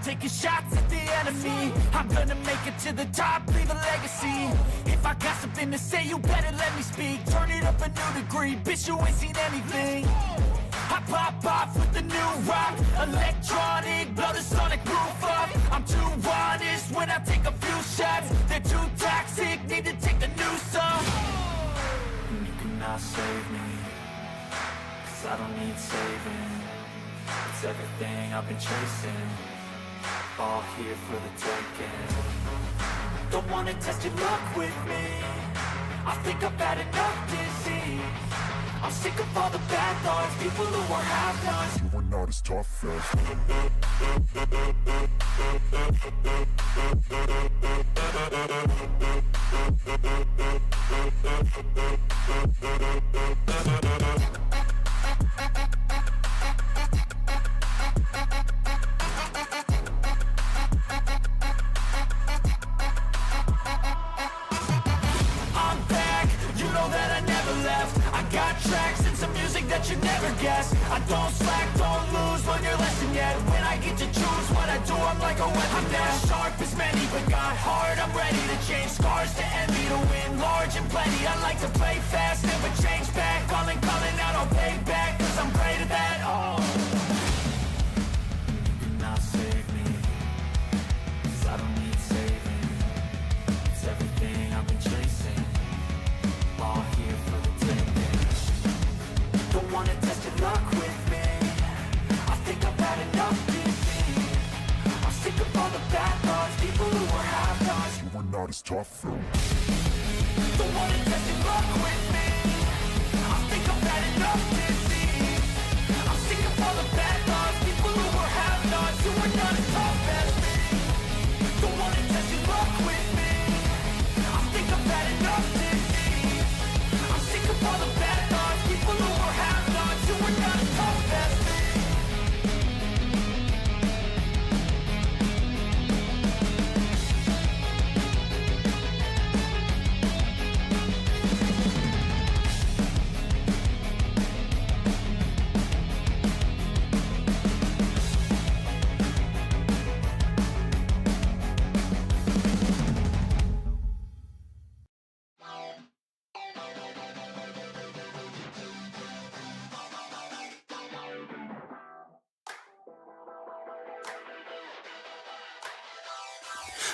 taking shots at the enemy. I'm gonna make it to the top, leave a legacy. If I got something to say, you better let me speak. Turn it up a new degree, bitch, you ain't seen anything. I pop off with the new rock, electronic, blow the sonic roof up. I'm too honest when I take a few shots. They're too toxic, need to take the noose off. And you cannot save me, 'cause I don't need saving. It's everything I've been chasing, all here for the taking. Don't wanna test your luck with me, I think I've had enough disease. I'm sick of all the bad thoughts, people who are have-nots. You are not as tough as I'm back, you know that I never left. I got tracks and some music that you never guessed. I don't slack, don't lose, learn your lesson yet. When I get to choose what I do, I'm like a weapon. I'm not sharp as many, but got heart. I'm ready to change scars to envy, to win large and plenty. I like to play fast, never change back. Calling out, I'll pay back, 'cause I'm great at that. Oh, you cannot save me, 'cause I don't need saving. It's everything I've been chasing, all here for the taking. Don't wanna test your luck with me, I think I've had enough disease. I'm sick of all the bad thoughts, people who are have-nots. you are not as tough as Don't wanna test your luck with me, I think I've had enough disease. I'm sick of all the bad thoughts, people who are have-nots. You are not as tough as me. Don't wanna test your luck with me, I think I've had enough disease. I'm sick of all the bad thoughts, people who are have-nots. You are not as tough as me.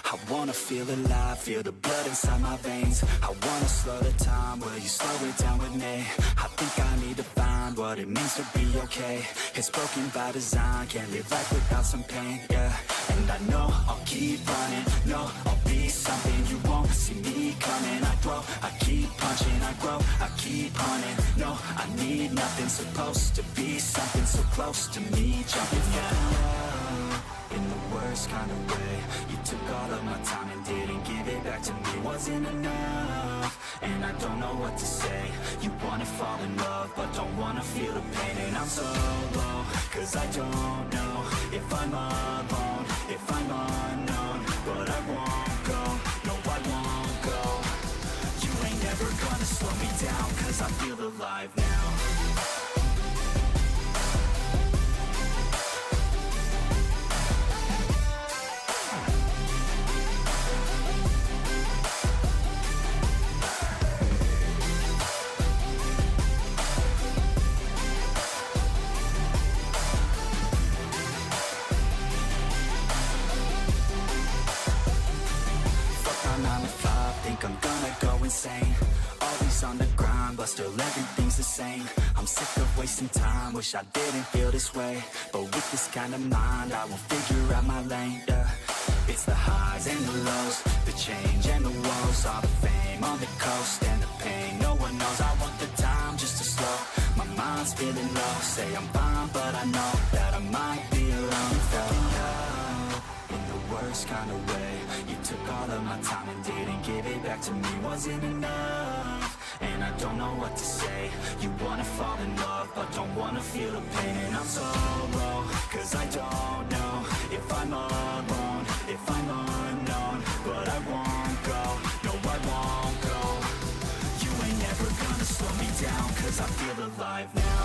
I wanna feel alive, feel the blood inside my veins. I wanna slow the time, will you slow it down with me? I think I need to find what it means to be okay. It's broken by design, can't live life without some pain, yeah. And I know I'll keep running, no, I'll be something. You won't see me coming, I grow, I keep punching, I grow, I keep hunting. No, I need nothing, supposed to be something so close to me. Jumping out in the worst kind of way. You took all of my time and didn't give it back to me. Wasn't enough, and I don't know what to say. You wanna fall in love, but don't wanna feel the pain. And I'm so low, 'cause I don't know if I'm alone, if I'm unknown. But I won't go, no I won't go. You ain't never gonna slow me down, 'cause I feel alive now. I'm gonna go insane. Always on the grind, but still everything's the same. I'm sick of wasting time, wish I didn't feel this way. But with this kind of mind, I will figure out my lane, yeah. It's the highs and the lows, the change and the woes. All the fame on the coast and the pain no one knows. I want the time just to slow, my mind's feeling low. Say I'm fine, but I know that I might be alone. In the worst kind of way, you took all of my time and didn't give it back to me. Wasn't enough, and I don't know what to say. You wanna fall in love, but don't wanna feel the pain. And I'm so low, 'cause I don't know if I'm alone, if I'm unknown. But I won't go, no I won't go. You ain't never gonna slow me down, 'cause I feel alive now.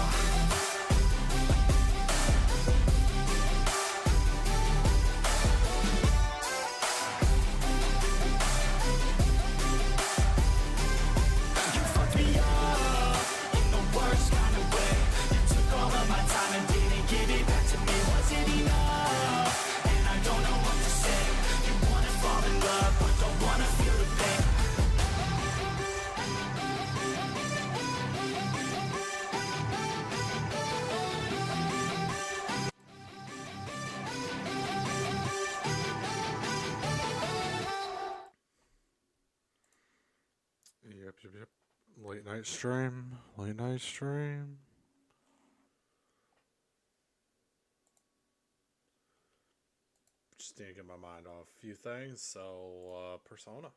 Late night stream. Late night stream. Just need to get my mind off a few things, so, Persona.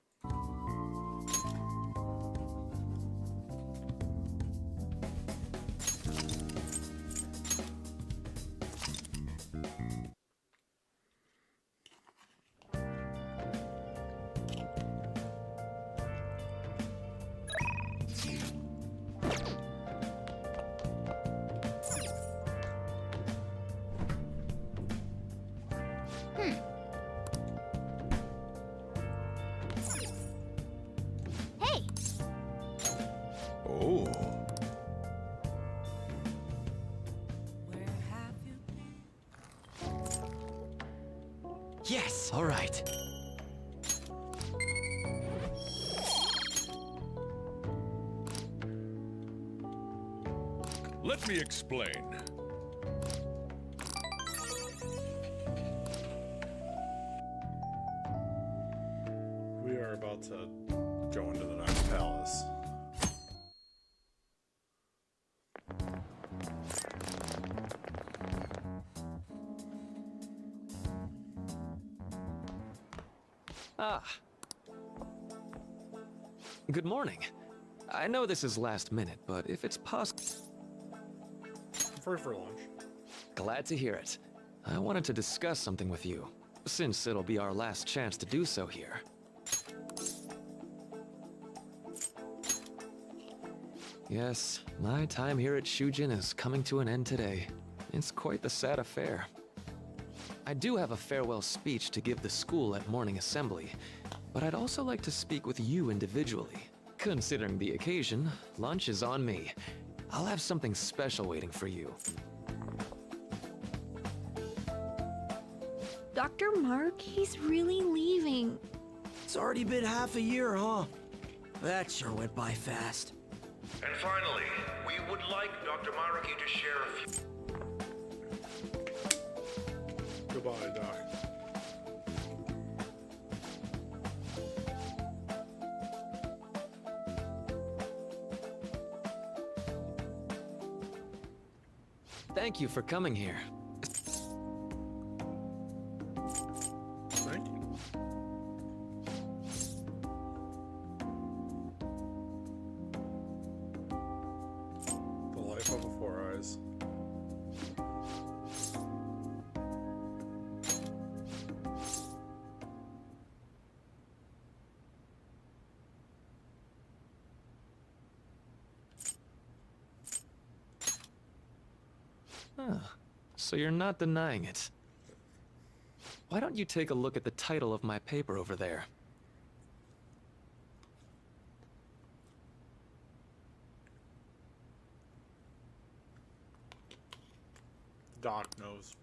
Hey! Oh. Yes, all right. Let me explain. We are about to go into the next palace. Ah. Good morning. I know this is last minute, but if it's possible... Free for lunch. Glad to hear it. I wanted to discuss something with you, since it'll be our last chance to do so here. Yes, my time here at Shujin is coming to an end today. It's quite the sad affair. I do have a farewell speech to give the school at morning assembly, but I'd also like to speak with you individually. Considering the occasion, lunch is on me. I'll have something special waiting for you. Dr. Mark, he's really leaving. It's already been half a year, huh? That sure went by fast. And finally, we would like Dr. Maruki to share a few... Goodbye, Doc. Thank you for coming here. Thank you. The life of a Four Eyes. So you're not denying it. Why don't you take a look at the title of my paper over there? Doc knows.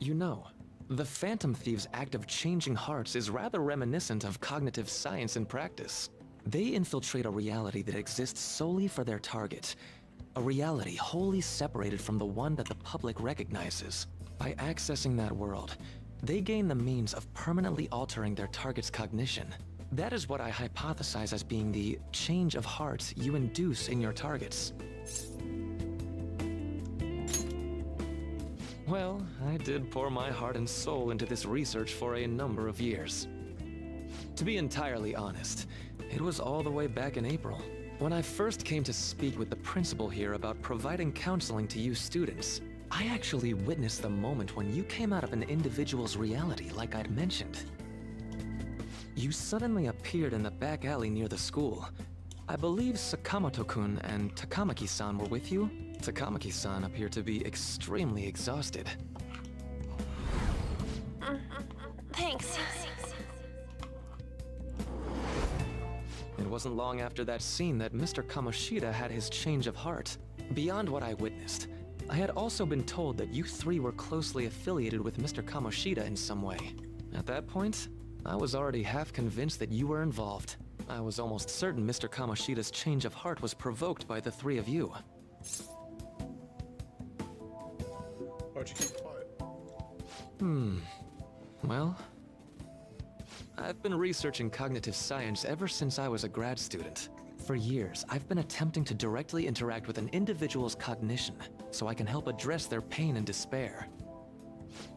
You know, the Phantom Thieves' act of changing hearts is rather reminiscent of cognitive science in practice. They infiltrate a reality that exists solely for their target. A reality wholly separated from the one that the public recognizes. By accessing that world, they gain the means of permanently altering their target's cognition. That is what I hypothesize as being the change of heart you induce in your targets. Well, I did pour my heart and soul into this research for a number of years. To be entirely honest, it was all the way back in April, when I first came to speak with the principal here about providing counseling to you students. I actually witnessed the moment when you came out of an individual's reality like I'd mentioned. You suddenly appeared in the back alley near the school. I believe Sakamoto-kun and Takamaki-san were with you? Takamaki-san appeared to be extremely exhausted. Thanks. It wasn't long after that scene that Mr. Kamoshida had his change of heart. Beyond what I witnessed, I had also been told that you three were closely affiliated with Mr. Kamoshida in some way. At that point, I was already half convinced that you were involved. I was almost certain Mr. Kamoshida's change of heart was provoked by the three of you. Why'd you keep quiet? Well, I've been researching cognitive science ever since I was a grad student. For years, I've been attempting to directly interact with an individual's cognition, so I can help address their pain and despair.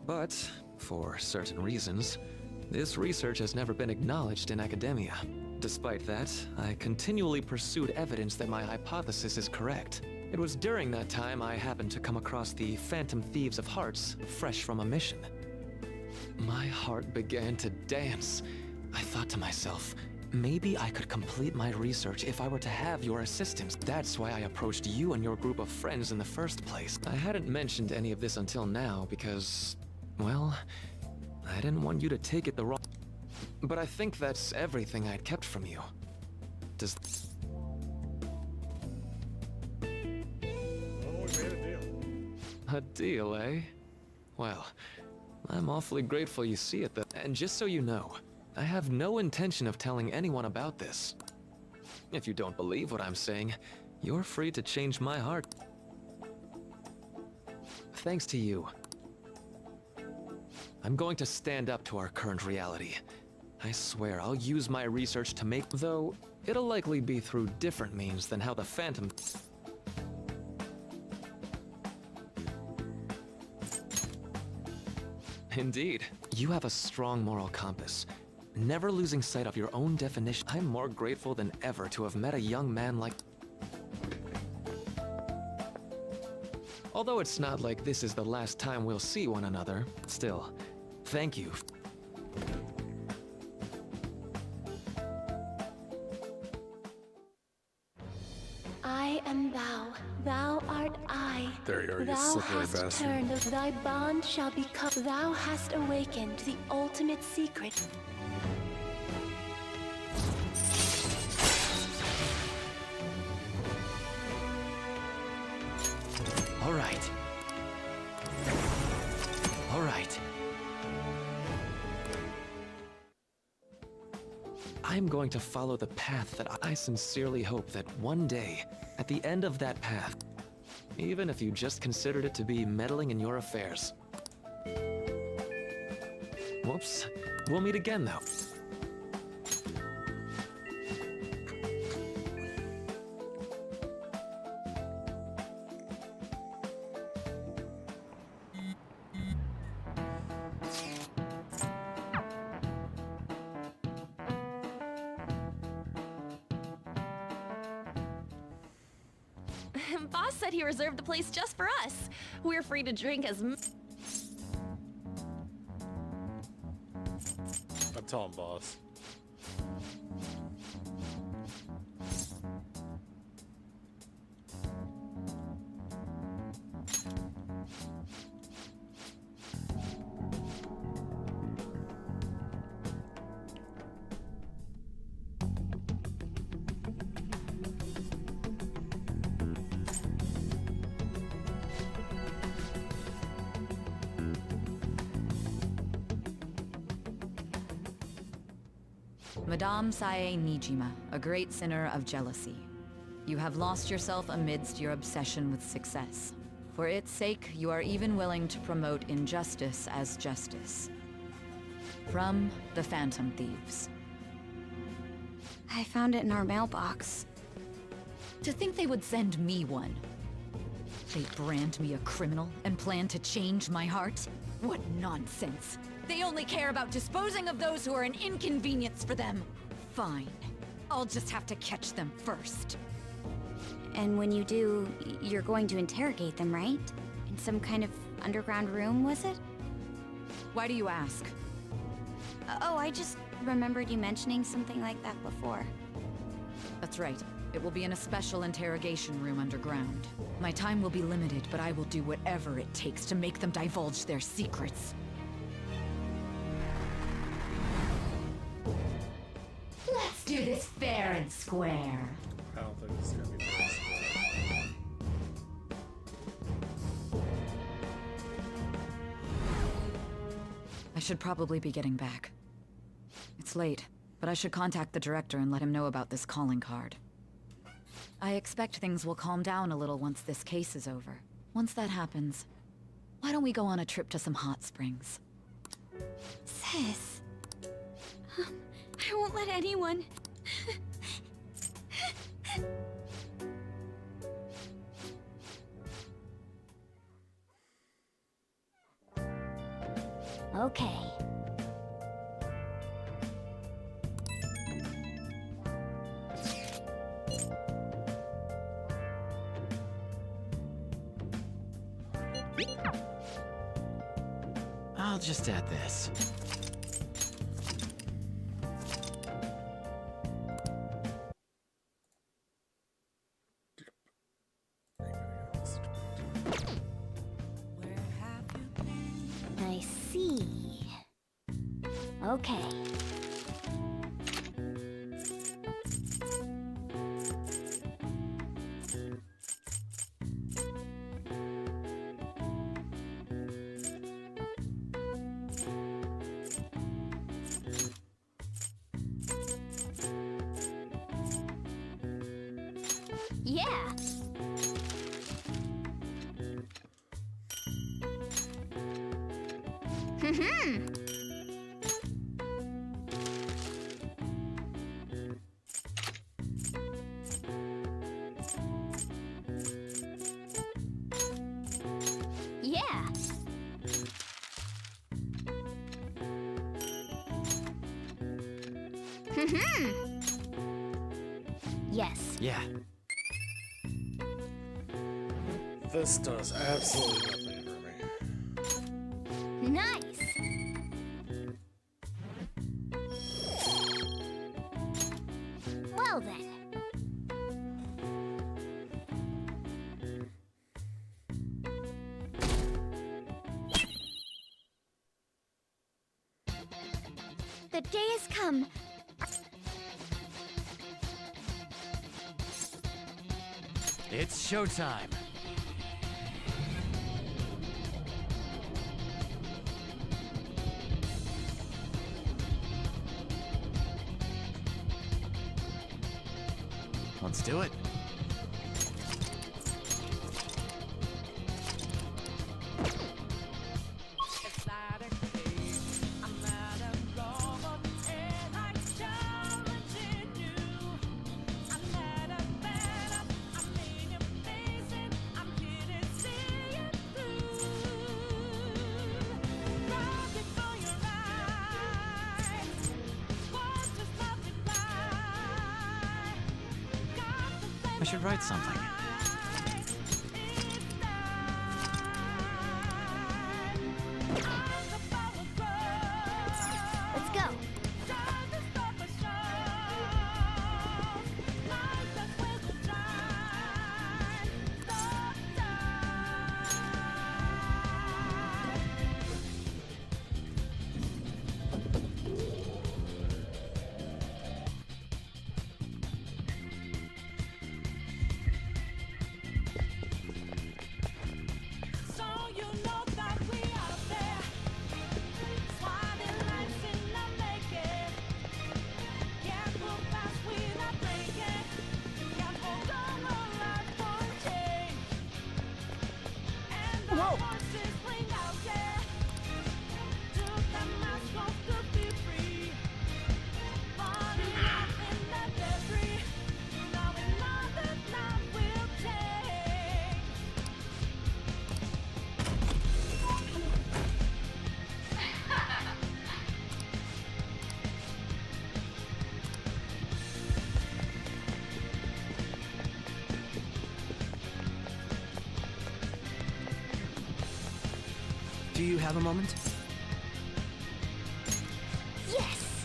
But, for certain reasons, this research has never been acknowledged in academia. Despite that, I continually pursued evidence that my hypothesis is correct. It was during that time I happened to come across the Phantom Thieves of Hearts, fresh from a mission. My heart began to dance. I thought to myself, maybe I could complete my research if I were to have your assistance. That's why I approached you and your group of friends in the first place. I hadn't mentioned any of this until now because, well, I didn't want you to take it the wrong... But I think that's everything I'd kept from you. Does... Well, we made a deal. A deal, eh? Well, I'm awfully grateful you see it that. And just so you know, I have no intention of telling anyone about this. If you don't believe what I'm saying, you're free to change my heart. Thanks to you, I'm going to stand up to our current reality. I swear I'll use my research to make... Though, it'll likely be through different means than how the Phantom... Indeed, you have a strong moral compass, never losing sight of your own definition. I'm more grateful than ever to have met a young man like... Although it's not like this is the last time we'll see one another, still, thank you. I am thou, thou art I. There you are, you Thou slippery hast bastard. turned, thy bond shall become. Thou hast awakened the ultimate secret. All right. All right. I'm going to follow the path that I sincerely hope that one day, at the end of that path, even if you just considered it to be meddling in your affairs. Whoops. We'll meet again, though. Boss said he reserved the place just for us. We're free to drink as I'm telling boss. Madame Sae Nijima, a great sinner of jealousy. You have lost yourself amidst your obsession with success. For its sake, you are even willing to promote injustice as justice. From the Phantom Thieves. I found it in our mailbox. To think they would send me one. They brand me a criminal and plan to change my heart? What nonsense! They only care about disposing of those who are an inconvenience for them. Fine. I'll just have to catch them first. And when you do, you're going to interrogate them, right? In some kind of underground room, was it? Why do you ask? Oh, I just remembered you mentioning something like that before. That's right. It will be in a special interrogation room underground. My time will be limited, but I will do whatever it takes to make them divulge their secrets. Let's do this fair and square. I don't think this is gonna be nice. I should probably be getting back. It's late, but I should contact the director and let him know about this calling card. I expect things will calm down a little once this case is over. Once that happens, why don't we go on a trip to some hot springs? Sis, I won't let anyone. Okay. I'll just add this. I see. Okay. Yeah. Yeah. Yes. Yeah. This does absolutely nothing for me. Nice. Well then. The day has come. It's showtime. Let's do it. I should write something. Let's go. Whoa! Do you have a moment? Yes!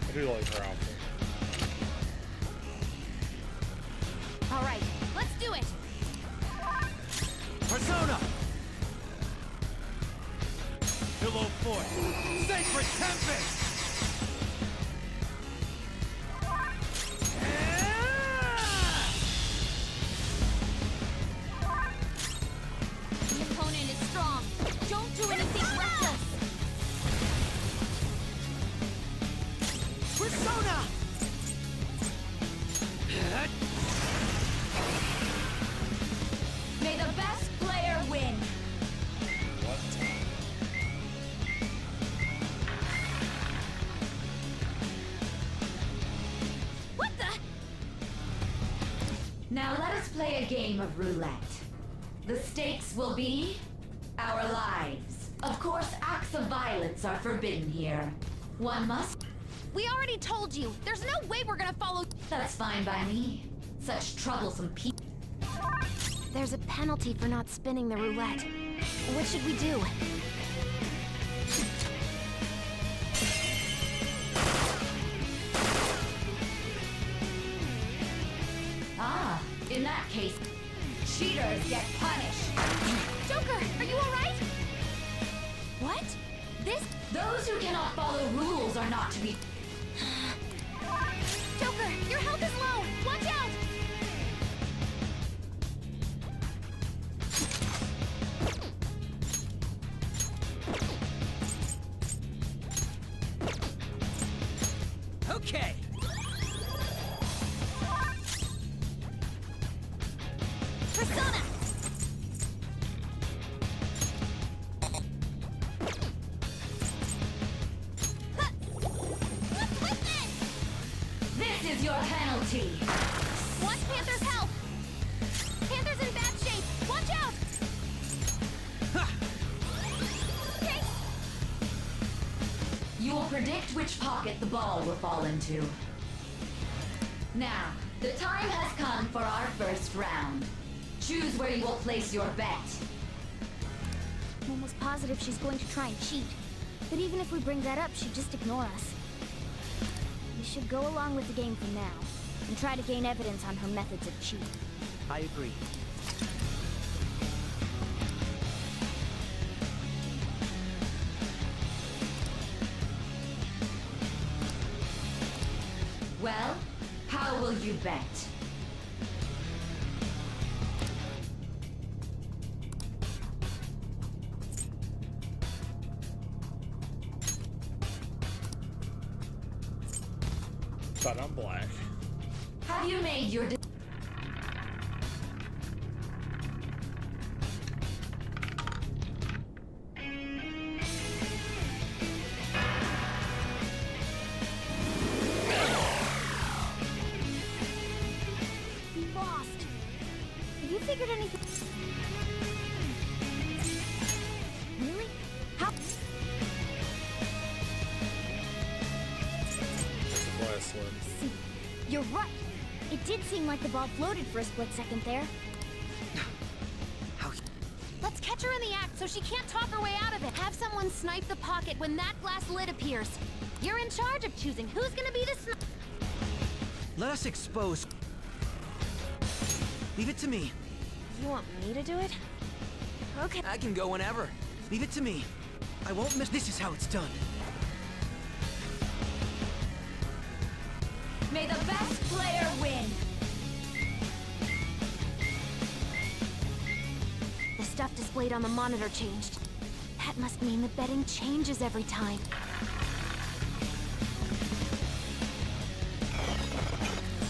I do like her outfit. All right, let's do it! Persona! Pillow Fort! Sacred Tempest! game of roulette. The stakes will be our lives. Of course, acts of violence are forbidden here. One must... We already told you. There's no way we're gonna follow. That's fine by me. Such troublesome people. There's a penalty for not spinning the roulette. What should we do? Ah, in that case, cheaters get punished. Joker, are you alright? What? This? Those who cannot follow rules are not to be... Joker, your health is low! Watch out! Okay. Persona! What's with this? This is your penalty. Watch Panther's health! Panther's in bad shape! Watch out! Okay. You will predict which pocket the ball will fall into. Now, the time has come for our first round. Choose where you will place your bet. I'm almost positive she's going to try and cheat. But even if we bring that up, she'd just ignore us. We should go along with the game for now, and try to gain evidence on her methods of cheating. I agree. Well, how will you bet? But I'm black. Have you made your We lost. Have you figured anything? Really? How? Last one. See, you're right. It did seem like the ball floated for a split second there. Let's catch her in the act so she can't talk her way out of it. Have someone snipe the pocket when that glass lid appears. You're in charge of choosing who's gonna be the Let us expose. Leave it to me. You want me to do it? Okay. I can go whenever. Leave it to me. I won't miss. This is how it's done. May the best player win. The stuff displayed on the monitor changed. That must mean the betting changes every time.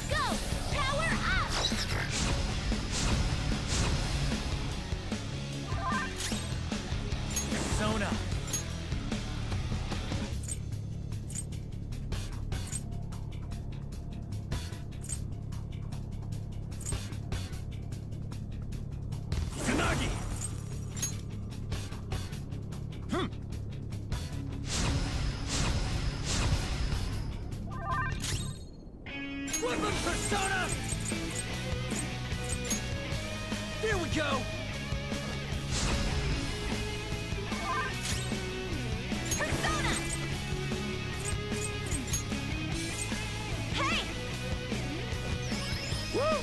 Go! Power up! Persona. Tsunagi. Woodland Persona! Here we go! Persona! Hey! Woo!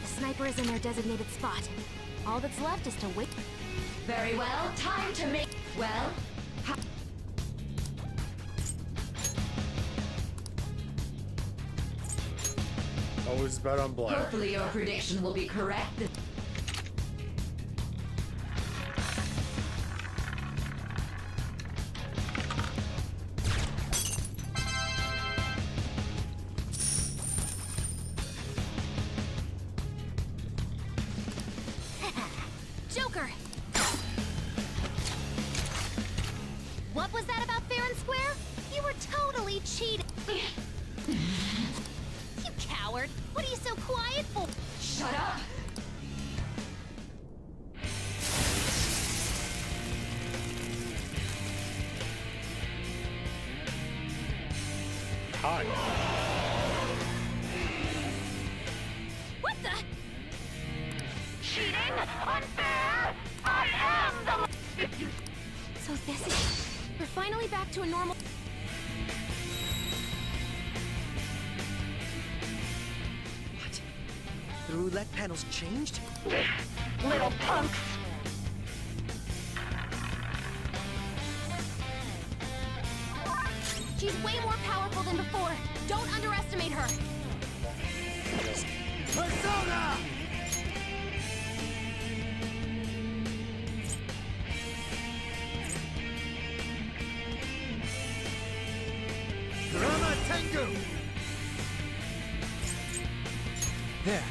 The sniper is in their designated spot. All that's left is to wait. Very well, time to make... Well, Always bet on black. hopefully your prediction will be correct. Joker! What was that about fair and square? You were totally cheating. You coward! scared. What are you so quiet for? Shut up! Hi. What the? Cheating? Unfair? I am the... So this is... We're finally back to a normal... What? The roulette panel's changed? Little punks! She's way more powerful than before. Don't underestimate her. Persona! Drama Tengu! There.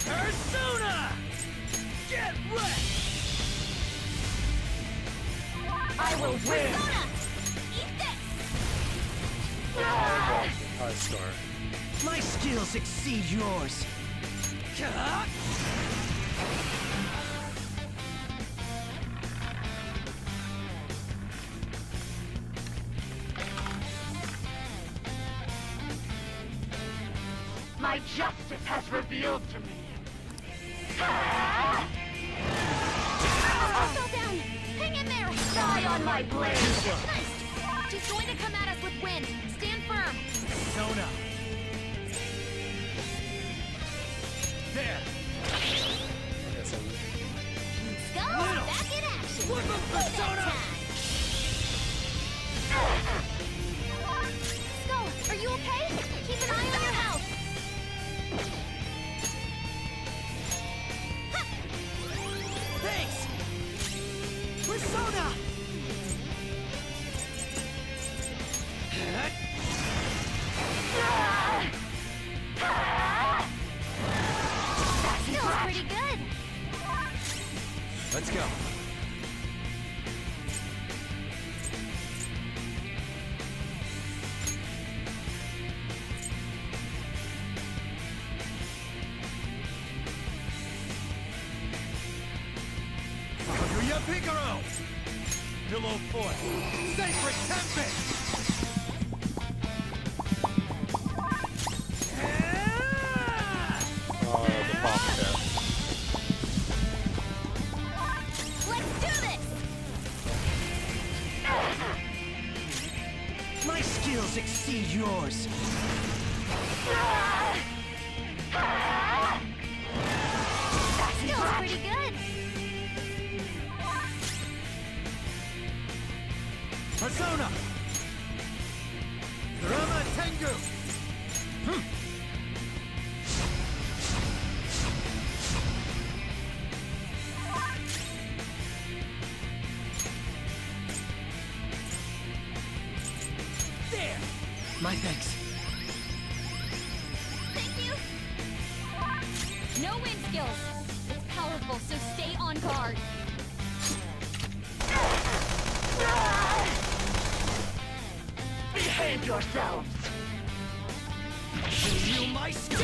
Persona! Get wrecked! I will win! Persona! Eat this! High score. My skills exceed yours. My justice has revealed to me. I fell down! Hang in there! Die on my blade! Nice! She's going to come at us with wind. Stand firm. Persona! There! Okay, so Let's go! Little. Back in action! Flip 'em, Play that Persona! time. Let's go! Are you okay? Keep an eye on your health! Thanks! Persona! That feels pretty good! Let's go. Kaguya Picaro! Pillow Fort! Sacred Tempest! the pop there. Let's do this! My skills exceed yours. That feels pretty good! Persona! Drama Tengu! There! My thanks. Thank you! No wind skills! It's powerful, so stay on guard! Behave yourselves! Show you my skill!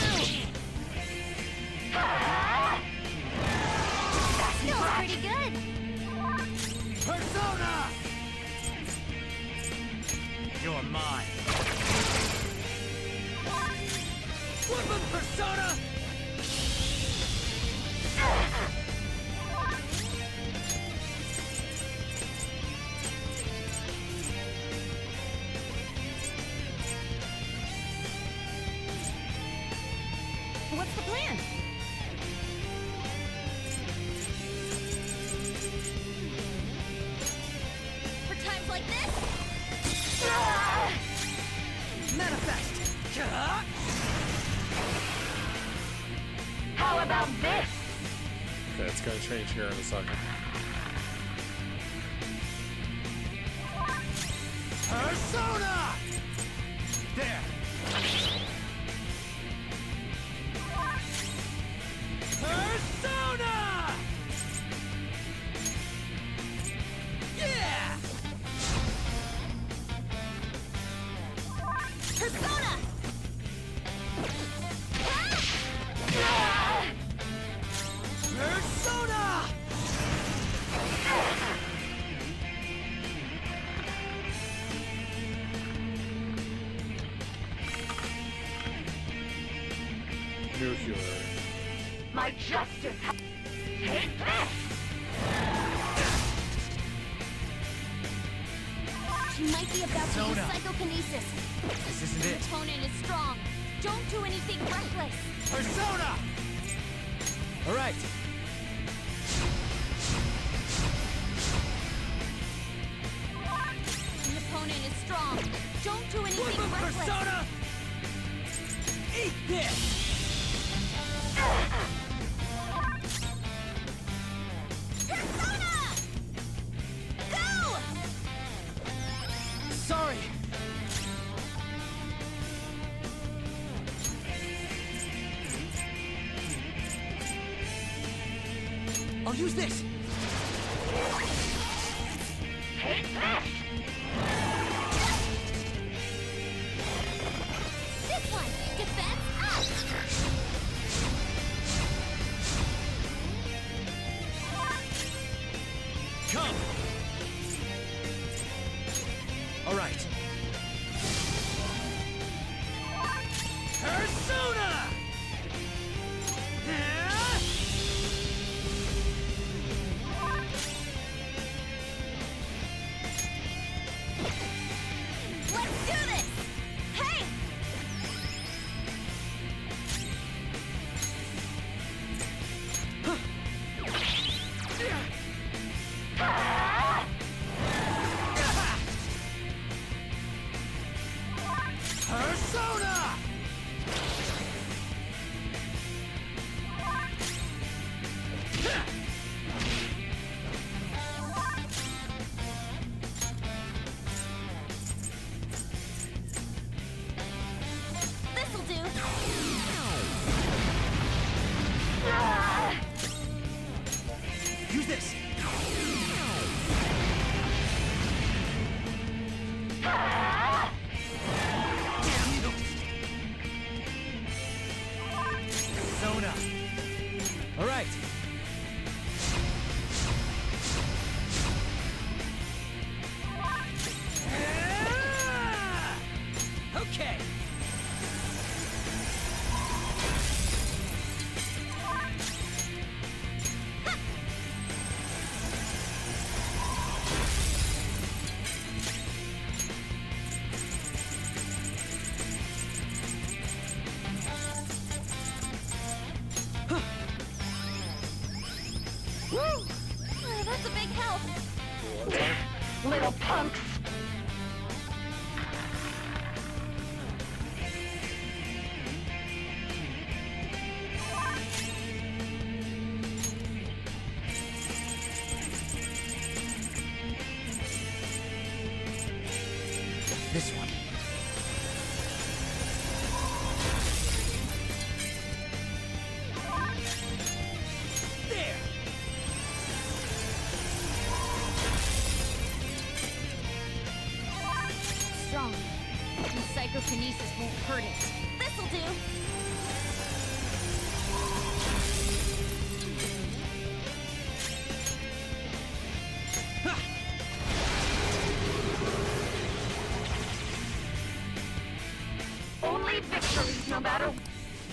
That feels pretty good! Persona! You're mine. Weapon Persona! What's the plan? For times like this? Manifest! How about this? Okay, it's gonna change here in a second. Persona! There! Persona! Yeah! Nuclear. My justice. Take this! She might be about to use psychokinesis. This isn't Your it. opponent is strong. Don't do anything reckless. Persona! Alright. The opponent is strong. Don't do anything reckless. Persona! Eat this! Persona! Go! Sorry! I'll use this! Take this! This one! Defense up! Come! Alright. Persona! Let's do this! Hey! Persona! This'll do! Use this! Damn you! Persona! Alright. Okay. Woo! That's a big help. Little punks! This one. There! Strong. And psychokinesis won't hurt it. This'll do! Only victories, no matter...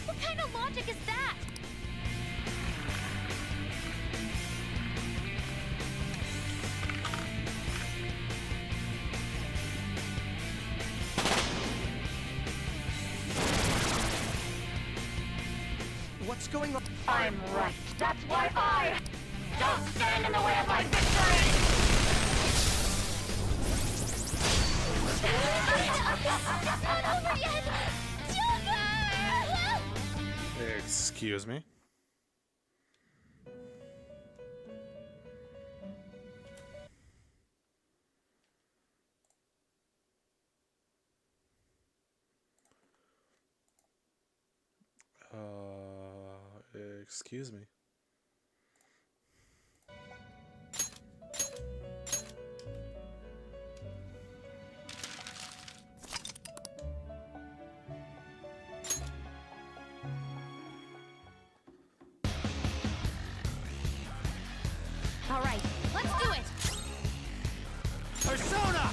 What kind of logic is that? What's going on? I'm right. That's why I... Don't stand in the way of my victory! It's not over yet! Joker! Excuse me? Excuse me? All right, let's do it! Persona!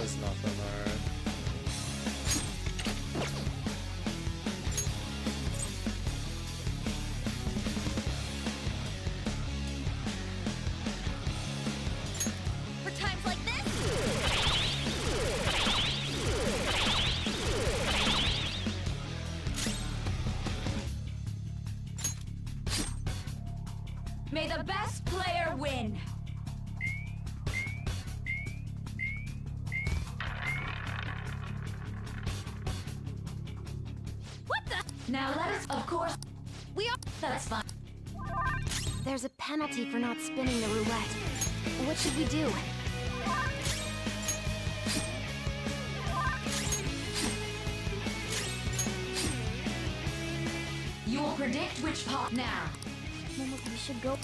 There's nothing there. For times like this? May the best player win. What the? Now let us, of course, We are. that's fine. There's a penalty for not spinning the roulette. What should we do? You will predict which part now. We should go.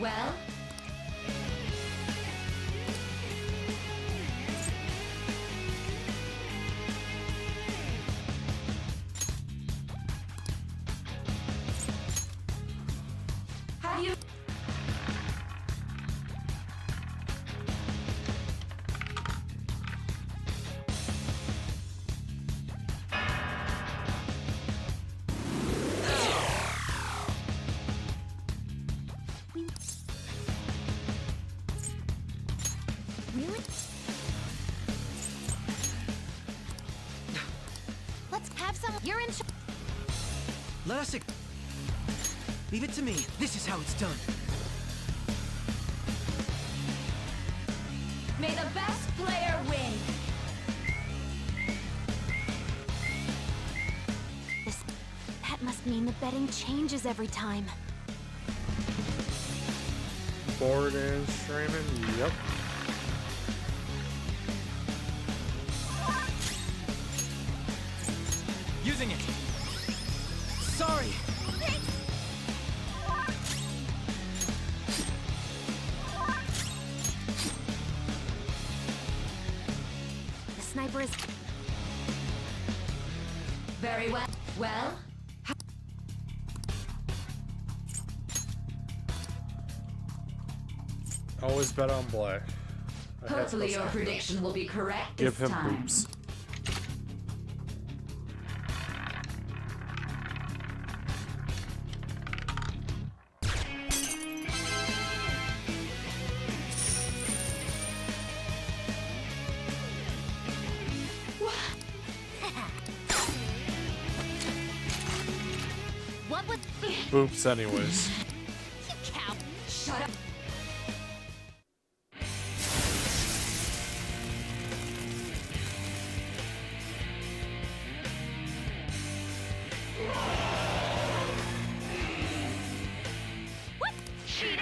Well, how do you... Really? Let's have some. You're in. Let us... Leave it to me. This is how it's done. May the best player win. That must mean the betting changes every time. Board and streaming, yep. Using it. Sorry. The sniper is. Very well. Well, Always bet on black. I have hopefully this your idea. prediction will be correct Give this him time. boobs. What was? Boobs anyways. You cow. Shut up. What? Cheating?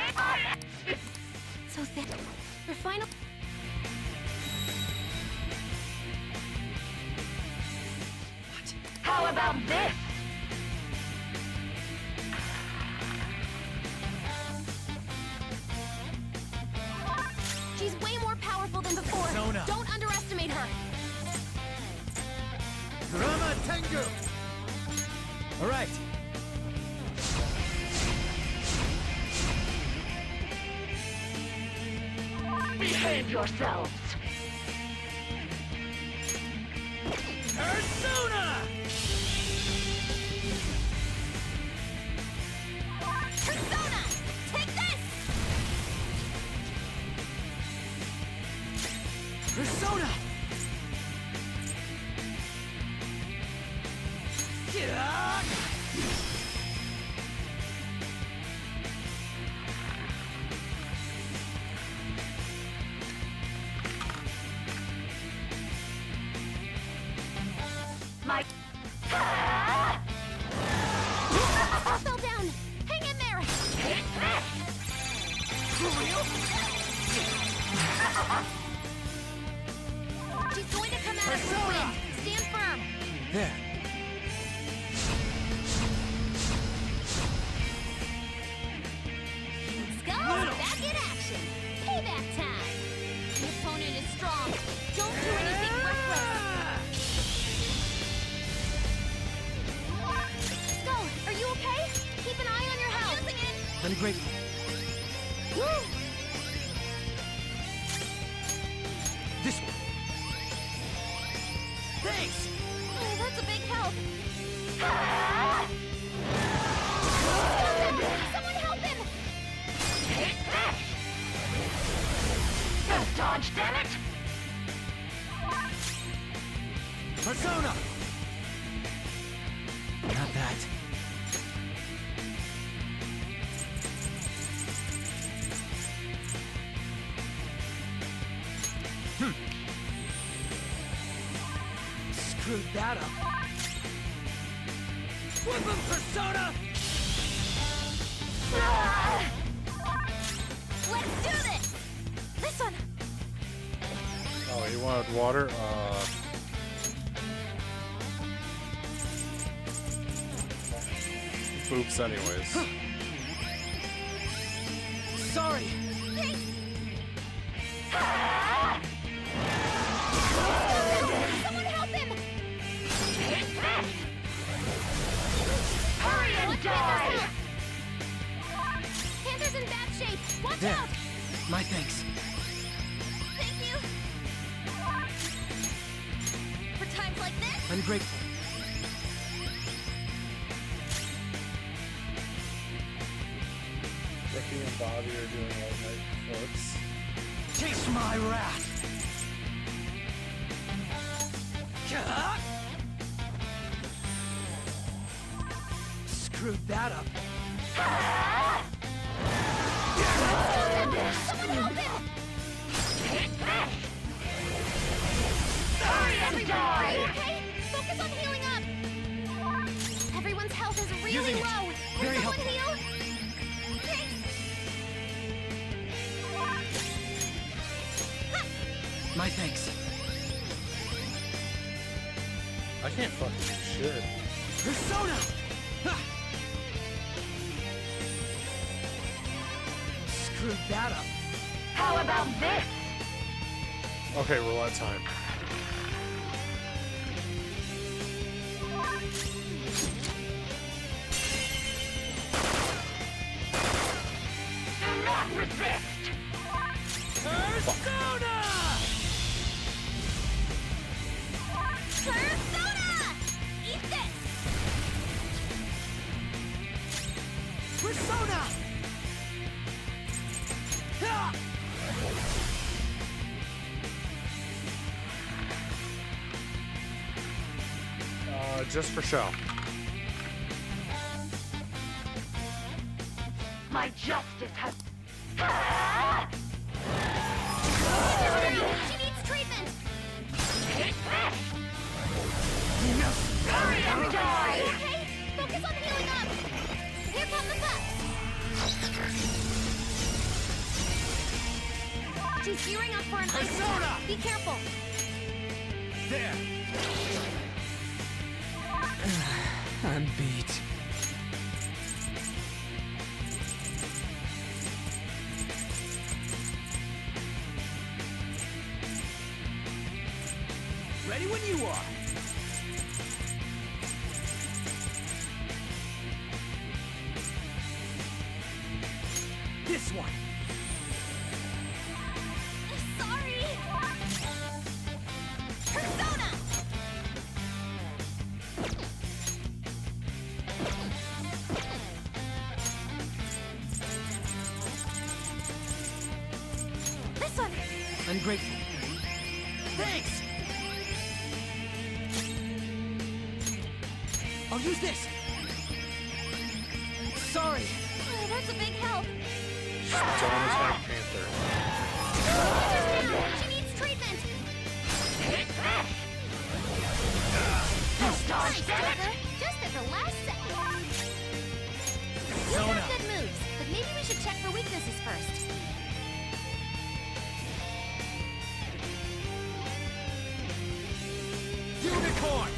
So thick. Your final. How about this? She's way more powerful than before. Zona. Don't underestimate her. Drama Tengu. All right. Behave yourselves. Persona. Persona! Take this! Persona! My... Fell down! Hang in there! She's going to come out of her wind! Stand firm! There. Let's go! Back in action! Payback time! The opponent is strong. Don't do anything reckless! Skull, are you okay? Keep an eye on your health! Using it! I'm grateful. Woo! Someone help him! Good dodge, damn it! Persona! Not that. Screwed that up. Whoop 'em, Persona! Let's do this! This one! Oh, you wanted water? Oops, anyways. Sorry! Someone help him! Hurry and die! Panther's in bad shape! Watch There. out! My thanks. Thank you! For times like this, I'm grateful. Ricky and Bobby are doing all night flips. Taste my wrath! Gah! Screwed that up. someone help him! Hurry and die! Okay, focus on healing up! Everyone's health is really Using it. low! Will Very someone helpful. heal? Okay. My thanks. I can't fucking do shit. Persona! Ha! Screwed that up. How about this? Okay, roulette time. Do not resist! Persona! Persona! Eat this! Persona! Ha! Just for show. My justice has... She needs treatment! Hurry and die! Okay, focus on healing up! Here come the pups! She's gearing up for an ice Persona! attack. Be careful! There! I'm beat. Ready when you are. This one. Sorry! Persona! This one! I'm grateful. Thanks! I'll use this! Sorry! Oh, that's a big help! Don't attack Panther. She needs treatment! Just dodge, Nice, damn it! Joker! Just at the last second! You've Zona. got good moves, but maybe we should check for weaknesses first. Unicorn!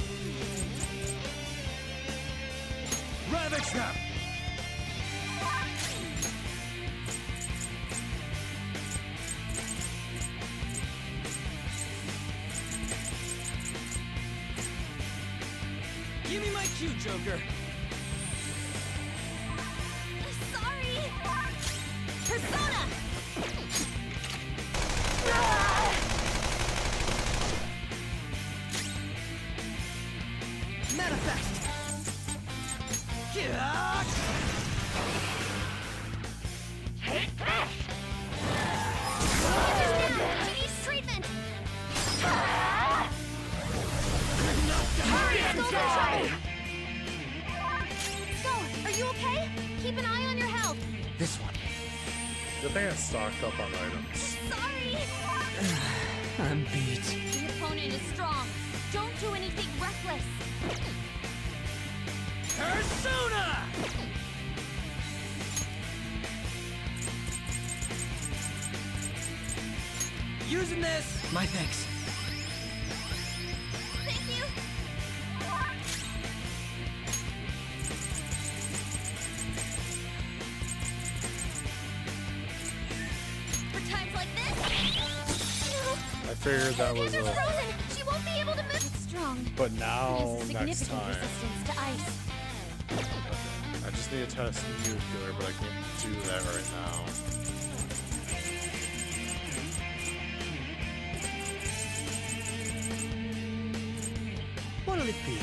Ravage them! Give me my cue, Joker! Sorry! Persona! Manifest! Good thing I stocked up on items. Sorry! I'm beat. The opponent is strong. Don't do anything reckless. Persona! Using this! My thanks. Thank you! For times like this... I figured that was Pander's a... frozen! She won't be able to move! It's strong. But now, It has a next significant time. resistance to ice. I just need to test nuclear, but I can't do that right now. What'll it be?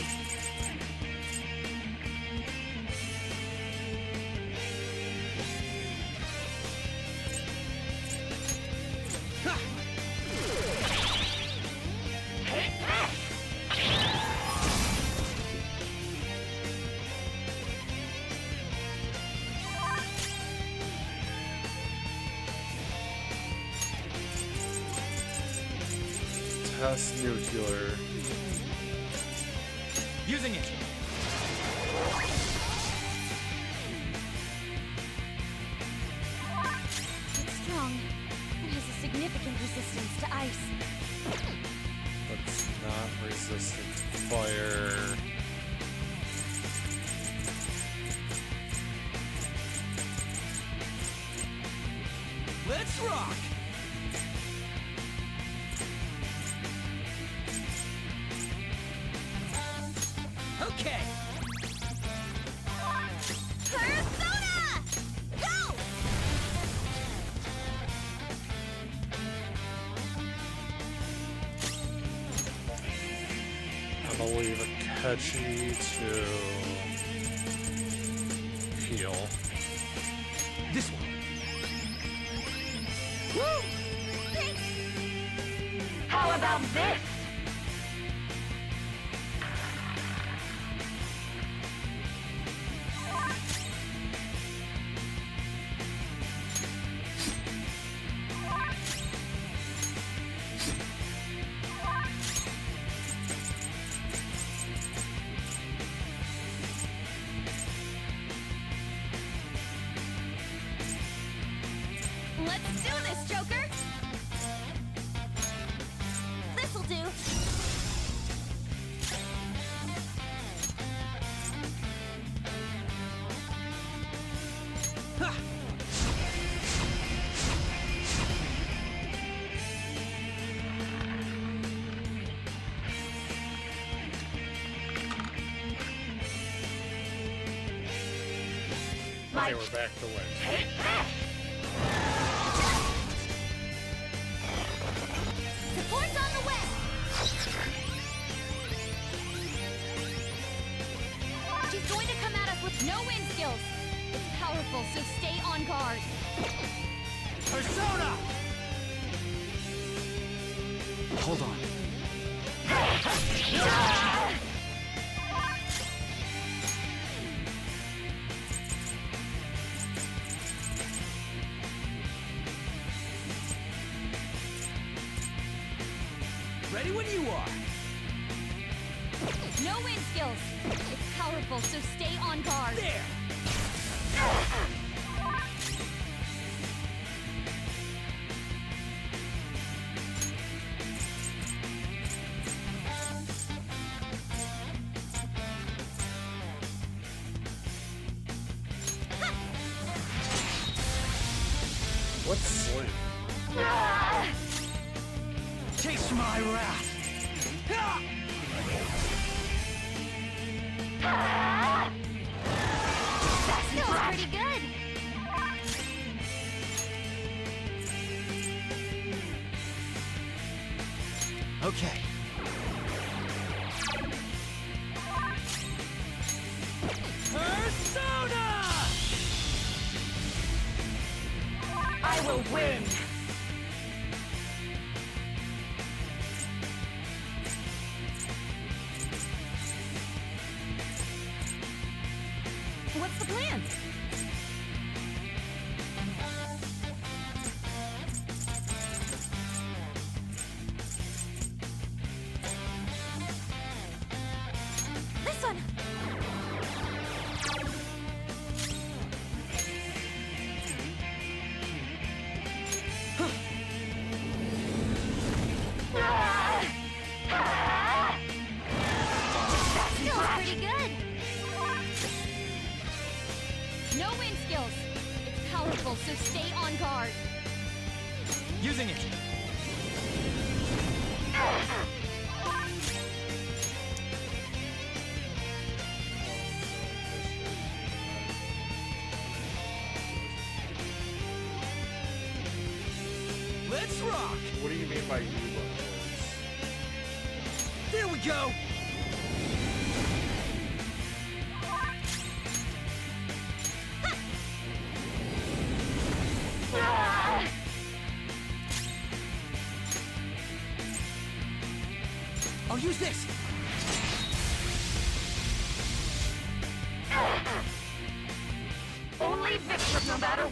Test nuclear. Using it! It's strong. It has a significant resistance to ice. But it's not resistant to fire. Let's rock! Okay! Persona! Go! I'm gonna leave Akechi to heal. This one! Woo! Thanks! How about this? Let's do this, Joker! This'll do. Okay, we're back to win. Support's on the way! She's going to come at us with no wind skills. It's powerful, so stay on guard. Persona! Hold on. Ready when you are! No wind skills. It's powerful, so stay on guard. There! What's sleep? Taste my wrath! Ha! That feels pretty good. Okay. Persona! I will win! What's the plan? using it. Let's rock! What do you mean by you? There we go! I'll use this! Only victor, no matter.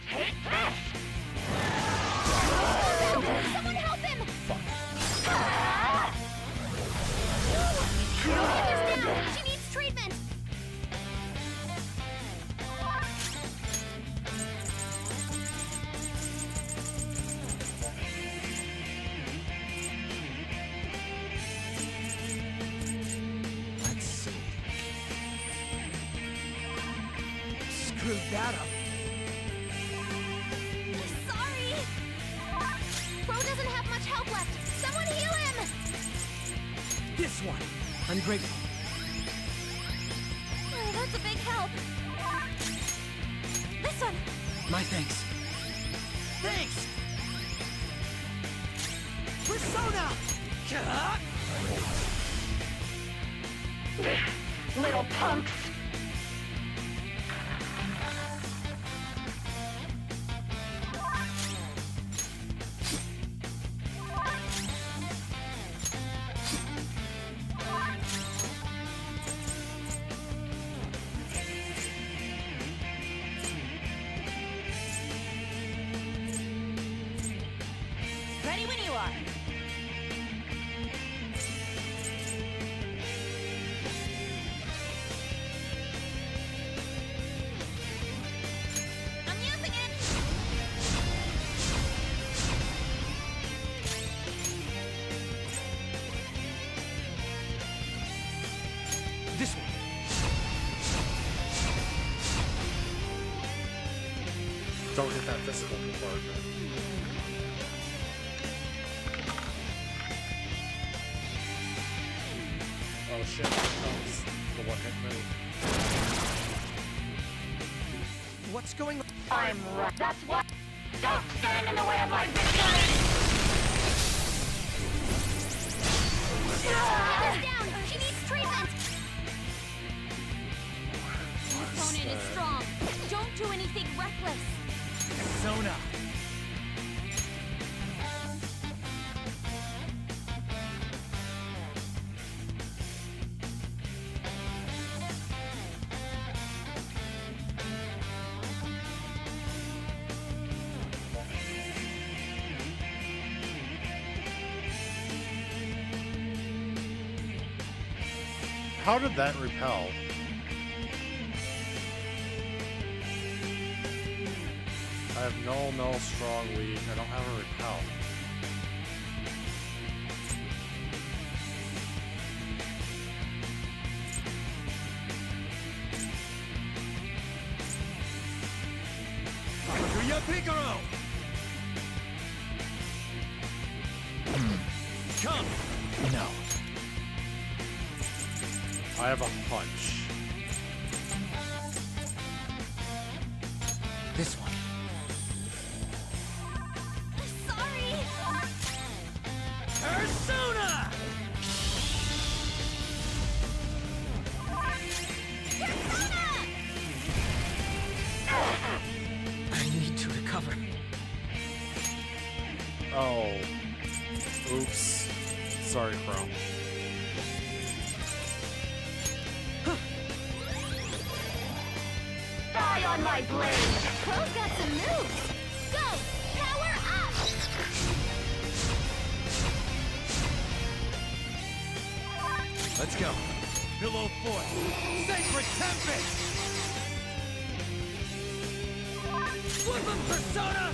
Take this! Someone help him! Heather's down! She needs treatment! Let's see. Screwed that up. Sorry! Bro doesn't have much help left! Someone heal him! This one. I'm grateful. Oh, that's a big help. This one! My thanks. Thanks! Persona! Little punks! Ready when you are. I'm using it! This one. Don't hit that physical compartment. Oh shit, that was the one-hit move. What's going on? I'm right. That's what. Don't stand in the way of my victory! Heather's down! She needs treatment! Your opponent is strong. Don't do anything reckless. Persona. How did that repel? I have null, strong, weak. I don't have a repel. Kaguya Picaro! Come! No. I have a punch. This one. Sorry! Persona! I need to recover. Oh. Oops. Sorry, Chrome. Die on my blade! Pro's got some moves! Go! Power up! Let's go. Pillow Fort. Sacred Tempest! Flip him, Persona!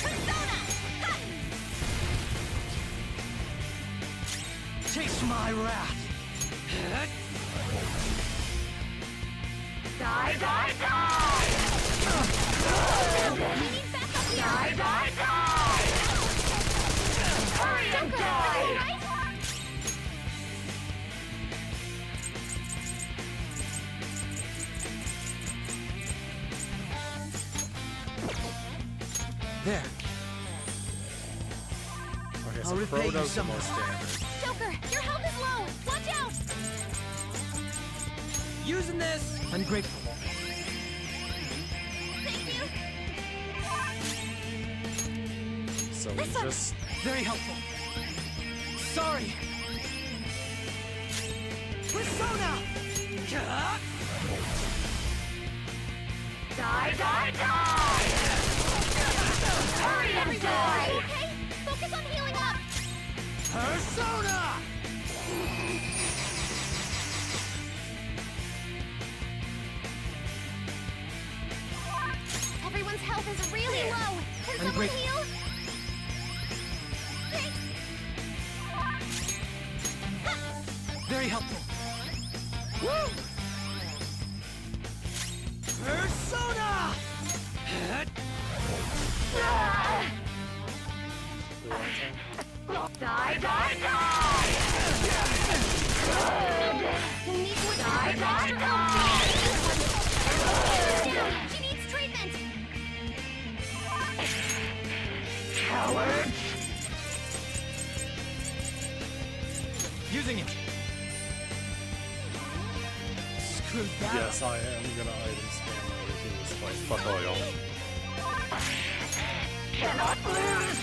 Persona! Ha! Chase my wrath! Die, die, die! There. Okay, I'll so repay Crow you does the somehow. most damage. Joker, your health is low! Watch out! Using this. Ungrateful. Thank you! So we Listen. just Very helpful. Sorry. Persona! Die, die, die! Hurry and die! Okay, focus on healing up! Persona! Everyone's health is really low! Can someone Ungrateful. heal? Thanks! Very helpful. Woo! Persona! Die, die, die! We'll need to Die, die, die! She needs treatment! Coward! Using it. Screw that. yes, I am gonna item spam everything this fight. Fuck all y'all. Cannot lose!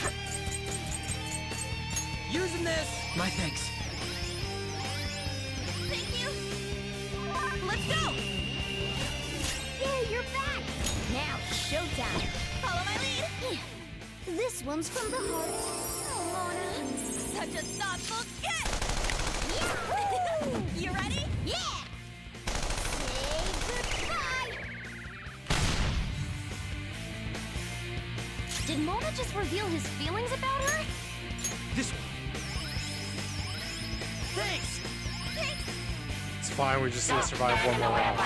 Using this. My thanks. Thank you! Let's go! Yay, you're back! Now, showtime! Follow my lead! This one's from the heart. Oh, Mona. Such a thoughtful kid! Yahoo! You ready? Yeah! Say goodbye! Did Mona just reveal his feelings about her? This one. Thanks. Thanks! It's fine, we just need to survive one more round.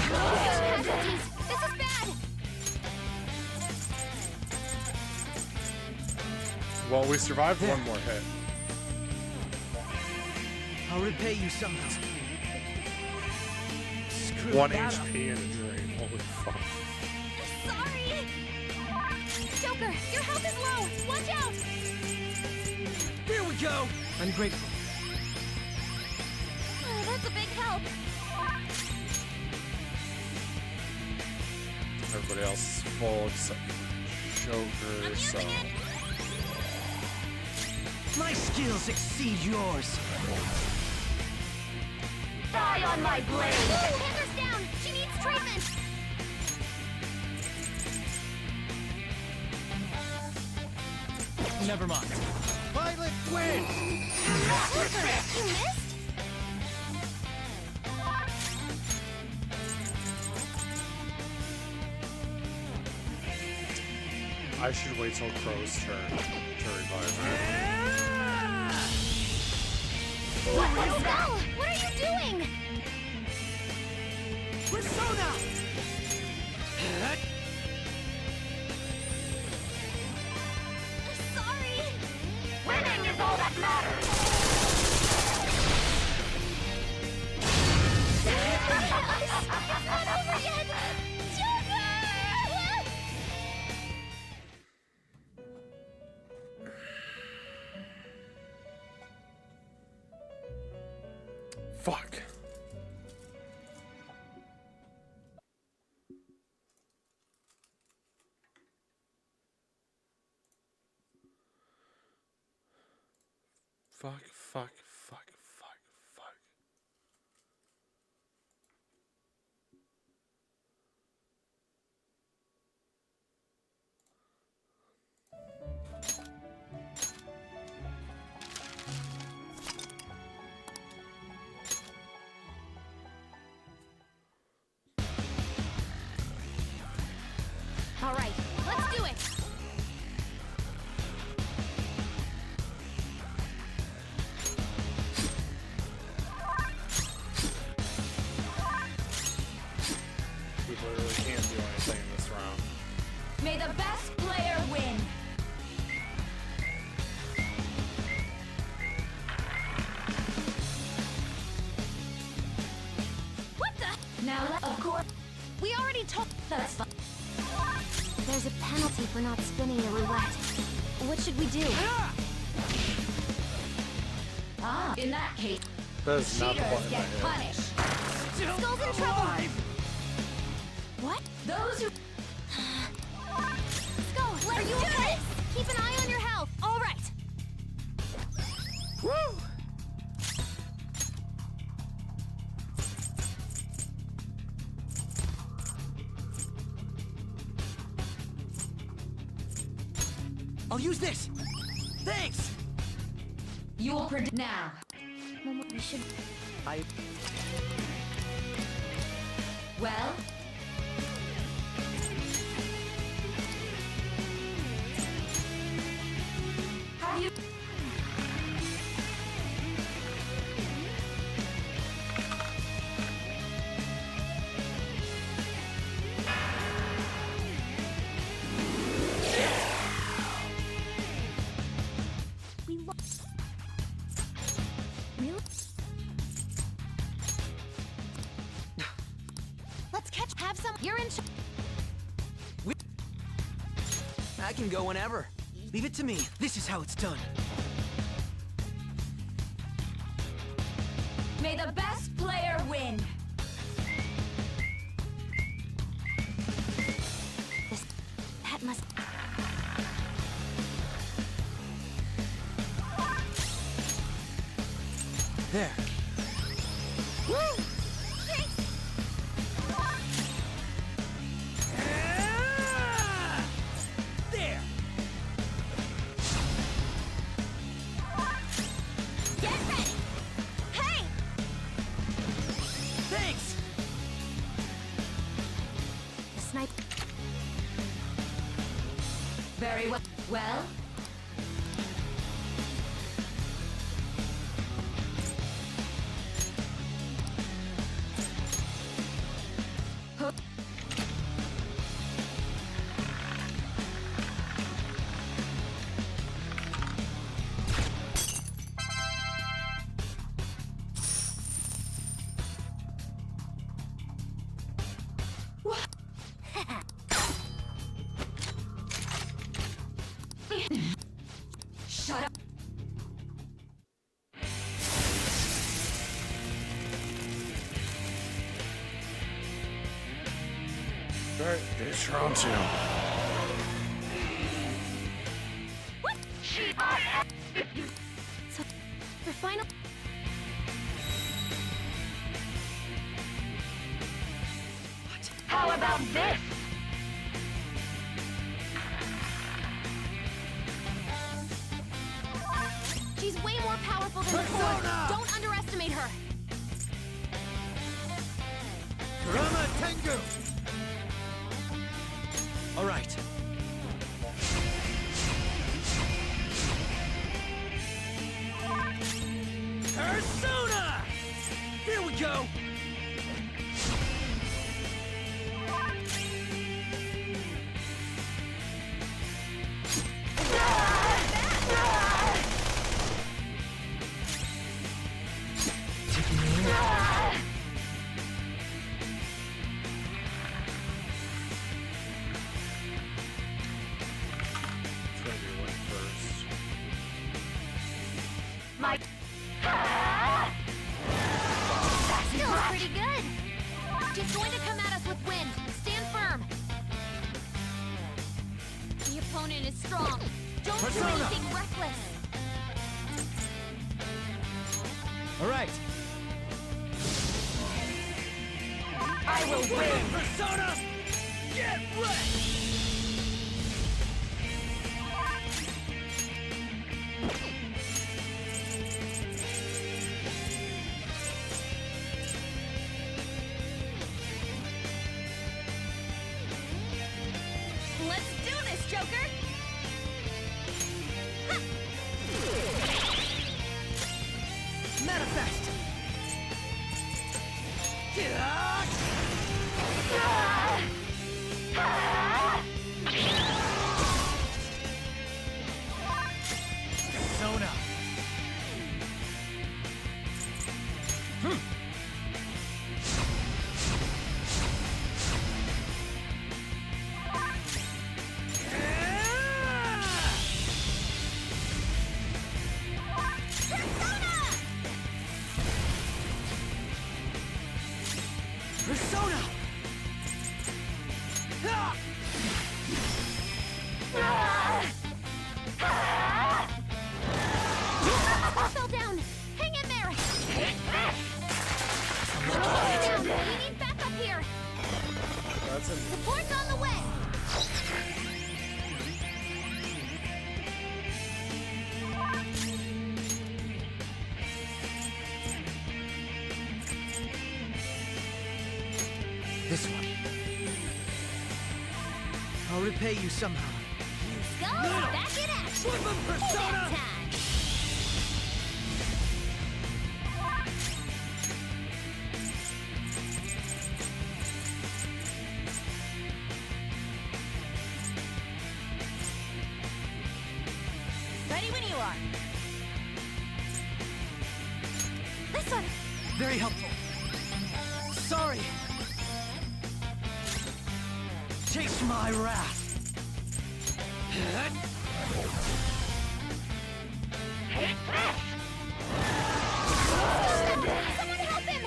Casualties! This is bad! Well, we survived one more hit. I'll repay you somehow. Screw 1 that up. HP and a drain. Holy fuck. Sorry! Joker, your health is low! Watch out! There we go. Ungrateful. Oh, that's a big help. Everybody else is full except Joker, I'm so... using it! My skills exceed yours. Die on my blade! Ooh, Panthers down! She needs treatment! Never mind. Violet wins! Joker, you missed? I should wait till Crow's turn to revive her. Let's go! What are you doing? Persona! Sorry! Winning is all that matters! It's not over yet! Joker! Fuck. Fuck, fuck, fuck, fuck, fuck. All right, let's do it! We literally can't do anything in this round. May the best player win! What the? Now, of course, We already told. That's fine. There's a penalty for not spinning the roulette. What should we do? Ah, in that case, That's not the cheaters point. get punished. Skull's in trouble. What? Those who Skull, let's do this. Keep an eye on your health. All right. Woo! I'll use this. Thanks. you will predict now. Momo, we should. Well, have you? We lost. Really? Let's catch. Have some. You're in. I can go whenever. Leave it to me. This is how it's done. May the best player win. That must. There. There. Get ready. Hey. Thanks. The snipe. Very well. Well, shut up. Alright, it's round 2. So, for final. How about this? She's way more powerful than the Cord. Persona! Don't underestimate her. Kurama Tengu. All right. Persona! Here we go. It's gonna be win first. My. Still pretty good. She's going to come at us with wind. Stand firm. The opponent is strong. Don't Persona! do anything reckless. All right. I will win. Persona! Get ready! Let's do this, Joker. Manifest! Persona! Persona! Ah! I fell down! Hang in there! Down. We need backup here! That's an Support's on the way! This one. I'll repay you somehow. Go! Back in action! Flip 'em, Persona! Time! Ready when you are. This one! Very helpful. Sorry. Taste my wrath. Someone help him!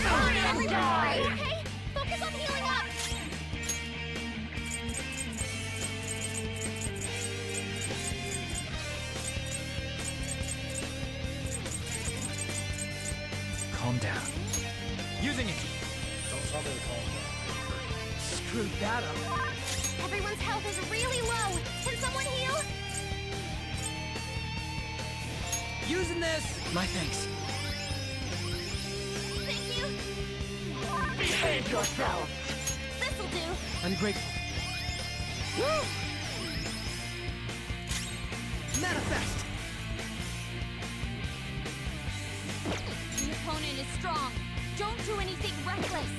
Are you okay? Focus on healing up! Calm down. Using it. don't tell me to calm down. Screwed that up. Everyone's health is really low! Can someone heal? Using this. My thanks. Thank you! Behave yourself! This'll do! I'm grateful. Woo! Manifest. The opponent is strong. Don't do anything reckless.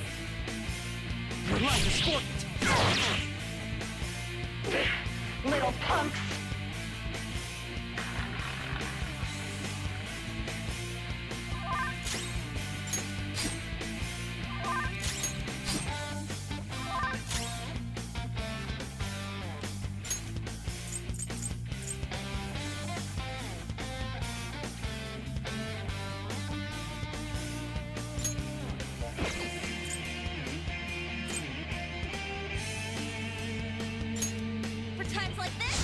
Your life is forfeit. Little punks! For times like this,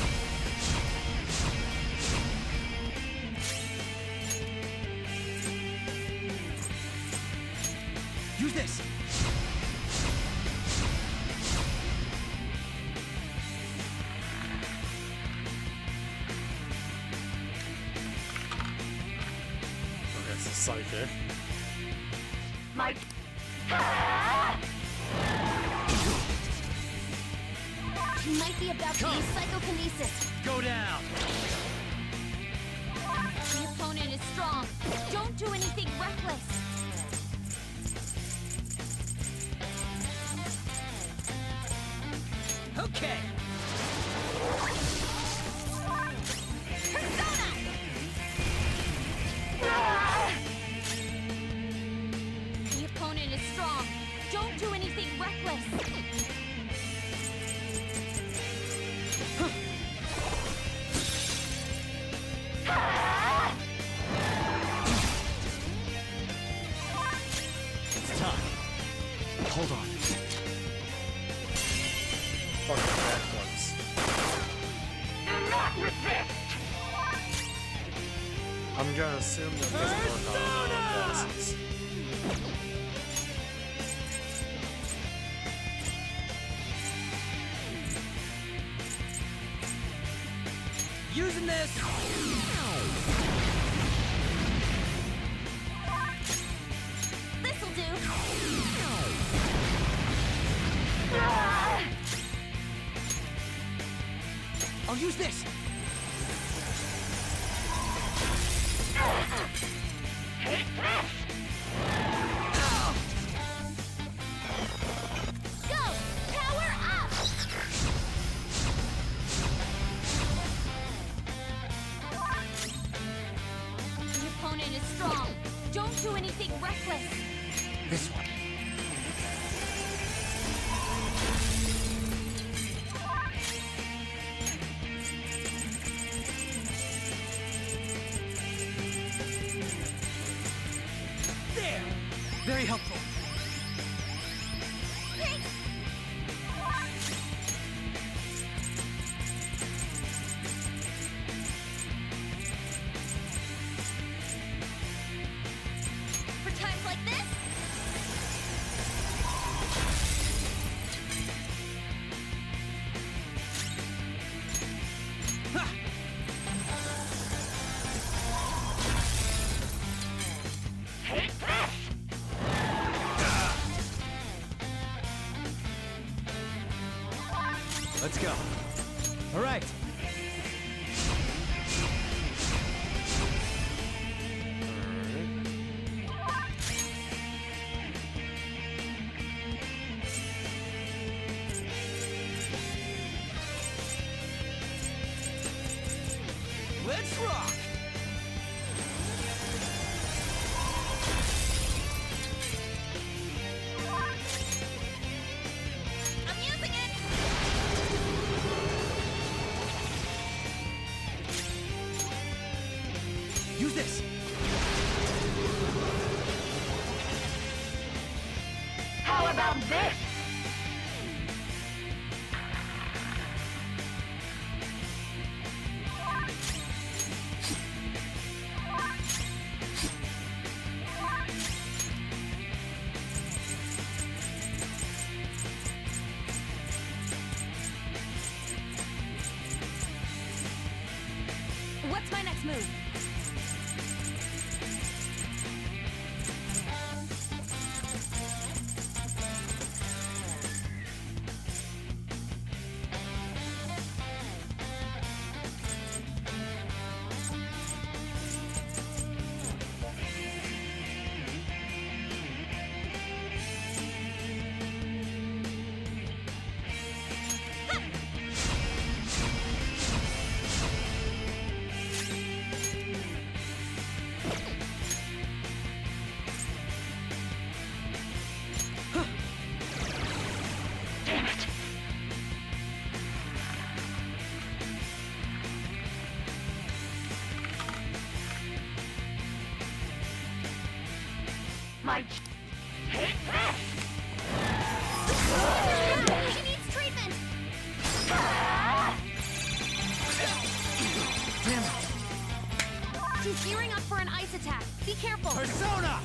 Use this. Okay, it's a psychic. My... he might be about to use psychokinesis. Go down. The opponent is strong. Don't do anything reckless. Okay. Persona! The opponent is strong. Don't do anything reckless. It's time. Hold on. Fucking backwards. Do not resist! I'm gonna assume that this work on bosses. Using this. This'll do. I'll use this. Go! Power up! The opponent is strong. Don't do anything reckless. This one. Very helpful. For times like this? Let's go. All right. Let's rock. I'm using it! Use this. How about this? What's my next move? My... Take this! She needs treatment! Damn it. She's gearing up for an ice attack. Be careful! Persona!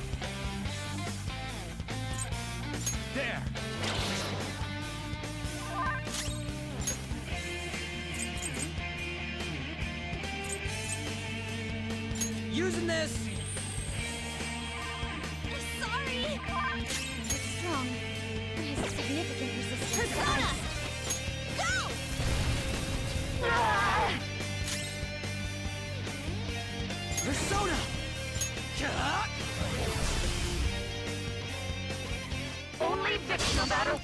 There. Using this. Sorry! It's strong. It has significant resistance. Persona! Go! Persona! Only victim no matter...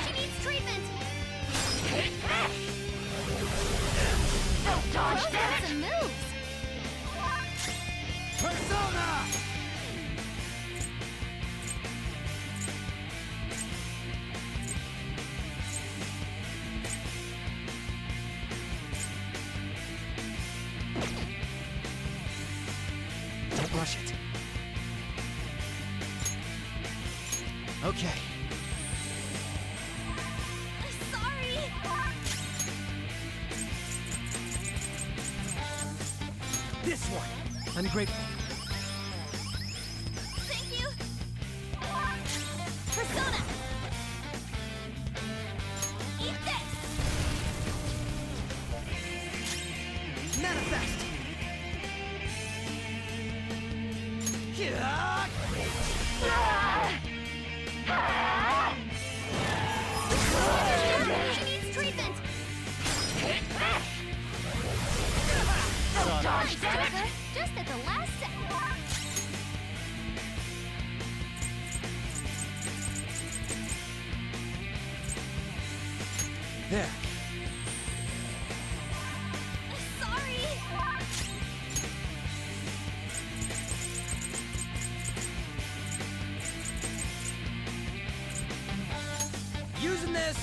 She needs treatment! Don't dodge that! Some moves! Persona! Don't rush it. Okay. Sorry! This one. I'm grateful. Thank you! Persona! Eat this! Manifest! She needs treatment! Don't dodge, Joker! Just at the last second! There. Sorry! Using this.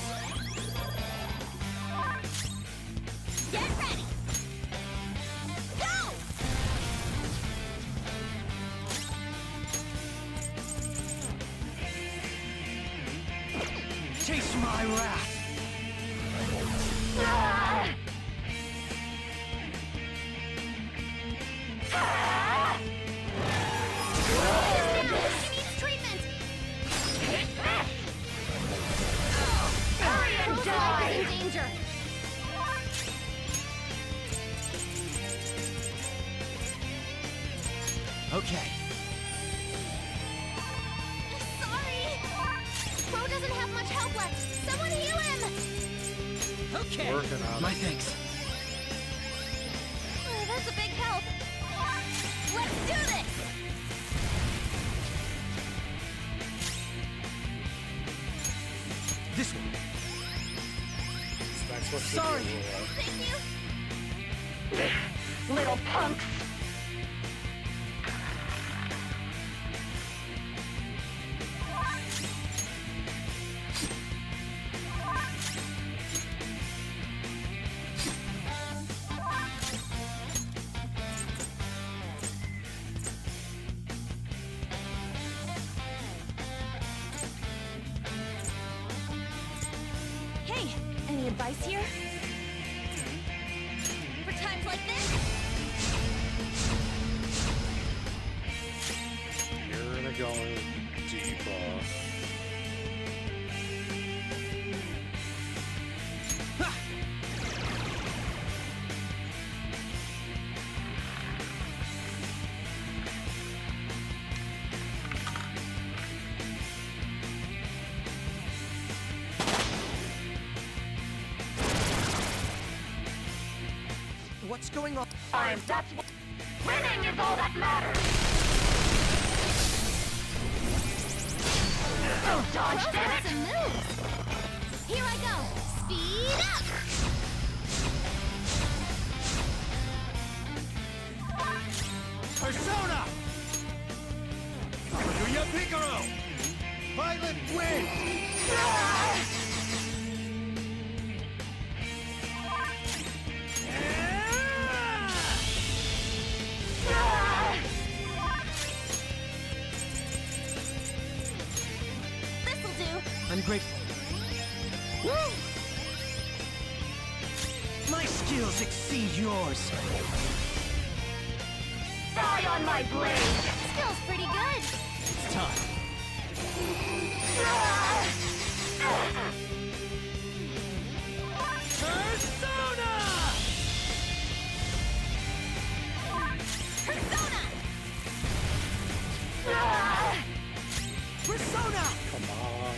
Get ready! Go! my wrath. She needs treatment! Hurry and die! In danger! Okay. Sorry! Bo doesn't have much help left! Someone heal him! Okay. Working on My it. thanks. Oh, that's a big help! Let's do this! This one. That's what Sorry. Thank you! Little punks! Hey, any advice here? For times like this? You're gonna go deeper. What's going on? Winning is all that matters! Don't dodge, Bro's damn got it! some moves! Here I go! Speed up! Persona! Kaguya Picaro! Violet Wind! This'll do! I'm grateful. Woo! My skills exceed yours. Die on my blade! Skill's pretty good! It's time. Persona! Persona! Persona! Come on.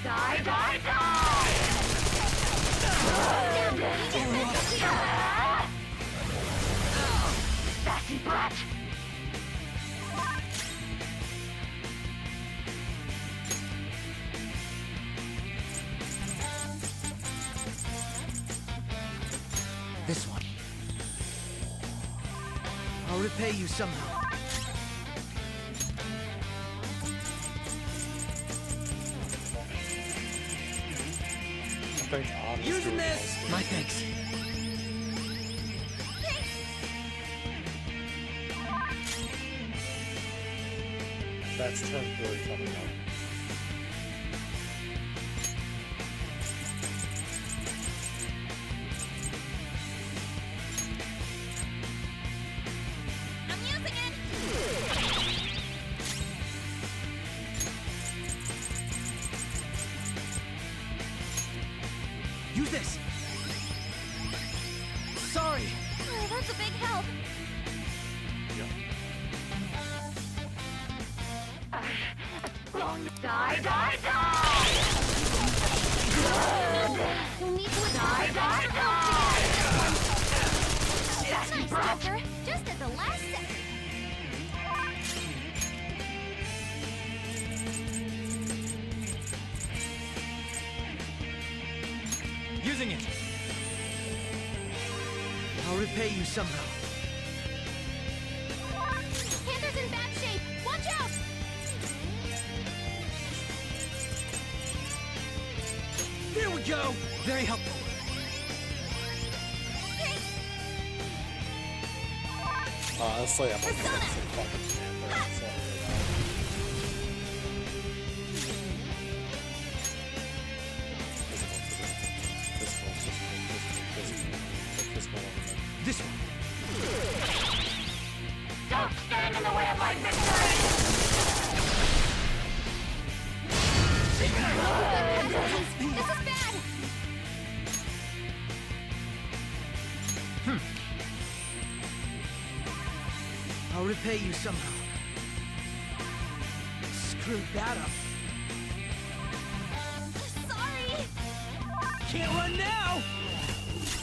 Die, die, die! Sassy brat! This one. I'll repay you somehow. I think Anna's Using doing this! most of My it. thanks. That's turn 3 coming up. I'm using it! Use this! Sorry! Oh, that's a big help! Die, die, die! You'll need to Die, die, die! Sassy Nice, brat! Doctor! Just at the last second! Using it! I'll repay you somehow. Panther's in bad shape! Watch out! There we go! Very helpful. Honestly, I'm against the fucking Panther. this one. This one. Don't stand in the way of my victory! This is bad! I'll repay you somehow. Screwed that up. Sorry! Can't run now!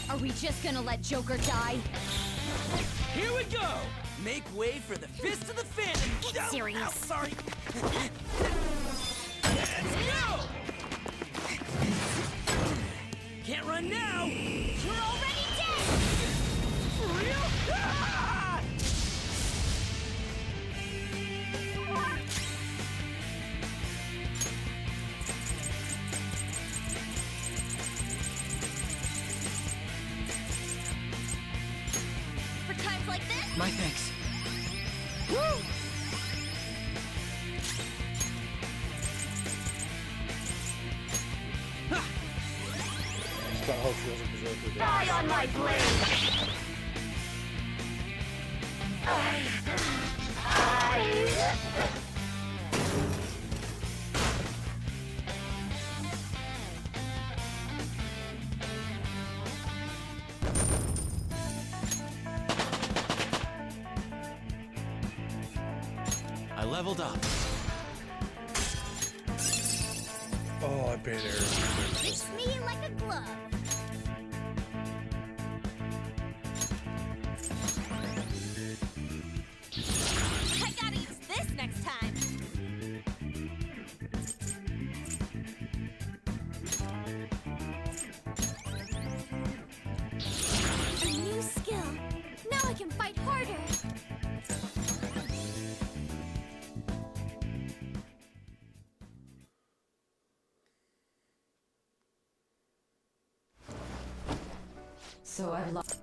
Are we just gonna let Joker die? Here we go! Make way for the Fist of the Phantom! Get serious. Ow, sorry! Can't run now! You're already dead! For real? Ah! For times like this? My thanks. Woo! Just gotta hope she doesn't deserve her death. Die on my blade! I leveled up. Oh, I paid Ares. Fits me like a glove. I gotta use this next time. A new skill. Now I can fight harder. So I've lost.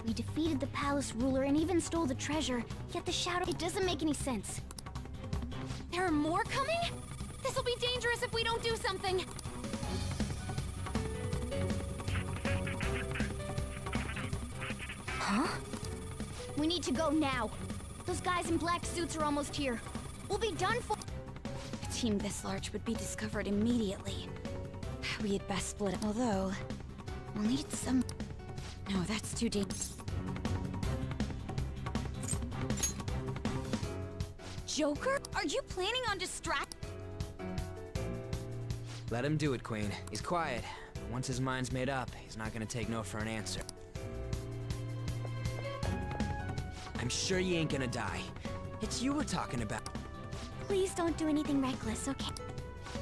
We defeated the palace ruler and even stole the treasure, yet the shadow... It doesn't make any sense. There are more coming? This'll be dangerous if we don't do something. Huh? We need to go now. Those guys in black suits are almost here. We'll be done for... A team this large would be discovered immediately. We had best split it. Although, we'll need some... No, that's too dangerous. Joker? Are you planning on Let him do it, Queen. He's quiet. Once his mind's made up, he's not gonna take no for an answer. I'm sure you ain't gonna die. It's you we're talking about. Please don't do anything reckless, okay?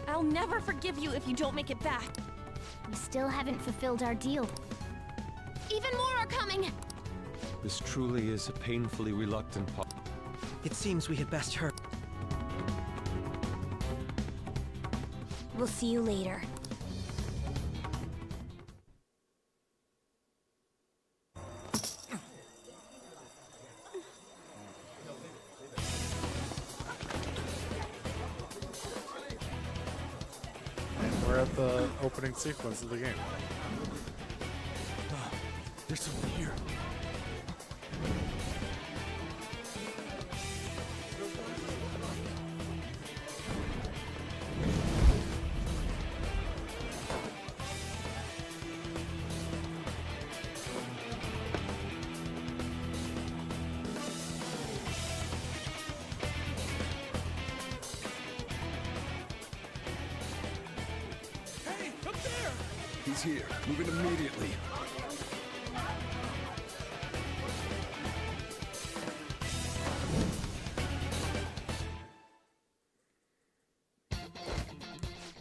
I'll never forgive you if you don't make it back. We still haven't fulfilled our deal. Even more are coming! This truly is a painfully reluctant part. It seems we had best hurry. We'll see you later. We're at the opening sequence of the game. There's something here. Hey, up there! He's here. Move it immediately.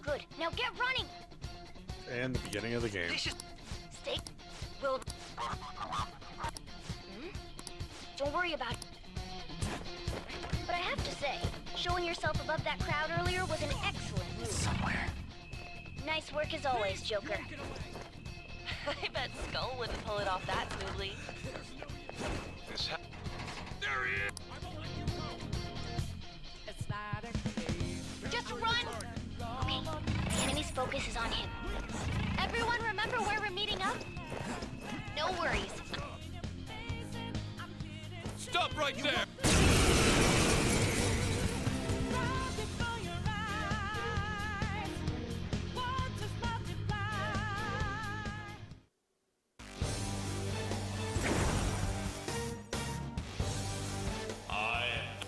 Good. Now get running! And the beginning of the game. Stay... Will... Don't worry about it. But I have to say, showing yourself above that crowd earlier was an excellent move. Somewhere. Nice work as always, Joker. I bet Skull wouldn't pull it off that smoothly. There he is! Just run! Okay, the enemy's focus is on him. Everyone remember where we're meeting up? No worries. Stop right there!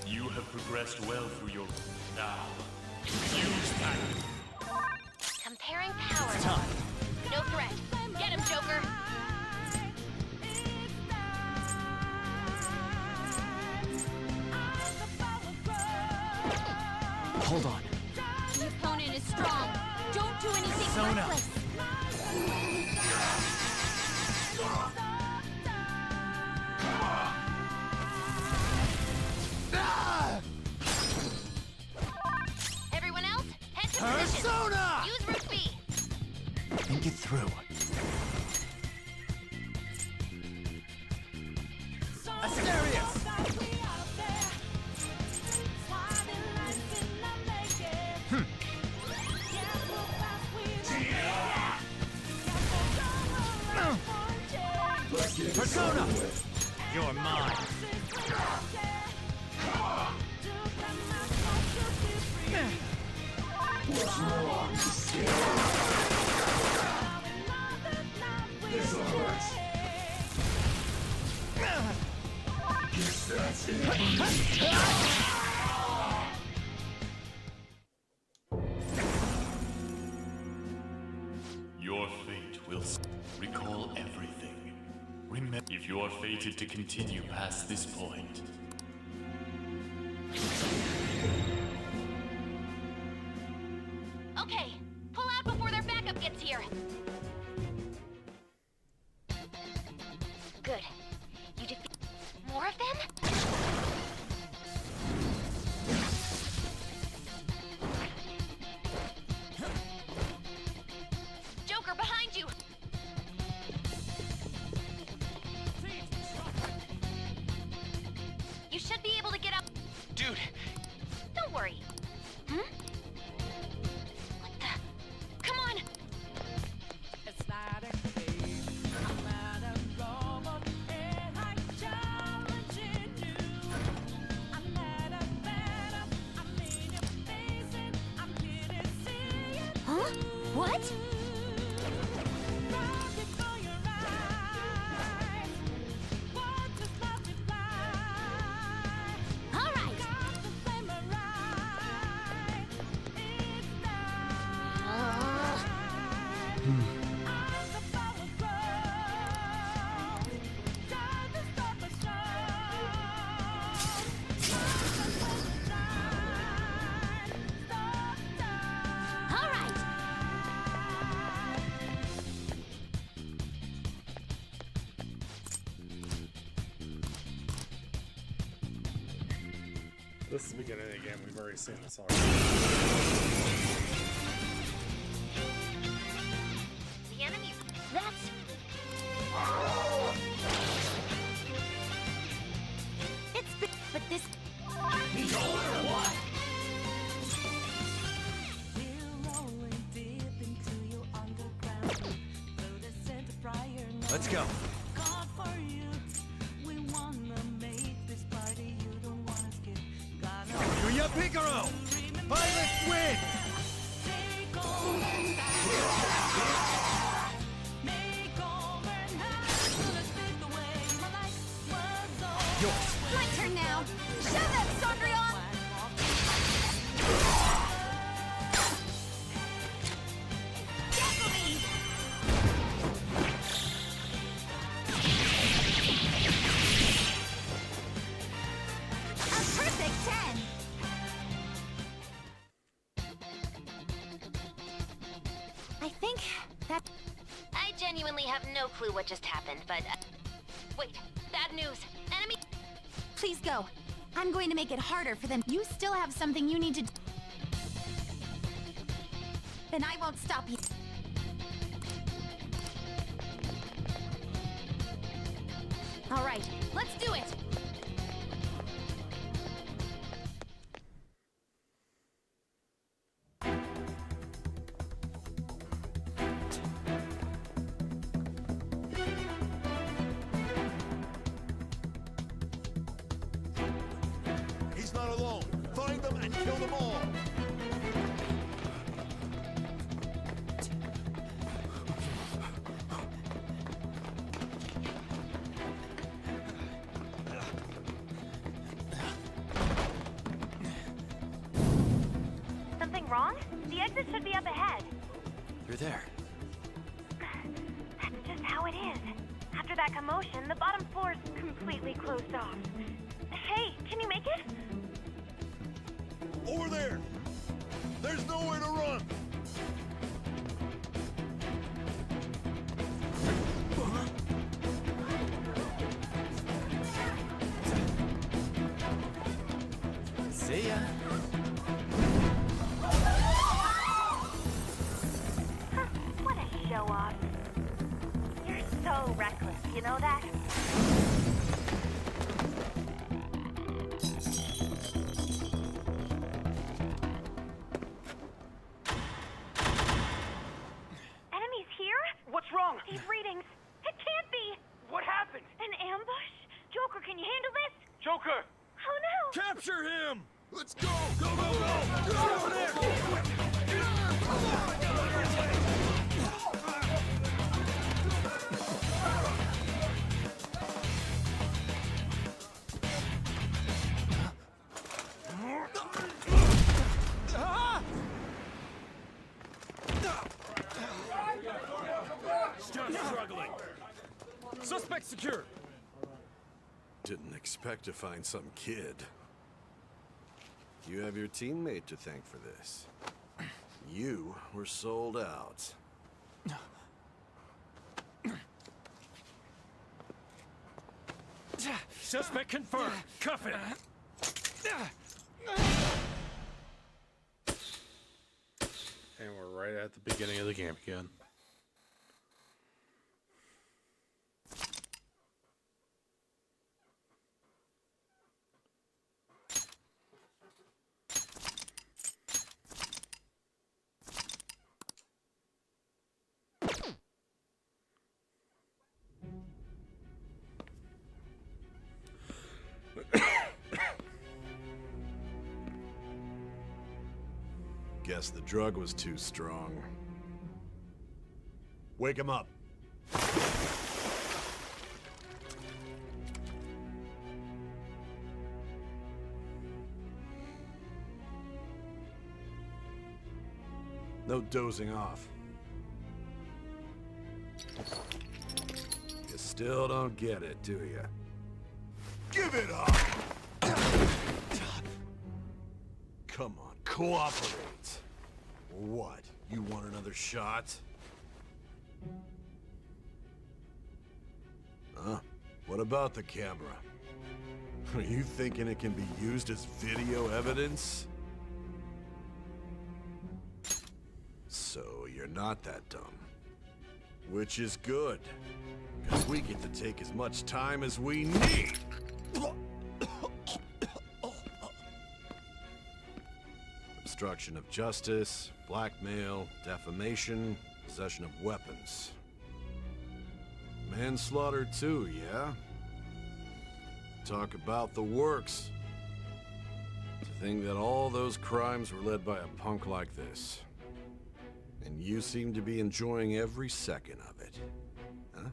You have progressed well through your... Now, use that! Comparing power. No threat. Get him, Joker! Hold on. The opponent is strong. Don't do anything Sona. reckless. Everyone else, head to position. Persona! Use Route B. Think it through. Asterius! Persona! You're mine. Your fate will recall everything. Remember, if you are fated to continue past this point, Okay, pull out before their backup gets here. Good. You defeat more of them? Joker, behind you! You should be able to get up. Dude, Don't worry. Hmm? What the? Come on! Huh? What? All right. All right. This is the beginning of the game. We've already seen this already. The enemy. That's. But this. Let's go. Yuya Picaro! Violet win! Yours. My turn now. Show them, Cendrillon! Tackle me! A perfect 10! I think that. I genuinely have no clue what just happened, but. Wait, bad news. Enemy. Please go. I'm going to make it harder for them. You still have something you need to... Then I won't stop you. All right, let's do it! He's not alone. Find them and kill them all. Something wrong? The exit should be up ahead. You're there. That's just how it is. After that commotion, the bottom floor's completely closed off. Hey, can you make it? Over there! There's nowhere to run! See ya. What a show off. You're so reckless, you know that? Enemies here? What's wrong? These readings. It can't be. What happened? An ambush? Joker, can you handle this? Joker! Oh no! Capture him! Let's go! Go, go, go! Go over there! Just struggling. Suspect secure. Didn't expect to find some kid. You have your teammate to thank for this. You were sold out. Suspect confirmed. Cuff it. And we're right at the beginning of the game again. Guess the drug was too strong. Wake him up. No dozing off. You still don't get it, do you? Give it up! Come on, cooperate. What? You want another shot? Huh? What about the camera? Are you thinking it can be used as video evidence? So you're not that dumb. Which is good. Because we get to take as much time as we need. Obstruction of justice, blackmail, defamation, possession of weapons. Manslaughter too, yeah? Talk about the works. To think that all those crimes were led by a punk like this. And you seem to be enjoying every second of it. Huh?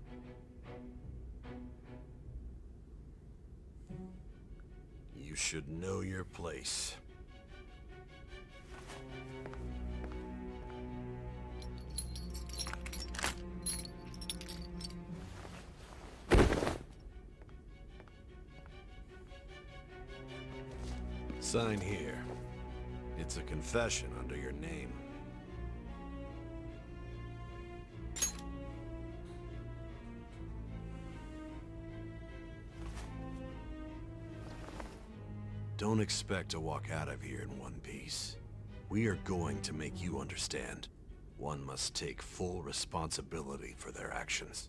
You should know your place. Sign here. It's a confession under your name. Don't expect to walk out of here in one piece. We are going to make you understand. One must take full responsibility for their actions.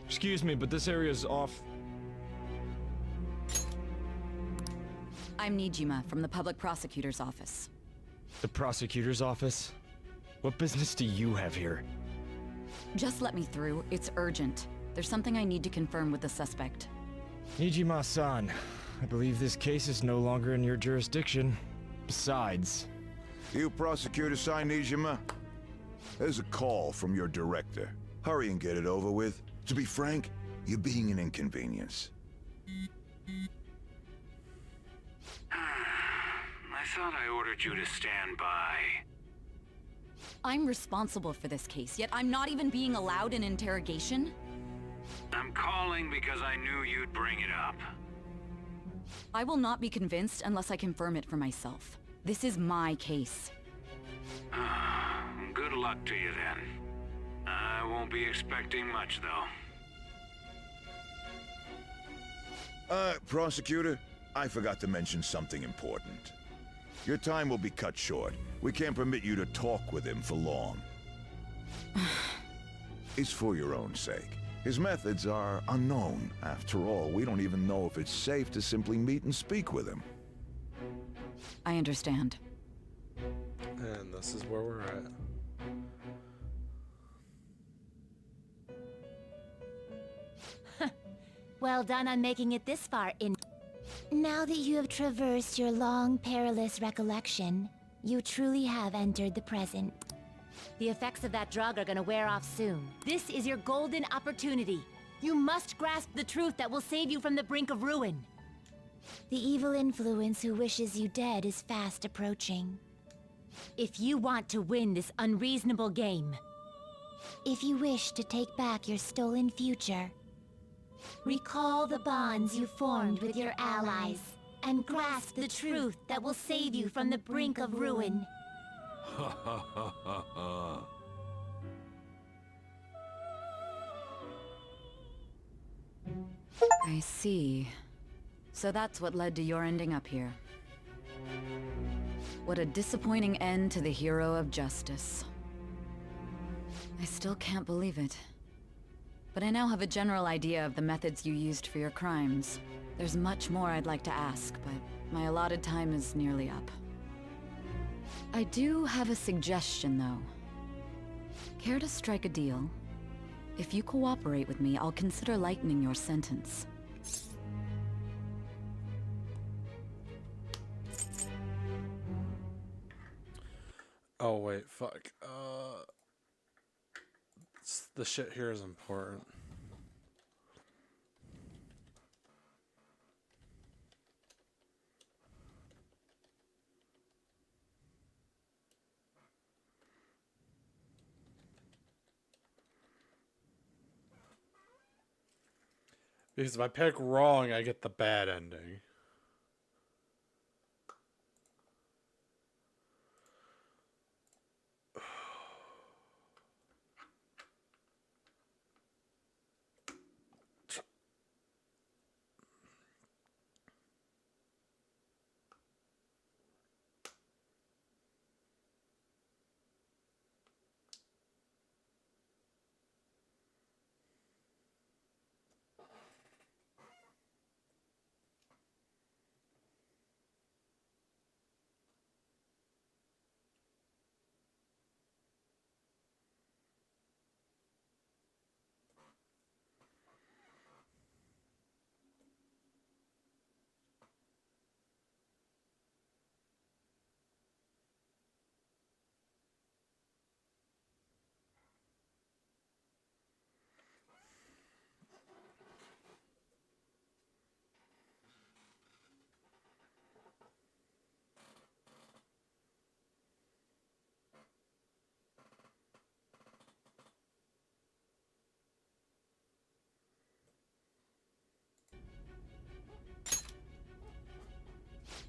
Excuse me, but this area's off. I'm Nijima from the Public Prosecutor's Office. The prosecutor's office? What business do you have here? Just let me through. It's urgent. There's something I need to confirm with the suspect. Nijima-san, I believe this case is no longer in your jurisdiction. Besides... You prosecutor, Sai Nijima? There's a call from your director. Hurry and get it over with. To be frank, you're being an inconvenience. I thought I ordered you to stand by. I'm responsible for this case, yet I'm not even being allowed an interrogation? I'm calling because I knew you'd bring it up. I will not be convinced unless I confirm it for myself. This is my case. Good luck to you then. I won't be expecting much, though. Prosecutor, I forgot to mention something important. Your time will be cut short. We can't permit you to talk with him for long. It's for your own sake. His methods are unknown. After all, we don't even know if it's safe to simply meet and speak with him. I understand. And this is where we're at. Well done on making it this far in. Now that you have traversed your long, perilous recollection, you truly have entered the present. The effects of that drug are gonna wear off soon. This is your golden opportunity. You must grasp the truth that will save you from the brink of ruin. The evil influence who wishes you dead is fast approaching. If you want to win this unreasonable game, if you wish to take back your stolen future, recall the bonds you formed with your allies, and grasp the truth that will save you from the brink of ruin. Ha ha ha ha ha. I see. So that's what led to your ending up here. What a disappointing end to the hero of justice. I still can't believe it. But I now have a general idea of the methods you used for your crimes. There's much more I'd like to ask, but my allotted time is nearly up. I do have a suggestion, though. Care to strike a deal? If you cooperate with me, I'll consider lightening your sentence. Oh wait, fuck. The shit here is important. Because if I pick wrong, I get the bad ending.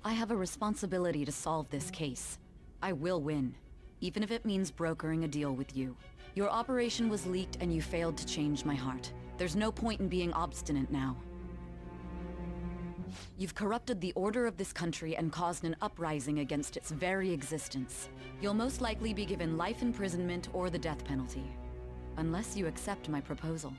I have a responsibility to solve this case. I will win, even if it means brokering a deal with you. Your operation was leaked and you failed to change my heart. There's no point in being obstinate now. You've corrupted the order of this country and caused an uprising against its very existence. You'll most likely be given life imprisonment or the death penalty, unless you accept my proposal.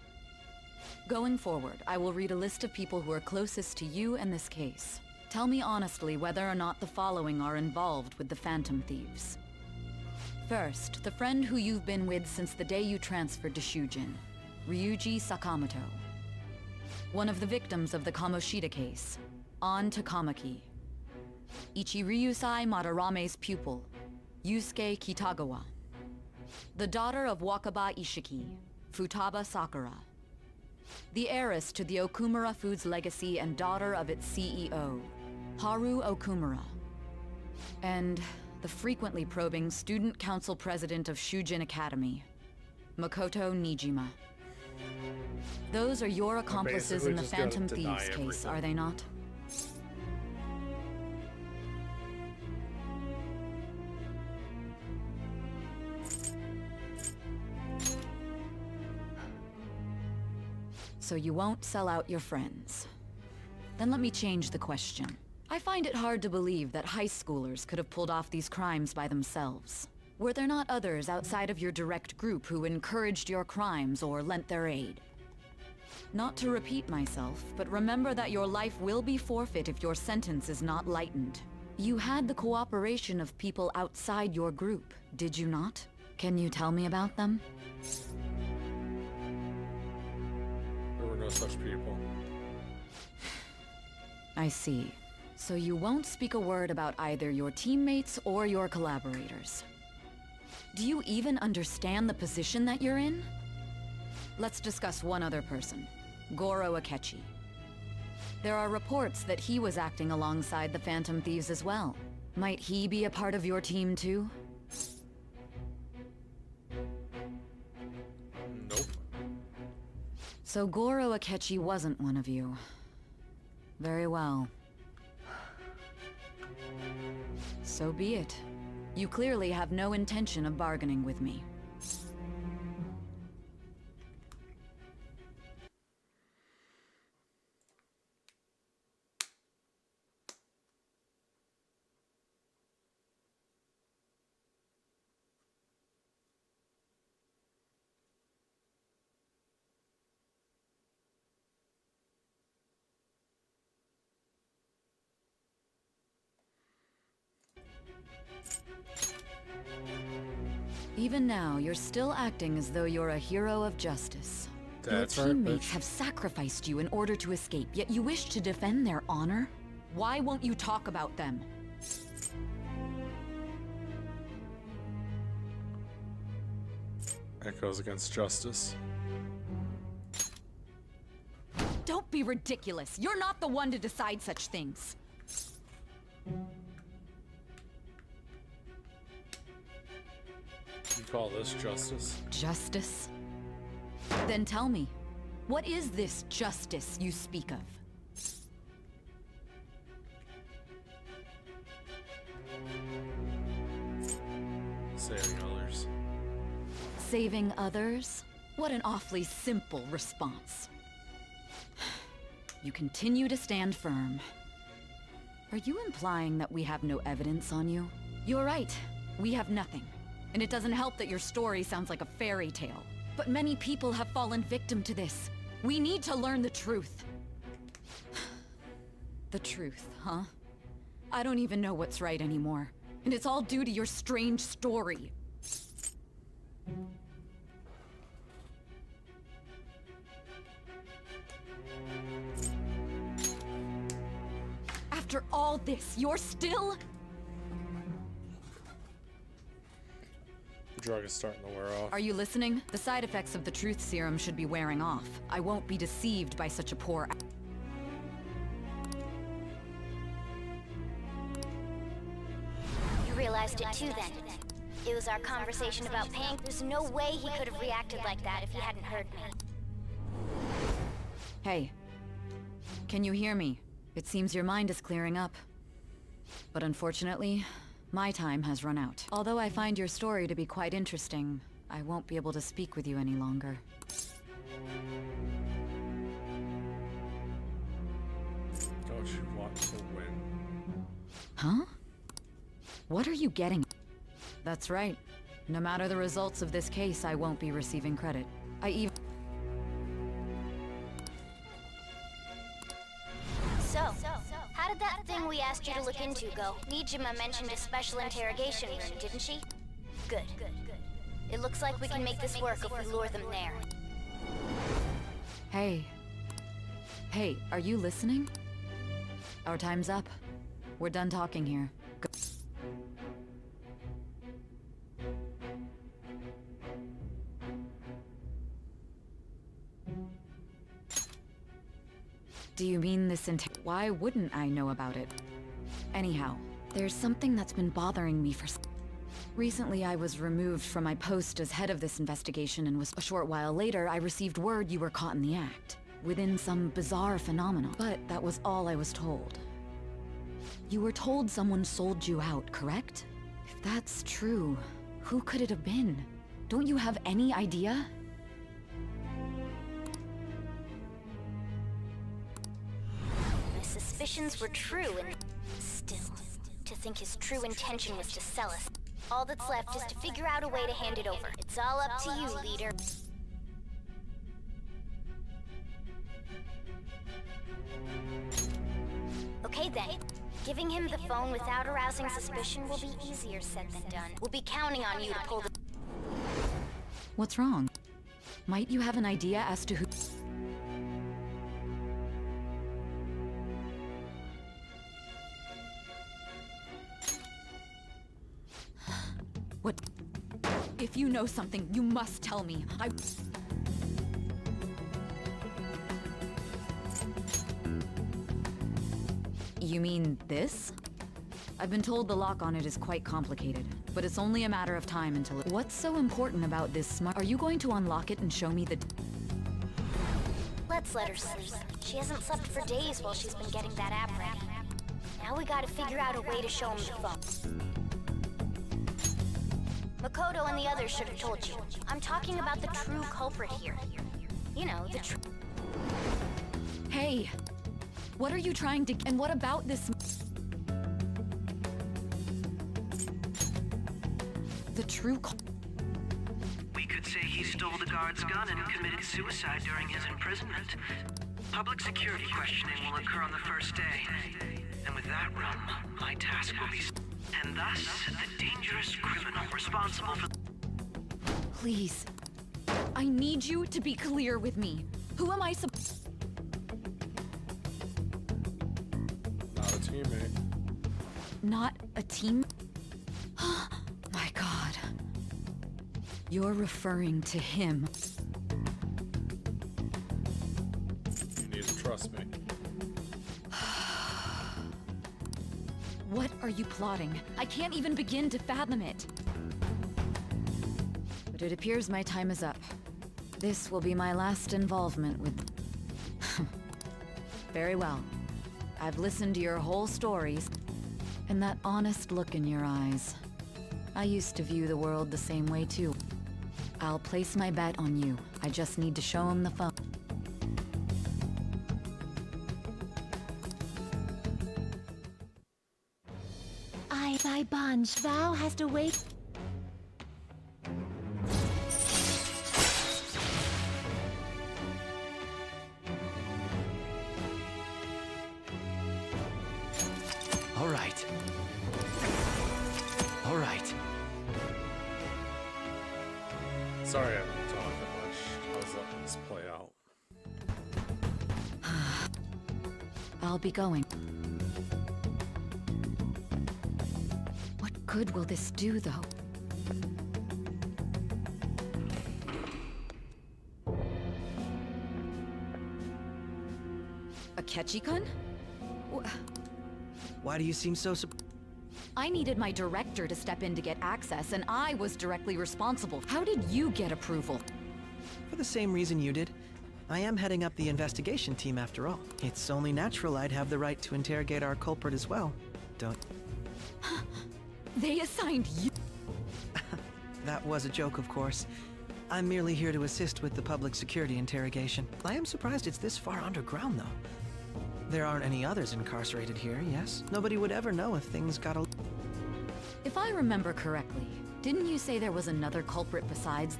Going forward, I will read a list of people who are closest to you and this case. Tell me honestly whether or not the following are involved with the Phantom Thieves. First, the friend who you've been with since the day you transferred to Shujin, Ryuji Sakamoto. One of the victims of the Kamoshida case, An Takamaki. Ichiryusai Madarame's pupil, Yusuke Kitagawa. The daughter of Wakaba Ishiki, Futaba Sakura. The heiress to the Okumura Foods legacy and daughter of its CEO, Haru Okumura. And the frequently probing student council president of Shujin Academy, Makoto Nijima. Those are your accomplices in the Phantom Thieves case, are they not? So you won't sell out your friends. Then let me change the question. I find it hard to believe that high schoolers could have pulled off these crimes by themselves. Were there not others outside of your direct group who encouraged your crimes or lent their aid? Not to repeat myself, but remember that your life will be forfeit if your sentence is not lightened. You had the cooperation of people outside your group, did you not? Can you tell me about them? There were no such people. I see. So you won't speak a word about either your teammates or your collaborators. Do you even understand the position that you're in? Let's discuss one other person, Goro Akechi. There are reports that he was acting alongside the Phantom Thieves as well. Might he be a part of your team too? Nope. So Goro Akechi wasn't one of you. Very well. So be it. You clearly have no intention of bargaining with me. Even now, you're still acting as though you're a hero of justice. That's your right, teammates bitch. have sacrificed you in order to escape, yet you wish to defend their honor? Why won't you talk about them? That goes against justice. Don't be ridiculous. You're not the one to decide such things. You call this justice? Justice? Then tell me, what is this justice you speak of? Saving others. Saving others? What an awfully simple response. You continue to stand firm. Are you implying that we have no evidence on you? You're right. We have nothing. And it doesn't help that your story sounds like a fairy tale. But many people have fallen victim to this. We need to learn the truth. The truth, huh? I don't even know what's right anymore. And it's all due to your strange story. After all this, you're still... The drug is starting to wear off. Are you listening? The side effects of the truth serum should be wearing off. I won't be deceived by such a poor... You realized it too then. It was our conversation about paying. There's no way he could have reacted like that if he hadn't heard me. Hey. Can you hear me? It seems your mind is clearing up. But unfortunately, my time has run out. Although I find your story to be quite interesting, I won't be able to speak with you any longer. Don't you want to win? Huh? What are you getting? That's right. No matter the results of this case, I won't be receiving credit. So, how did that thing we asked you to look into go? Nijima mentioned a special interrogation room, didn't she? Good. It looks like we can make this work if we lure them there. Hey. Hey, are you listening? Our time's up. We're done talking here. Go. Do you mean this Why wouldn't I know about it? Anyhow, there's something that's been bothering me for Recently, I was removed from my post as head of this investigation and was a short while later, I received word you were caught in the act, within some bizarre phenomenon. But that was all I was told. You were told someone sold you out, correct? If that's true, who could it have been? Don't you have any idea? My suspicions were true, and still, to think his true intention was to sell us. All that's left is to figure out a way to hand it over. It's all up to you, leader. Okay then. Giving him the phone without arousing suspicion will be easier said than done. We'll be counting on you to pull the... What's wrong? Might you have an idea as to who... What? If you know something, you must tell me. You mean this? I've been told the lock on it is quite complicated, but it's only a matter of time until it... What's so important about this smart... Are you going to unlock it and show me the... Let's let her sleep. She hasn't slept for days while she's been getting that app ready. Now we gotta figure out a way to show him the phone. Makoto and the others should have told you. I'm talking about the true culprit here. You know, the true... Hey! What are you trying to... And what about this... The true... We could say he stole the guard's gun and committed suicide during his imprisonment. Public security questioning will occur on the first day. And with that realm, my task will be... And thus, the dangerous criminal responsible for... Please. I need you to be clear with me. Who am I supposed... Not a teammate. Not a team? My God. You're referring to him. You need to trust me. What are you plotting? I can't even begin to fathom it. But it appears my time is up. This will be my last involvement with... Very well. I've listened to your whole stories, and that honest look in your eyes. I used to view the world the same way too. I'll place my bet on you. I just need to show him the phone. Thy bond vow has to wait. All right. All right. Sorry I haven't talked that much. I was letting this play out. I'll be going. What good will this do, though? Akechi-kun? Why do you seem so I needed my director to step in to get access, and I was directly responsible. How did you get approval? For the same reason you did. I am heading up the investigation team after all. It's only natural I'd have the right to interrogate our culprit as well. don't... They assigned you... That was a joke, of course. I'm merely here to assist with the public security interrogation. I am surprised it's this far underground, though. There aren't any others incarcerated here, yes? Nobody would ever know if things got a... If I remember correctly, didn't you say there was another culprit besides...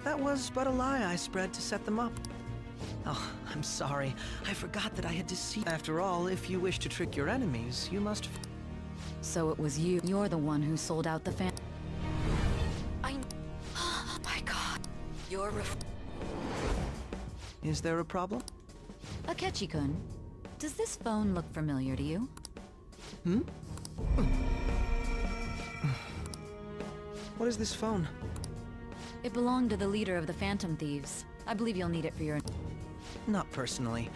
That was but a lie I spread to set them up. Oh, I'm sorry. I forgot that I had deceived. After all, if you wish to trick your enemies, you must... So it was you. You're the one who sold out the fan... Oh my god. You're Is there a problem? Akechi-kun, does this phone look familiar to you? Hmm? What is this phone? It belonged to the leader of the Phantom Thieves. I believe you'll need it for your... Not personally.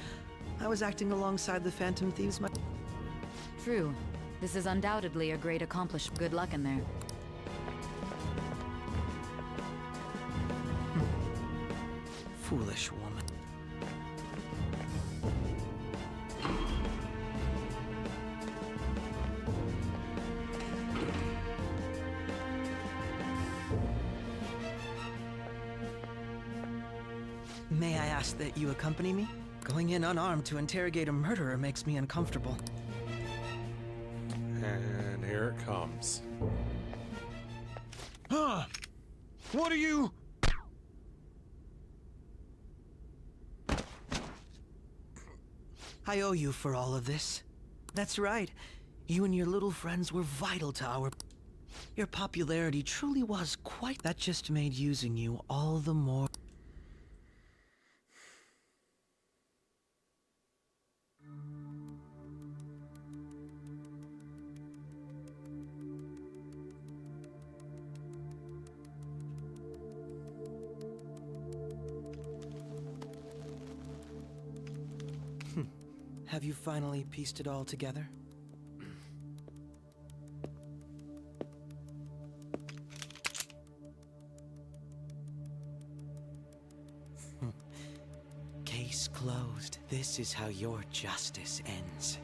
I was acting alongside the Phantom Thieves my... True. This is undoubtedly a great accomplishment. Good luck in there. Foolish woman. May I ask that you accompany me? Going in unarmed to interrogate a murderer makes me uncomfortable. And here it comes. Huh? What are you... I owe you for all of this. That's right. You and your little friends were vital to our... Your popularity truly was quite... That just made using you all the more... Have you finally pieced it all together? Case closed. This is how your justice ends.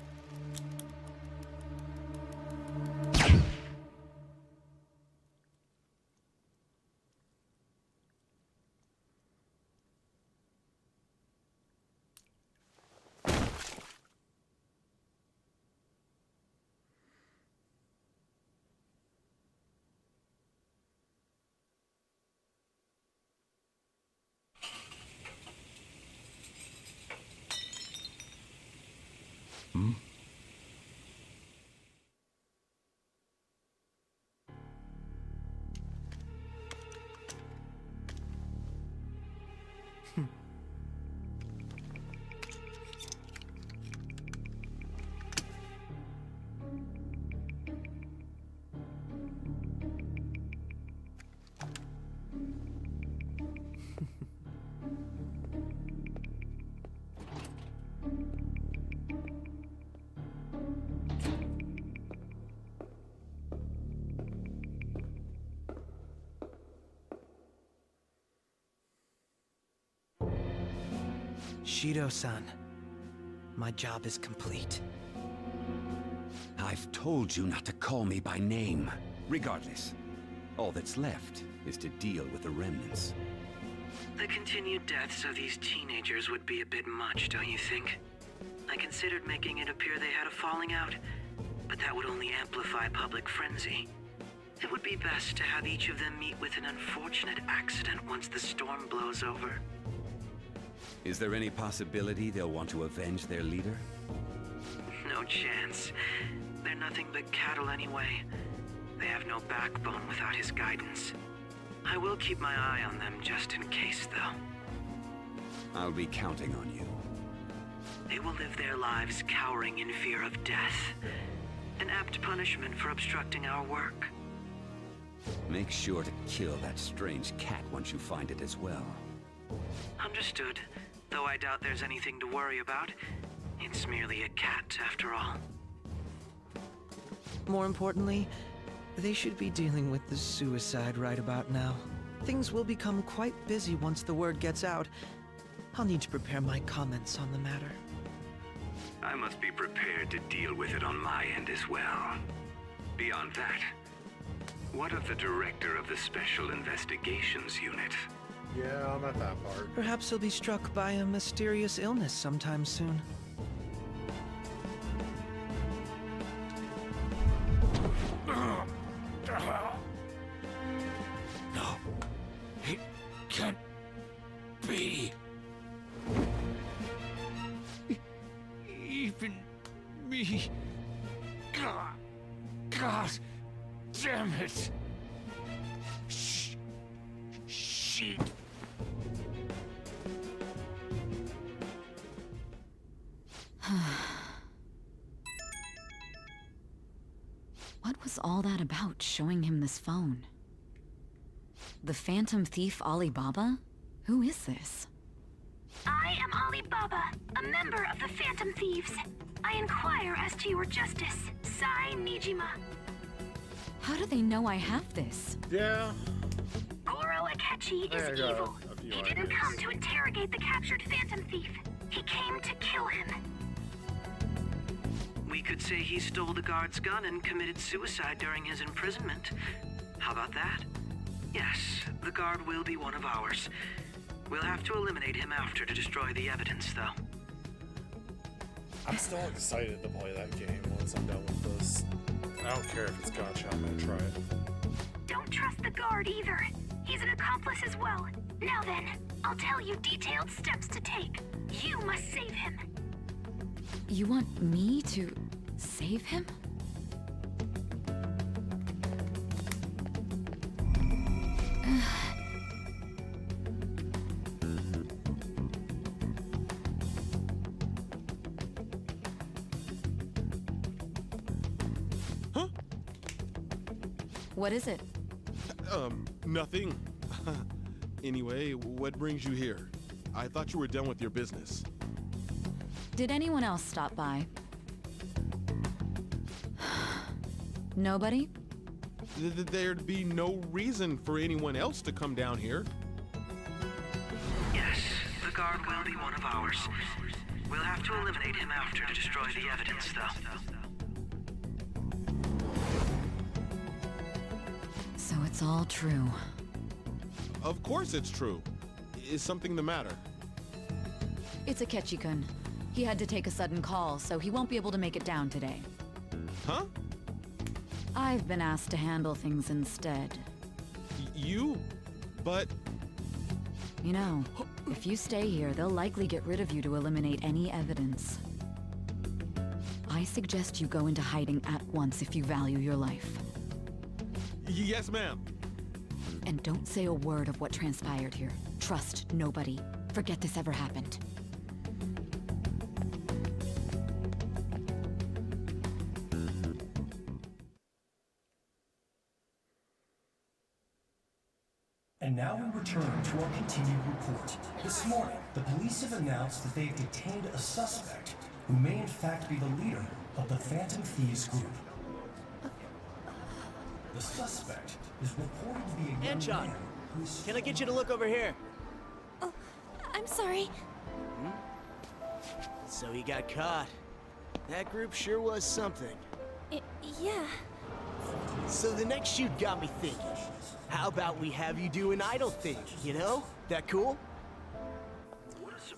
Shido-san, my job is complete. I've told you not to call me by name. Regardless, all that's left is to deal with the remnants. The continued deaths of these teenagers would be a bit much, don't you think? I considered making it appear they had a falling out, but that would only amplify public frenzy. It would be best to have each of them meet with an unfortunate accident once the storm blows over. Is there any possibility they'll want to avenge their leader? No chance. They're nothing but cattle anyway. They have no backbone without his guidance. I will keep my eye on them just in case, though. I'll be counting on you. They will live their lives cowering in fear of death. An apt punishment for obstructing our work. Make sure to kill that strange cat once you find it as well. Understood. Though I doubt there's anything to worry about. It's merely a cat, after all. More importantly, they should be dealing with the suicide right about now. Things will become quite busy once the word gets out. I'll need to prepare my comments on the matter. I must be prepared to deal with it on my end as well. Beyond that, what of the director of the Special Investigations Unit? Yeah, I'm at that part. Perhaps he'll be struck by a mysterious illness sometime soon. No, it can't be. Even me. God damn it. Shit. What was all that about, showing him this phone? The Phantom Thief Alibaba? Who is this? I am Alibaba, a member of the Phantom Thieves. I inquire as to your justice, Sai Nijima. How do they know I have this? Yeah. Goro Akechi is evil. He didn't come to interrogate the captured Phantom Thief. He came to kill him. We could say he stole the guard's gun and committed suicide during his imprisonment. How about that? Yes, the guard will be one of ours. We'll have to eliminate him after to destroy the evidence, though. I'm still excited to play that game once I'm done with this. I don't care if it's gotcha, I'm gonna try it. Don't trust the guard either. He's an accomplice as well. Now then, I'll tell you detailed steps to take. You must save him. You want me to save him? Huh? What is it? Nothing. Anyway, what brings you here? I thought you were done with your business. Did anyone else stop by? Nobody? There'd be no reason for anyone else to come down here. Yes, the guard will be one of ours. We'll have to eliminate him after to destroy the evidence, though. So it's all true. Of course it's true. Is something the matter? It's Akechi-kun. He had to take a sudden call, so he won't be able to make it down today. Huh? I've been asked to handle things instead. You? But... You know, if you stay here, they'll likely get rid of you to eliminate any evidence. I suggest you go into hiding at once if you value your life. Yes, ma'am. And don't say a word of what transpired here. Trust nobody. Forget this ever happened. And now we return to our continued report. This morning, the police have announced that they've detained a suspect who may in fact be the leader of the Phantom Thieves group. The suspect is reported to be a young Anchon, man who's... can I get you to look over here? Oh, I'm sorry. So he got caught. That group sure was something. Yeah. So the next shoot got me thinking. How about we have you do an idol thing, you know? That cool?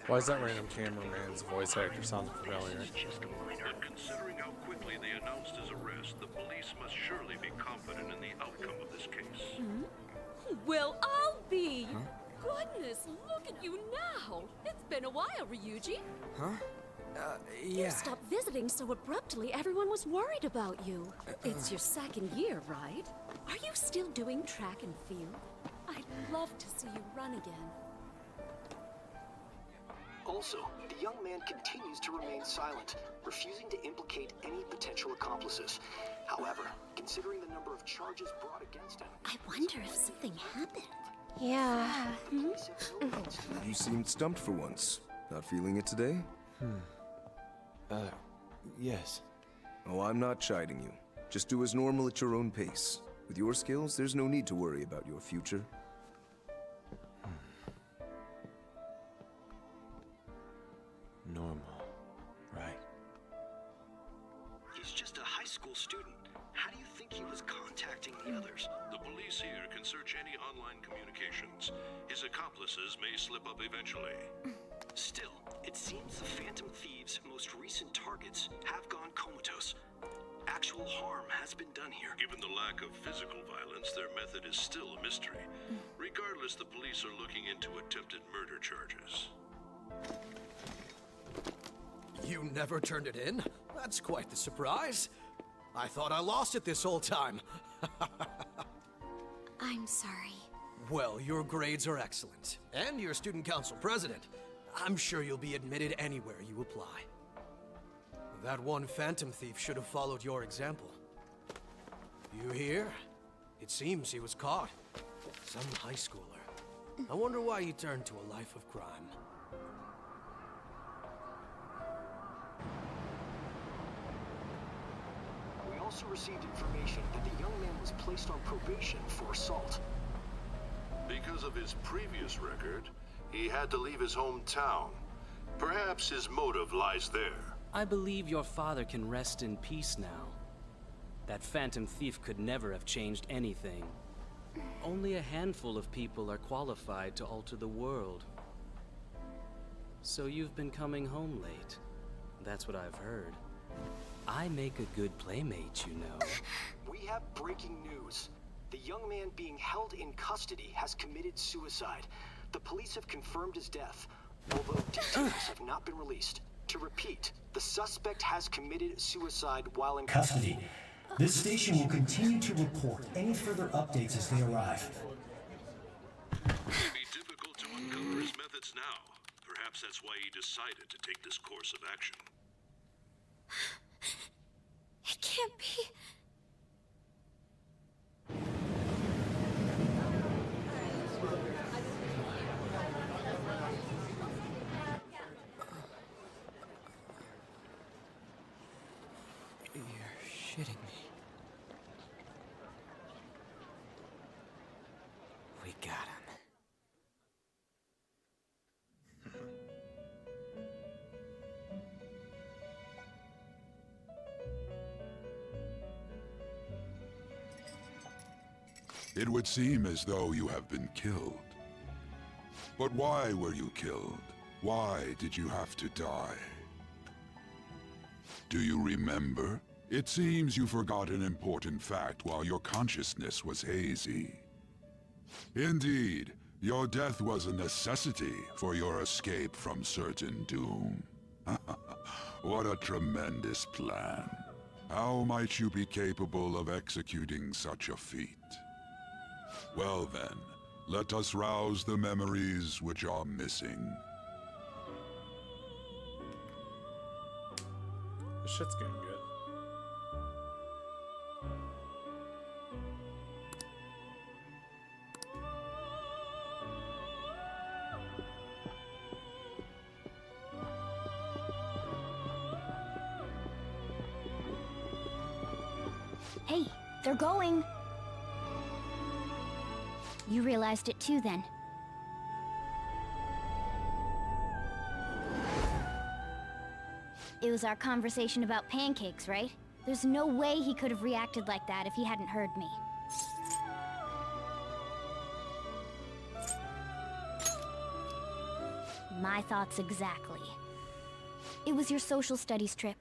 Why is that random cameraman's voice actor sound familiar? But considering how quickly they announced his arrest, the police must surely be confident in the outcome of this case. Well, I'll be. Goodness, look at you now. It's been a while, Ryuji. Huh? You Yeah. stopped visiting so abruptly, everyone was worried about you. It's your second year, right? Are you still doing track and field? I'd love to see you run again. Also, the young man continues to remain silent, refusing to implicate any potential accomplices. However, considering the number of charges brought against him... I wonder if something happened. Yeah. You seemed stumped for once. Not feeling it today? Yes. Oh, I'm not chiding you. Just do as normal at your own pace. With your skills, there's no need to worry about your future. Normal, right? school student. How do you think he was contacting the others? The police here can search any online communications. His accomplices may slip up eventually. Still, it seems the Phantom Thieves' most recent targets have gone comatose. Actual harm has been done here. Given the lack of physical violence, their method is still a mystery. Regardless, the police are looking into attempted murder charges. You never turned it in? That's quite the surprise. I thought I lost it this whole time. I'm sorry. Well, your grades are excellent. And you're student council president. I'm sure you'll be admitted anywhere you apply. That one Phantom Thief should have followed your example. You hear? It seems he was caught. Some high schooler. I wonder why he turned to a life of crime. We also received information that the young man was placed on probation for assault. Because of his previous record, he had to leave his hometown. Perhaps his motive lies there. I believe your father can rest in peace now. That Phantom Thief could never have changed anything. Only a handful of people are qualified to alter the world. So you've been coming home late. That's what I've heard. I make a good playmate, you know. We have breaking news. The young man being held in custody has committed suicide. The police have confirmed his death, although details have not been released. To repeat, the suspect has committed suicide while in Custody. This station will continue to report any further updates as they arrive. It may be difficult to uncover his methods now. Perhaps that's why he decided to take this course of action. It can't be. You're shitting me. We got him. It would seem as though you have been killed. But why were you killed? Why did you have to die? Do you remember? It seems you forgot an important fact while your consciousness was hazy. Indeed, your death was a necessity for your escape from certain doom. What a tremendous plan. How might you be capable of executing such a feat? Well then, let us rouse the memories which are missing. This shit's getting good. Hey, they're going. You realized it too, then. It was our conversation about pancakes, right? There's no way he could have reacted like that if he hadn't heard me. My thoughts exactly. It was your social studies trip.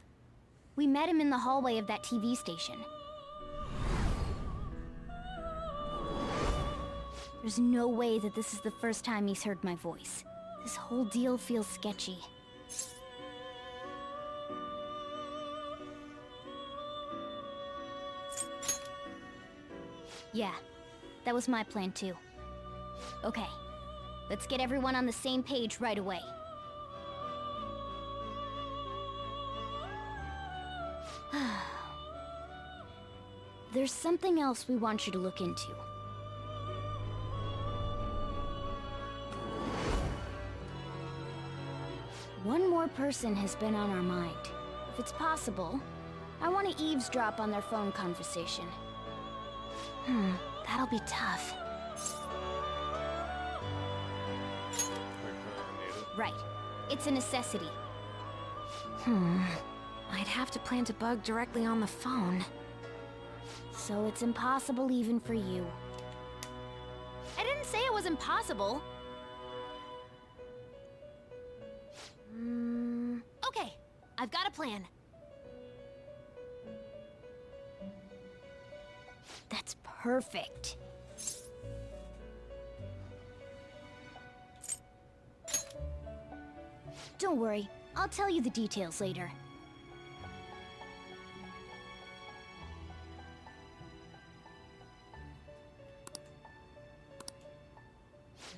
We met him in the hallway of that TV station. There's no way that this is the first time he's heard my voice. This whole deal feels sketchy. Yeah, that was my plan too. Okay, let's get everyone on the same page right away. There's something else we want you to look into. One more person has been on our mind. If it's possible, I want to eavesdrop on their phone conversation. That'll be tough. Right. It's a necessity. I'd have to plant a bug directly on the phone. So it's impossible even for you. I didn't say it was impossible. Okay, I've got a plan. That's perfect. Don't worry, I'll tell you the details later.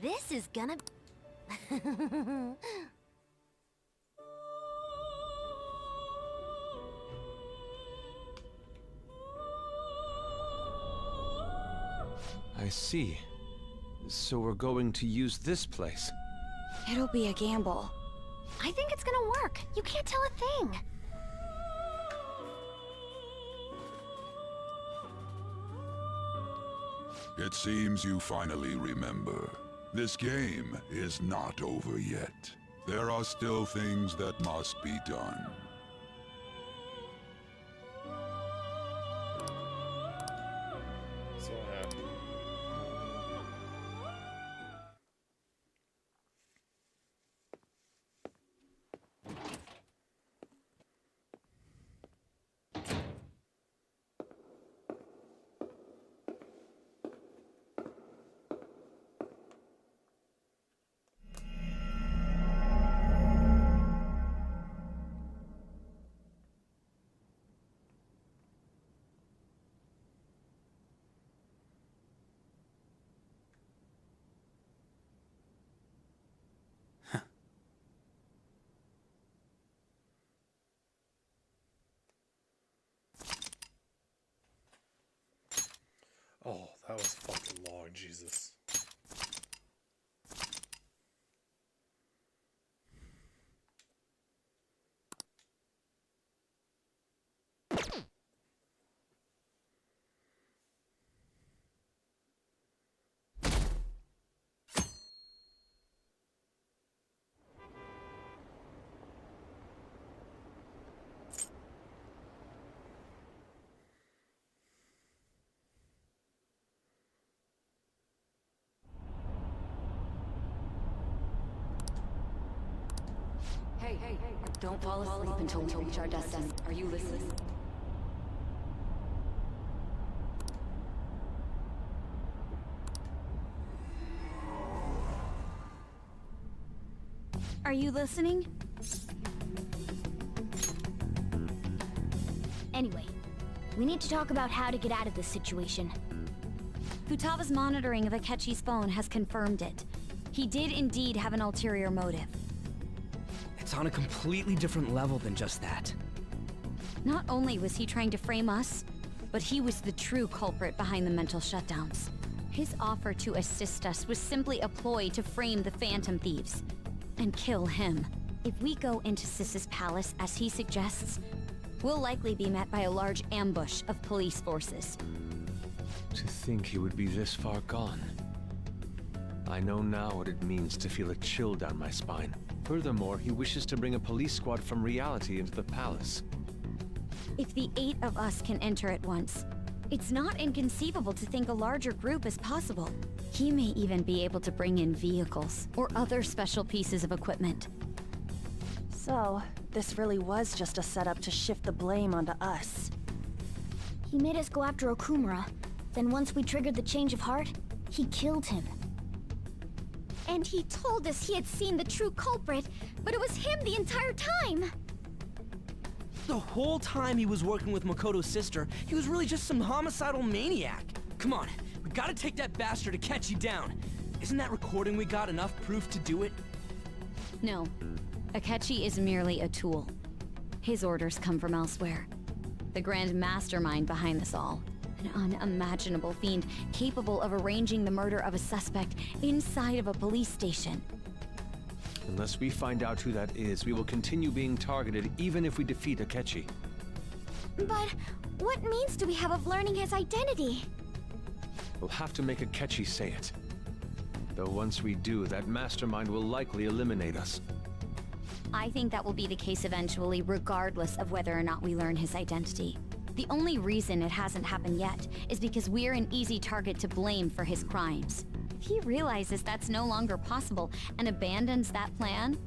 This is gonna... I see. So we're going to use this place. It'll be a gamble. I think it's gonna work. You can't tell a thing. It seems you finally remember. This game is not over yet. There are still things that must be done. So happy. Oh, that was fucking long, Jesus. Hey, don't fall asleep until we reach our destiny. Are you listening? Are you listening? Anyway, we need to talk about how to get out of this situation. Futaga's monitoring of Akechi's phone has confirmed it. He did indeed have an ulterior motive. It's on a completely different level than just that. Not only was he trying to frame us, but he was the true culprit behind the mental shutdowns. His offer to assist us was simply a ploy to frame the Phantom Thieves and kill him. If we go into Sis's palace as he suggests, we'll likely be met by a large ambush of police forces. To think he would be this far gone. I know now what it means to feel a chill down my spine. Furthermore, he wishes to bring a police squad from reality into the palace. If the 8 of us can enter at once, it's not inconceivable to think a larger group is possible. He may even be able to bring in vehicles or other special pieces of equipment. So, this really was just a setup to shift the blame onto us. He made us go after Okumura. Then once we triggered the change of heart, he killed him. And he told us he had seen the true culprit, but it was him the entire time! The whole time he was working with Makoto's sister, he was really just some homicidal maniac. Come on, we gotta take that bastard Akechi down. Isn't that recording we got enough proof to do it? No. Akechi is merely a tool. His orders come from elsewhere. The grand mastermind behind this all. An unimaginable fiend capable of arranging the murder of a suspect inside of a police station. Unless we find out who that is, we will continue being targeted even if we defeat Akechi. But what means do we have of learning his identity? We'll have to make Akechi say it. Though once we do, that mastermind will likely eliminate us. I think that will be the case eventually, regardless of whether or not we learn his identity. The only reason it hasn't happened yet is because we're an easy target to blame for his crimes. If he realizes that's no longer possible and abandons that plan,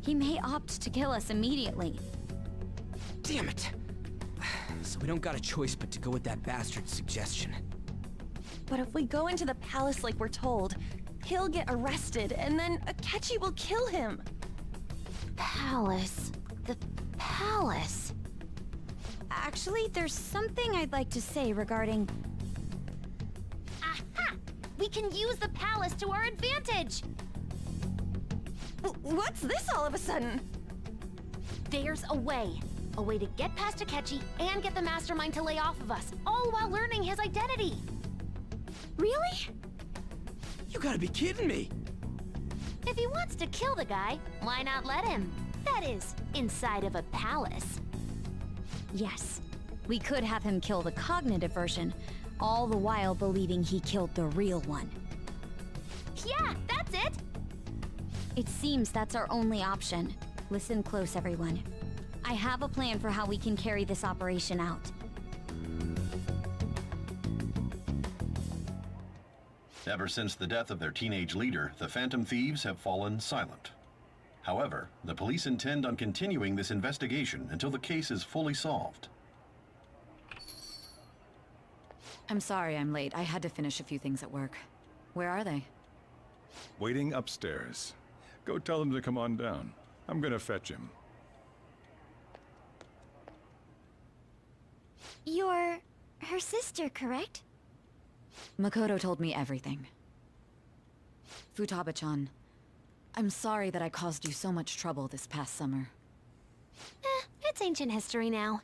he may opt to kill us immediately. Damn it! So we don't got a choice but to go with that bastard's suggestion. But if we go into the palace like we're told, he'll get arrested, and then Akechi will kill him. Palace. The palace. Actually, there's something I'd like to say regarding... Aha! We can use the palace to our advantage! What's this all of a sudden? There's a way. A way to get past Akechi and get the mastermind to lay off of us, all while learning his identity. Really? You gotta be kidding me! If he wants to kill the guy, why not let him? That is, inside of a palace. Yes, we could have him kill the cognitive version, all the while believing he killed the real one. Yeah, that's it! It seems that's our only option. Listen close, everyone. I have a plan for how we can carry this operation out. Ever since the death of their teenage leader, the Phantom Thieves have fallen silent. However, the police intend on continuing this investigation until the case is fully solved. I'm sorry I'm late. I had to finish a few things at work. Where are they? Waiting upstairs. Go tell them to come on down. I'm gonna fetch him. You're her sister, correct? Makoto told me everything. Futaba-chan, I'm sorry that I caused you so much trouble this past summer. It's ancient history now.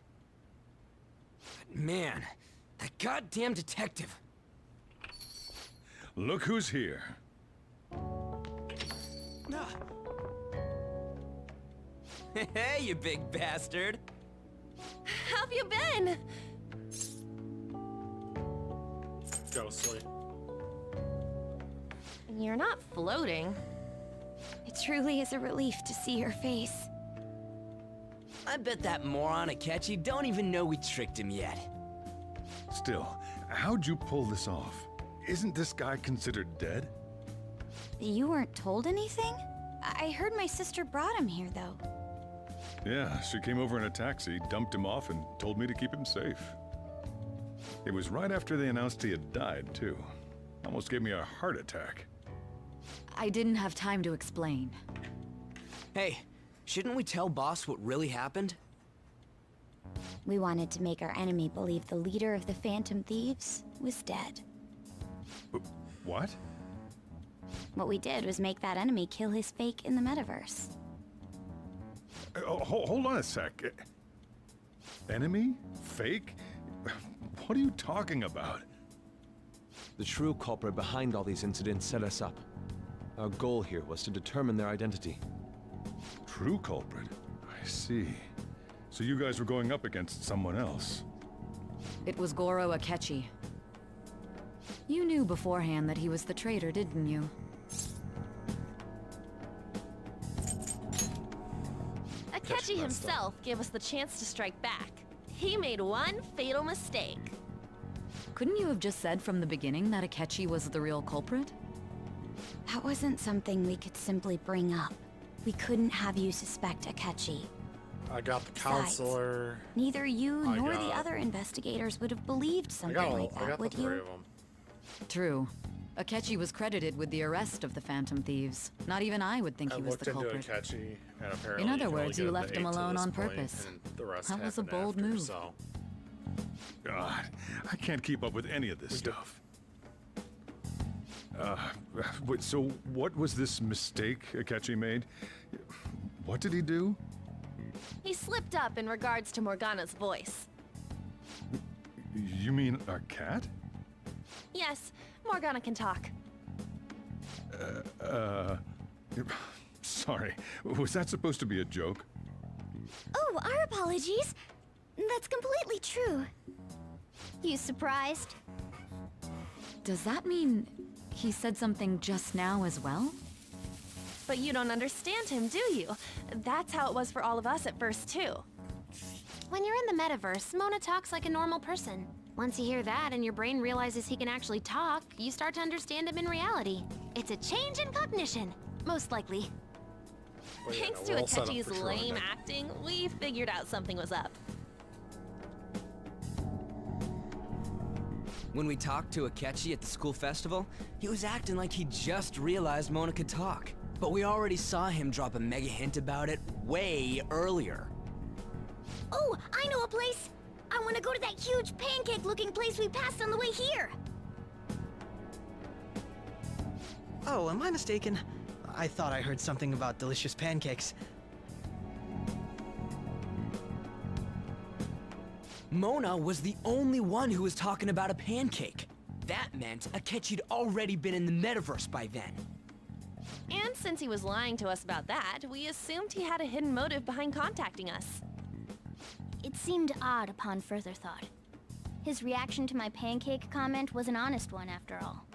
Man, that goddamn detective. Look who's here. Hey, you big bastard. How've you been? Ghostly. You're not floating. It truly is a relief to see your face. I bet that moron Akechi don't even know we tricked him yet. Still, how'd you pull this off? Isn't this guy considered dead? You weren't told anything? I heard my sister brought him here, though. Yeah, she came over in a taxi, dumped him off, and told me to keep him safe. It was right after they announced he had died, too. Almost gave me a heart attack. I didn't have time to explain. Hey, shouldn't we tell Boss what really happened? We wanted to make our enemy believe the leader of the Phantom Thieves was dead. What? What we did was make that enemy kill his fake in the metaverse. Hold on a sec. Enemy? Fake? What are you talking about? The true culprit behind all these incidents set us up. Our goal here was to determine their identity. True culprit? I see. So you guys were going up against someone else. It was Goro Akechi. You knew beforehand that he was the traitor, didn't you? Akechi himself gave us the chance to strike back. He made one fatal mistake. Couldn't you have just said from the beginning that Akechi was the real culprit? That wasn't something we could simply bring up. We couldn't have you suspect Akechi. I got the counselor. Neither you nor the other investigators would have believed something like that, would you? True. Akechi was credited with the arrest of the Phantom Thieves. Not even I would think he was the culprit. Akechi, and apparently In other you can only words, get you up to left him 8 to alone this on point, purpose. and the rest That was a happened bold after, move. So. God, I can't keep up with any of this stuff. So what was this mistake Akechi made? What did he do? He slipped up in regards to Morgana's voice. You mean our cat? Yes, Morgana can talk. Sorry. Was that supposed to be a joke? Oh, our apologies. That's completely true. You surprised? Does that mean he said something just now as well? But you don't understand him, do you? That's how it was for all of us at first, too. When you're in the metaverse, Mona talks like a normal person. Once you hear that and your brain realizes he can actually talk, you start to understand him in reality. It's a change in cognition, most likely. Well, yeah, Thanks no, to we're all set up Akechi's for Toronto. lame acting, we figured out something was up. When we talked to Akechi at the school festival, he was acting like he just realized Mona could talk. But we already saw him drop a mega hint about it way earlier. Oh, I know a place! I want to go to that huge pancake-looking place we passed on the way here! Oh, am I mistaken? I thought I heard something about delicious pancakes. Mona was the only one who was talking about a pancake. That meant Akechi'd already been in the metaverse by then. And since he was lying to us about that, we assumed he had a hidden motive behind contacting us. It seemed odd upon further thought. His reaction to my pancake comment was an honest one, after all.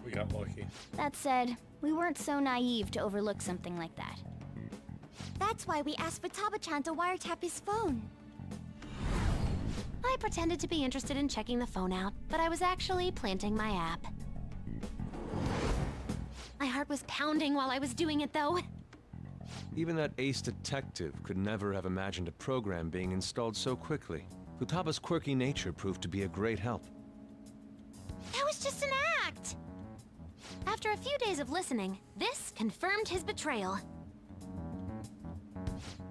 We got lucky. That said, we weren't so naive to overlook something like that. That's why we asked Futaba-chan to wiretap his phone. I pretended to be interested in checking the phone out, but I was actually planting my app. My heart was pounding while I was doing it, though. Even that ace detective could never have imagined a program being installed so quickly. Futaba's quirky nature proved to be a great help. That was just an act! After a few days of listening, this confirmed his betrayal.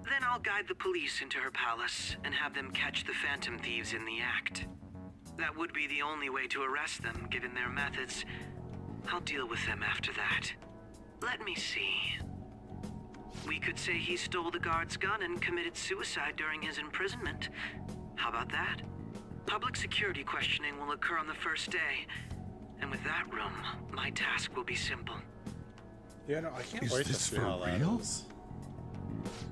Then I'll guide the police into her palace and have them catch the Phantom Thieves in the act. That would be the only way to arrest them, given their methods. I'll deal with them after that. Let me see. We could say he stole the guard's gun and committed suicide during his imprisonment. How about that? Public security questioning will occur on the first day. And with that room, my task will be simple. Yeah, no, I can't Is wait to this see for how that real? is.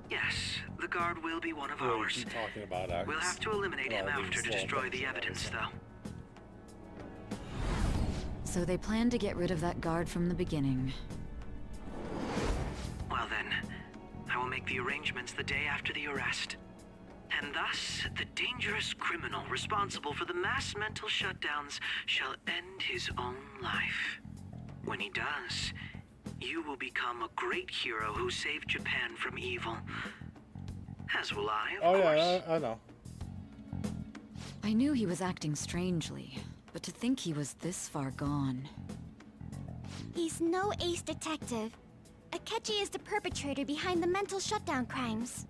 Yes, the guard will be one of Really ours. keep talking about X. We'll have to eliminate him Well, after these to destroy little the things evidence, also. though. So they planned to get rid of that guard from the beginning. Well then, I will make the arrangements the day after the arrest. And thus, the dangerous criminal responsible for the mass mental shutdowns shall end his own life. When he does, you will become a great hero who saved Japan from evil. As will I, of course. Yeah, I know. I knew he was acting strangely, but to think he was this far gone. He's no ace detective. Akechi is the perpetrator behind the mental shutdown crimes.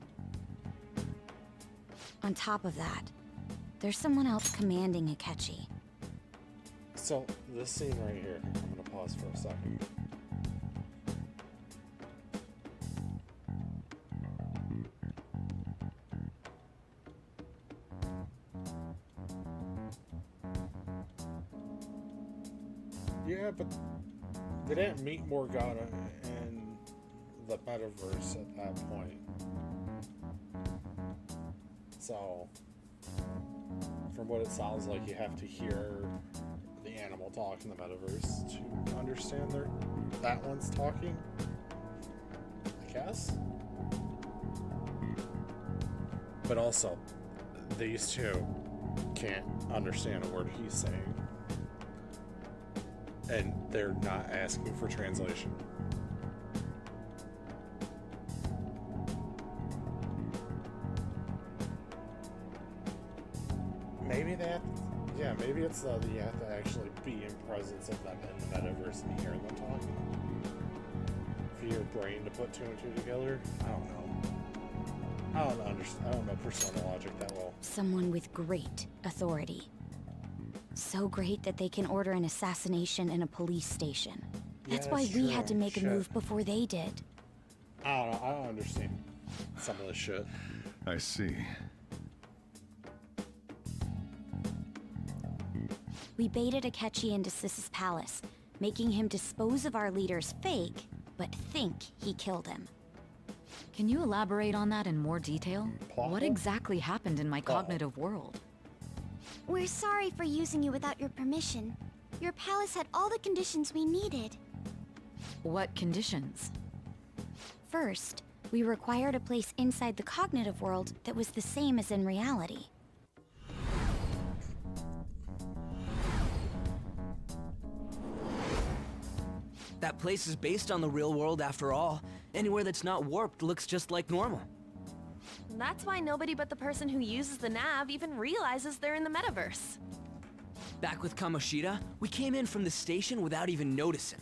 On top of that, there's someone else commanding Akechi. So, this scene right here, I'm gonna pause for a second. Yeah, but they didn't meet Morgana in the metaverse at that point. So, from what it sounds like, you have to hear the animal talk in the metaverse to understand that one's talking. I guess. But also, these two can't understand a word he's saying. And they're not asking for translation. Maybe that, yeah, maybe it's that you have to actually be in presence of them in the metaverse and hear them talking. For your brain to put two and two together, I don't know. I don't know Persona logic that well. Someone with great authority. So great that they can order an assassination in a police station. That's Yeah, why that's we true. had to make a Shit. move before they did. I don't know. I don't understand some of this shit. I see. We baited Akechi into Sis's palace, making him dispose of our leader's fake, but think he killed him. Can you elaborate on that in more detail? Plot What hole? exactly happened in my cognitive world? We're sorry for using you without your permission. Your palace had all the conditions we needed. What conditions? First, we required a place inside the cognitive world that was the same as in reality. That place is based on the real world after all. Anywhere that's not warped looks just like normal. That's why nobody but the person who uses the nav even realizes they're in the metaverse. Back with Kamoshida, we came in from the station without even noticing.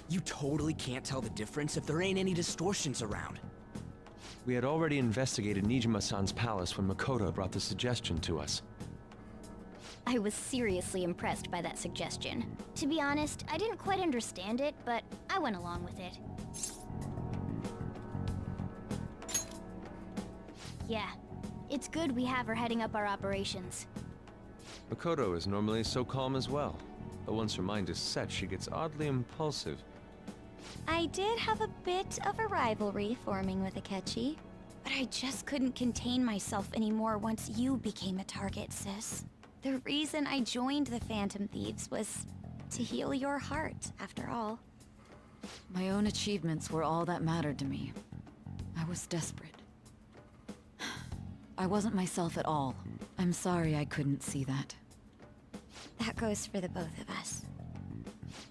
You totally can't tell the difference if there ain't any distortions around. We had already investigated Nijima-san's palace when Makoto brought the suggestion to us. I was seriously impressed by that suggestion. To be honest, I didn't quite understand it, but I went along with it. Yeah, it's good we have her heading up our operations. Makoto is normally so calm as well, but once her mind is set, she gets oddly impulsive. I did have a bit of a rivalry forming with Akechi, but I just couldn't contain myself anymore once you became a target, sis. The reason I joined the Phantom Thieves was to heal your heart, after all. My own achievements were all that mattered to me. I was desperate. I wasn't myself at all. I'm sorry I couldn't see that. That goes for the both of us.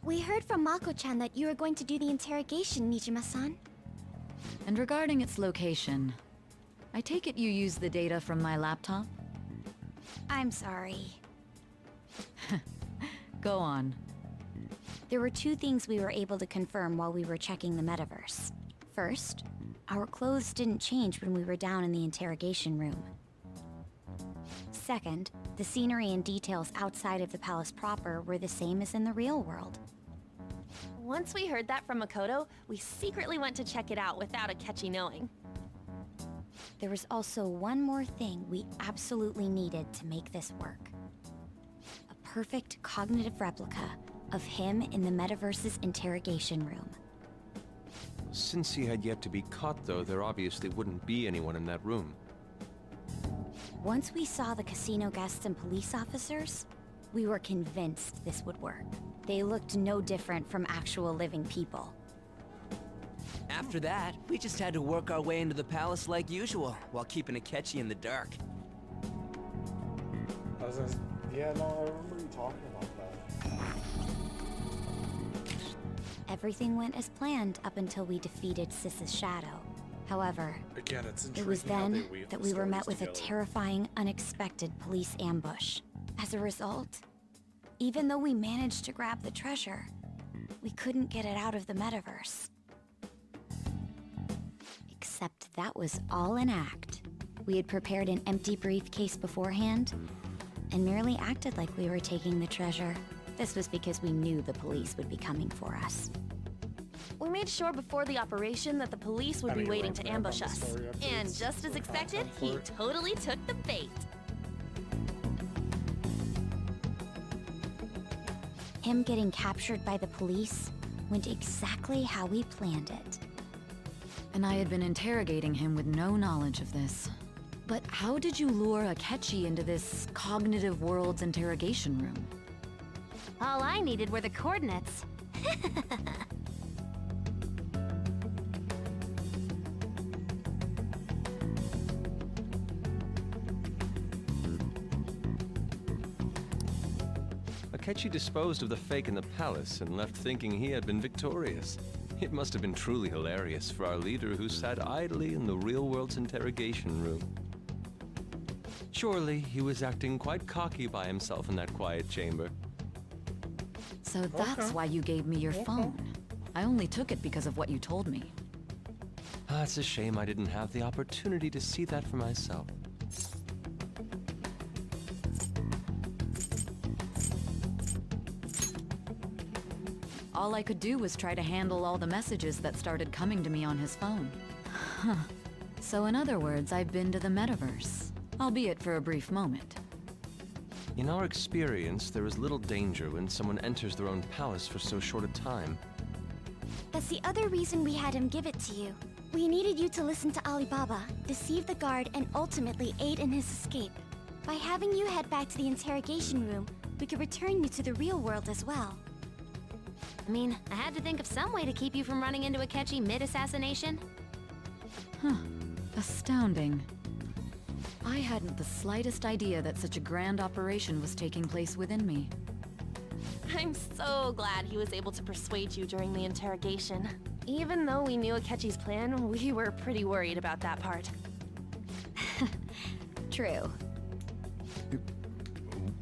We heard from Mako-chan that you were going to do the interrogation, Nijima-san. And regarding its location, I take it you used the data from my laptop? I'm sorry. Go on. There were two things we were able to confirm while we were checking the metaverse. First, our clothes didn't change when we were down in the interrogation room. Second, the scenery and details outside of the palace proper were the same as in the real world. Once we heard that from Makoto, we secretly went to check it out without Akechi knowing. There was also one more thing we absolutely needed to make this work. A perfect cognitive replica of him in the metaverse's interrogation room. Since he had yet to be caught, though, there obviously wouldn't be anyone in that room. Once we saw the casino guests and police officers, we were convinced this would work. They looked no different from actual living people. After that, we just had to work our way into the palace like usual, while keeping Akechi in the dark. Yeah, no, I remember you talking about that. Everything went as planned up until we defeated Sis's shadow. However, again, it was then that we were met with a terrifying, unexpected police ambush. As a result, even though we managed to grab the treasure, we couldn't get it out of the metaverse. Except that was all an act. We had prepared an empty briefcase beforehand, and merely acted like we were taking the treasure. This was because we knew the police would be coming for us. We made sure before the operation that the police would be waiting to ambush us. And just as expected, he totally took the bait. Him getting captured by the police went exactly how we planned it. And I had been interrogating him with no knowledge of this. But how did you lure Akechi into this cognitive world's interrogation room? All I needed were the coordinates. Akechi disposed of the fake in the palace and left thinking he had been victorious. It must have been truly hilarious for our leader who sat idly in the real world's interrogation room. Surely he was acting quite cocky by himself in that quiet chamber. So that's why you gave me your phone. I only took it because of what you told me. It's a shame I didn't have the opportunity to see that for myself. All I could do was try to handle all the messages that started coming to me on his phone. Huh. So in other words, I've been to the metaverse, albeit for a brief moment. In our experience, there is little danger when someone enters their own palace for so short a time. That's the other reason we had him give it to you. We needed you to listen to Alibaba, deceive the guard, and ultimately aid in his escape. By having you head back to the interrogation room, we could return you to the real world as well. I mean, I had to think of some way to keep you from running into Akechi mid-assassination. Huh. Astounding. I hadn't the slightest idea that such a grand operation was taking place within me. I'm so glad he was able to persuade you during the interrogation. Even though we knew Akechi's plan, we were pretty worried about that part. True.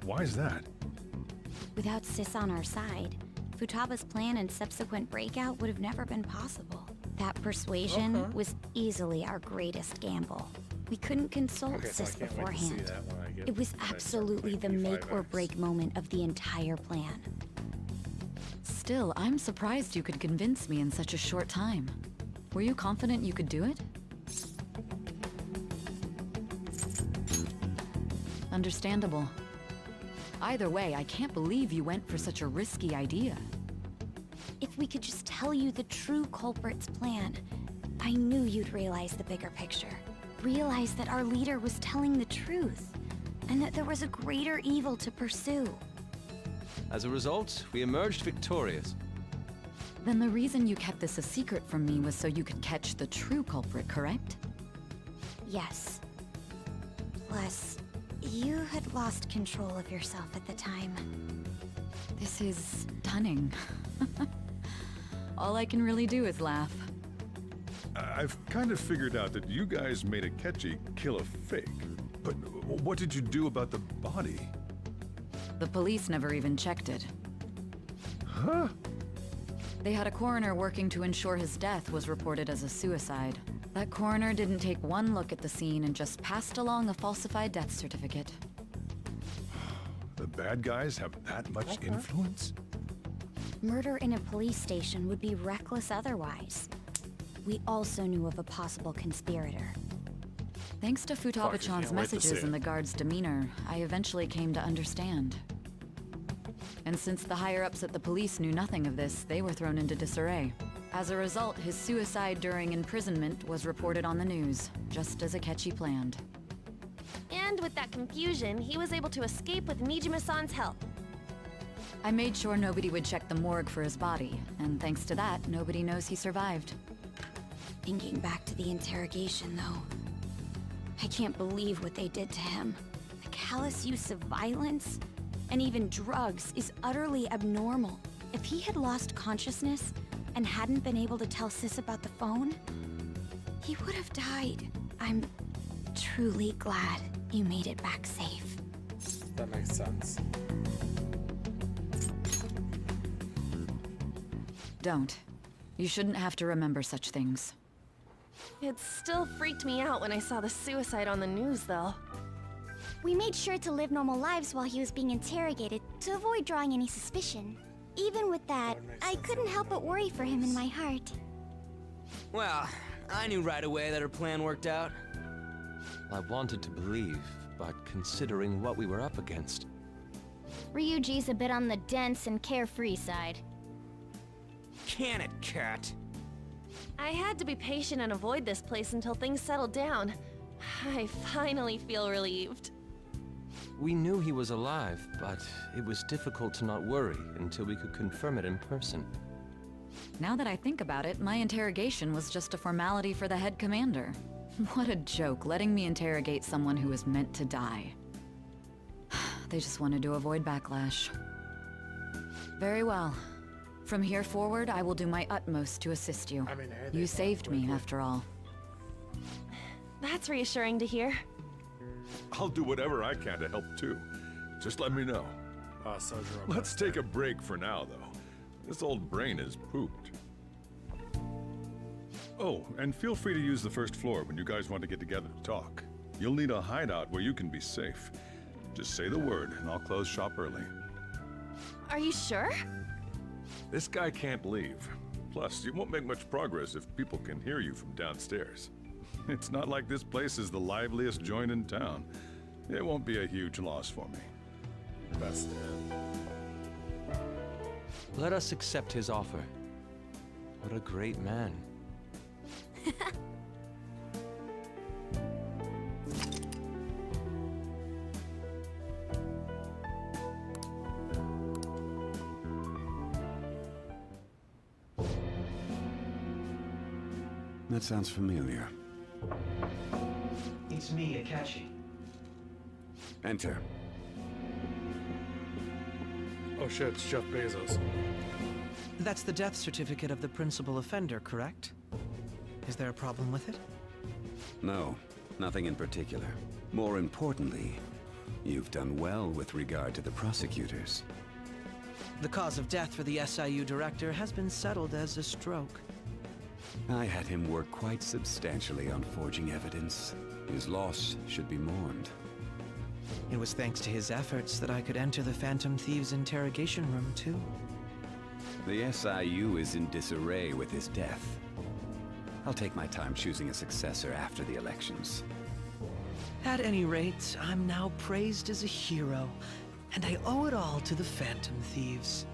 Why is that? Without Sis on our side, Futaba's plan and subsequent breakout would have never been possible. That persuasion was easily our greatest gamble. We couldn't consult Okay, so I Sis can't wait to see beforehand. that when I get- It was when I start absolutely the playing make or P5X. break moment of the entire plan. Still, I'm surprised you could convince me in such a short time. Were you confident you could do it? Understandable. Either way, I can't believe you went for such a risky idea. If we could just tell you the true culprit's plan, I knew you'd realize the bigger picture. Realize that our leader was telling the truth, and that there was a greater evil to pursue. As a result, we emerged victorious. Then the reason you kept this a secret from me was so you could catch the true culprit, correct? Yes. Plus, you had lost control of yourself at the time. This is stunning. All I can really do is laugh. I've kind of figured out that you guys made Akechi kill a fake. But what did you do about the body? The police never even checked it. Huh? They had a coroner working to ensure his death was reported as a suicide. That coroner didn't take one look at the scene and just passed along a falsified death certificate. The bad guys have that much influence? Murder in a police station would be reckless otherwise. We also knew of a possible conspirator. Thanks to Futaba-chan's can't wait to see messages it. and the guard's demeanor, I eventually came to understand. And since the higher-ups at the police knew nothing of this, they were thrown into disarray. As a result, his suicide during imprisonment was reported on the news, just as Akechi planned. And with that confusion, he was able to escape with Mijima-san's help. I made sure nobody would check the morgue for his body, and thanks to that, nobody knows he survived. Thinking back to the interrogation, though, I can't believe what they did to him. The callous use of violence, and even drugs, is utterly abnormal. If he had lost consciousness and hadn't been able to tell Sis about the phone, he would have died. I'm truly glad you made it back safe. That makes sense. Don't. You shouldn't have to remember such things. It still freaked me out when I saw the suicide on the news, though. We made sure to live normal lives while he was being interrogated to avoid drawing any suspicion. Even with that, I couldn't help but worry for him in my heart. Well, I knew right away that her plan worked out. I wanted to believe, but considering what we were up against... Ryuji's a bit on the dense and carefree side. Can it, Cat? I had to be patient and avoid this place until things settled down. I finally feel relieved. We knew he was alive, but it was difficult to not worry until we could confirm it in person. Now that I think about it, my interrogation was just a formality for the head commander. What a joke, letting me interrogate someone who was meant to die. They just wanted to avoid backlash. Very well. From here forward, I will do my utmost to assist you. I mean, hey, they You fought saved me, quickly. after all. That's reassuring to hear. I'll do whatever I can to help too. Just let me know. Sojiro. Let's take a break for now, though. This old brain is pooped. Oh, and feel free to use the first floor when you guys want to get together to talk. You'll need a hideout where you can be safe. Just say the word, and I'll close shop early. Are you sure? This guy can't leave. Plus, you won't make much progress if people can hear you from downstairs. It's not like this place is the liveliest joint in town. It won't be a huge loss for me. Best Let us accept his offer. What a great man. That sounds familiar. It's me, Akechi. Enter. Oh shit, it's Jeff Bezos. That's the death certificate of the principal offender, correct? Is there a problem with it? No, nothing in particular. More importantly, you've done well with regard to the prosecutors. The cause of death for the SIU director has been settled as a stroke. I had him work quite substantially on forging evidence. His loss should be mourned. It was thanks to his efforts that I could enter the Phantom Thieves' interrogation room, too. The SIU is in disarray with his death. I'll take my time choosing a successor after the elections. At any rate, I'm now praised as a hero, and I owe it all to the Phantom Thieves.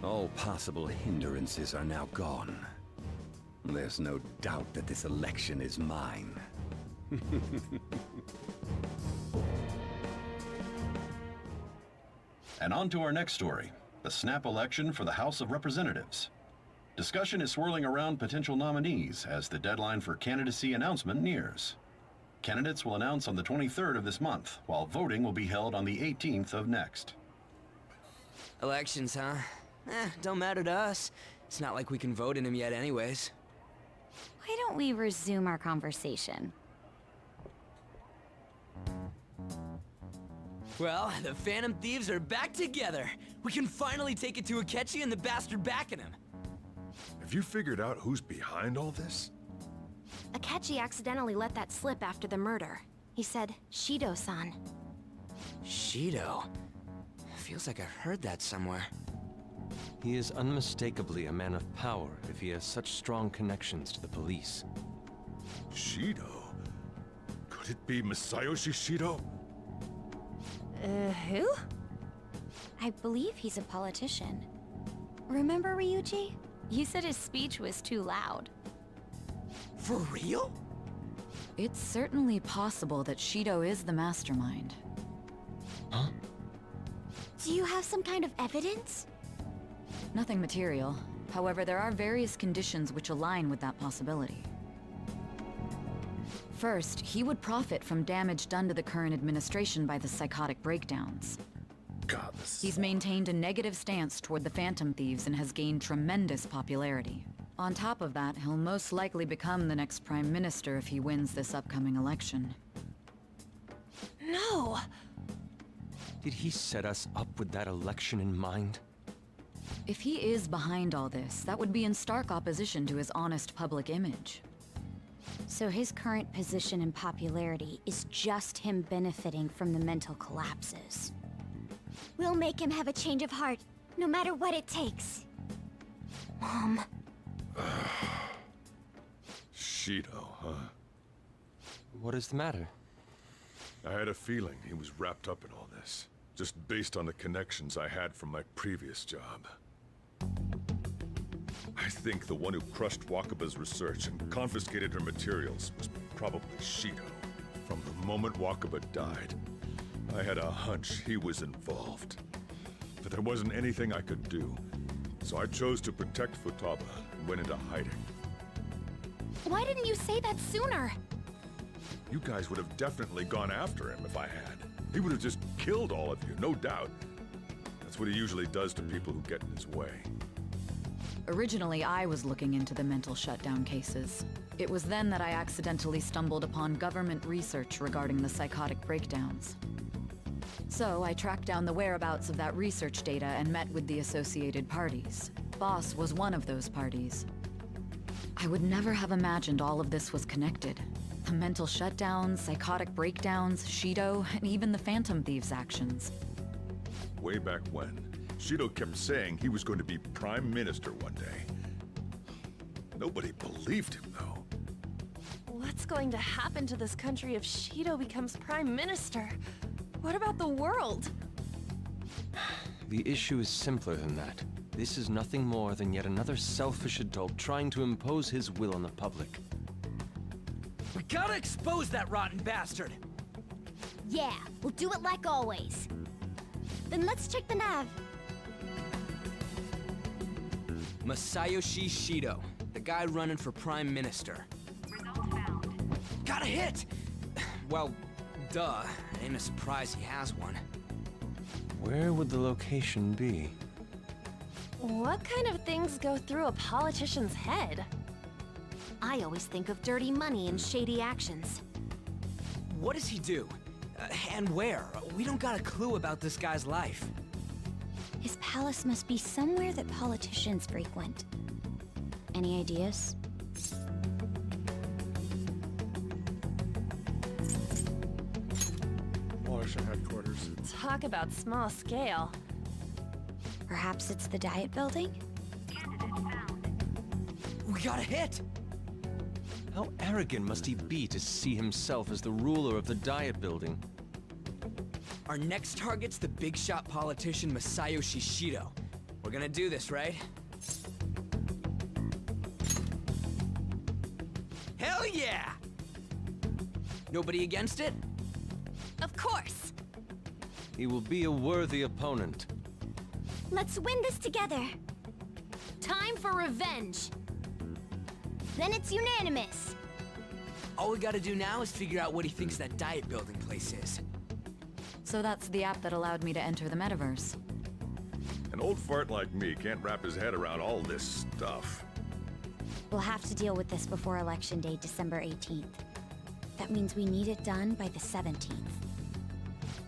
All possible hindrances are now gone. There's no doubt that this election is mine. And on to our next story, the snap election for the House of Representatives. Discussion is swirling around potential nominees as the deadline for candidacy announcement nears. Candidates will announce on the 23rd of this month, while voting will be held on the 18th of next. Elections, huh? Don't matter to us. It's not like we can vote in them yet anyways. Why don't we resume our conversation? Well, the Phantom Thieves are back together. We can finally take it to Akechi and the bastard backing him. Have you figured out who's behind all this? Akechi accidentally let that slip after the murder. He said, Shido-san. Shido? Feels like I've heard that somewhere. He is unmistakably a man of power if he has such strong connections to the police. Shido? Could it be Masayoshi Shido? Who? I believe he's a politician. Remember, Ryuji? You said his speech was too loud. For real? It's certainly possible that Shido is the mastermind. Huh? Do you have some kind of evidence? Nothing material. However, there are various conditions which align with that possibility. First, he would profit from damage done to the current administration by the psychotic breakdowns. God, He's maintained a negative stance toward the Phantom Thieves and has gained tremendous popularity. On top of that, he'll most likely become the next Prime Minister if he wins this upcoming election. No! Did he set us up with that election in mind? If he is behind all this, that would be in stark opposition to his honest public image. So his current position and popularity is just him benefiting from the mental collapses. We'll make him have a change of heart, no matter what it takes. Mom. Shido, huh? What is the matter? I had a feeling he was wrapped up in all this, just based on the connections I had from my previous job. I think the one who crushed Wakaba's research and confiscated her materials was probably Shido. From the moment Wakaba died, I had a hunch he was involved. But there wasn't anything I could do, so I chose to protect Futaba and went into hiding. Why didn't you say that sooner? You guys would have definitely gone after him if I had. He would have just killed all of you, no doubt. That's what he usually does to people who get in his way. Originally, I was looking into the mental shutdown cases. It was then that I accidentally stumbled upon government research regarding the psychotic breakdowns. So I tracked down the whereabouts of that research data and met with the associated parties. Boss was one of those parties. I would never have imagined all of this was connected. The mental shutdowns, psychotic breakdowns, Shido, and even the Phantom Thieves' actions. Way back when, Shido kept saying he was going to be Prime Minister one day. Nobody believed him, though. What's going to happen to this country if Shido becomes Prime Minister? What about the world? The issue is simpler than that. This is nothing more than yet another selfish adult trying to impose his will on the public. We gotta expose that rotten bastard! Yeah, we'll do it like always. Then let's check the nav. Masayoshi Shido, The guy running for Prime Minister. Got a hit! Well, duh. Ain't a surprise he has one. Where would the location be? What kind of things go through a politician's head? I always think of dirty money and shady actions. What does he do? And where? We don't got a clue about this guy's life. His palace must be somewhere that politicians frequent. Any ideas? Militia headquarters. Talk about small scale. Perhaps it's the Diet Building? We got a hit! How arrogant must he be to see himself as the ruler of the Diet Building? Our next target's the big shot politician Masayoshi Shido. We're gonna do this, right? Hell yeah! Nobody against it? Of course! He will be a worthy opponent. Let's win this together. Time for revenge. Then it's unanimous. All we gotta do now is figure out what he thinks that Diet Building place is. So that's the app that allowed me to enter the metaverse. An old fart like me can't wrap his head around all this stuff. We'll have to deal with this before Election Day, December 18th. That means we need it done by the 17th.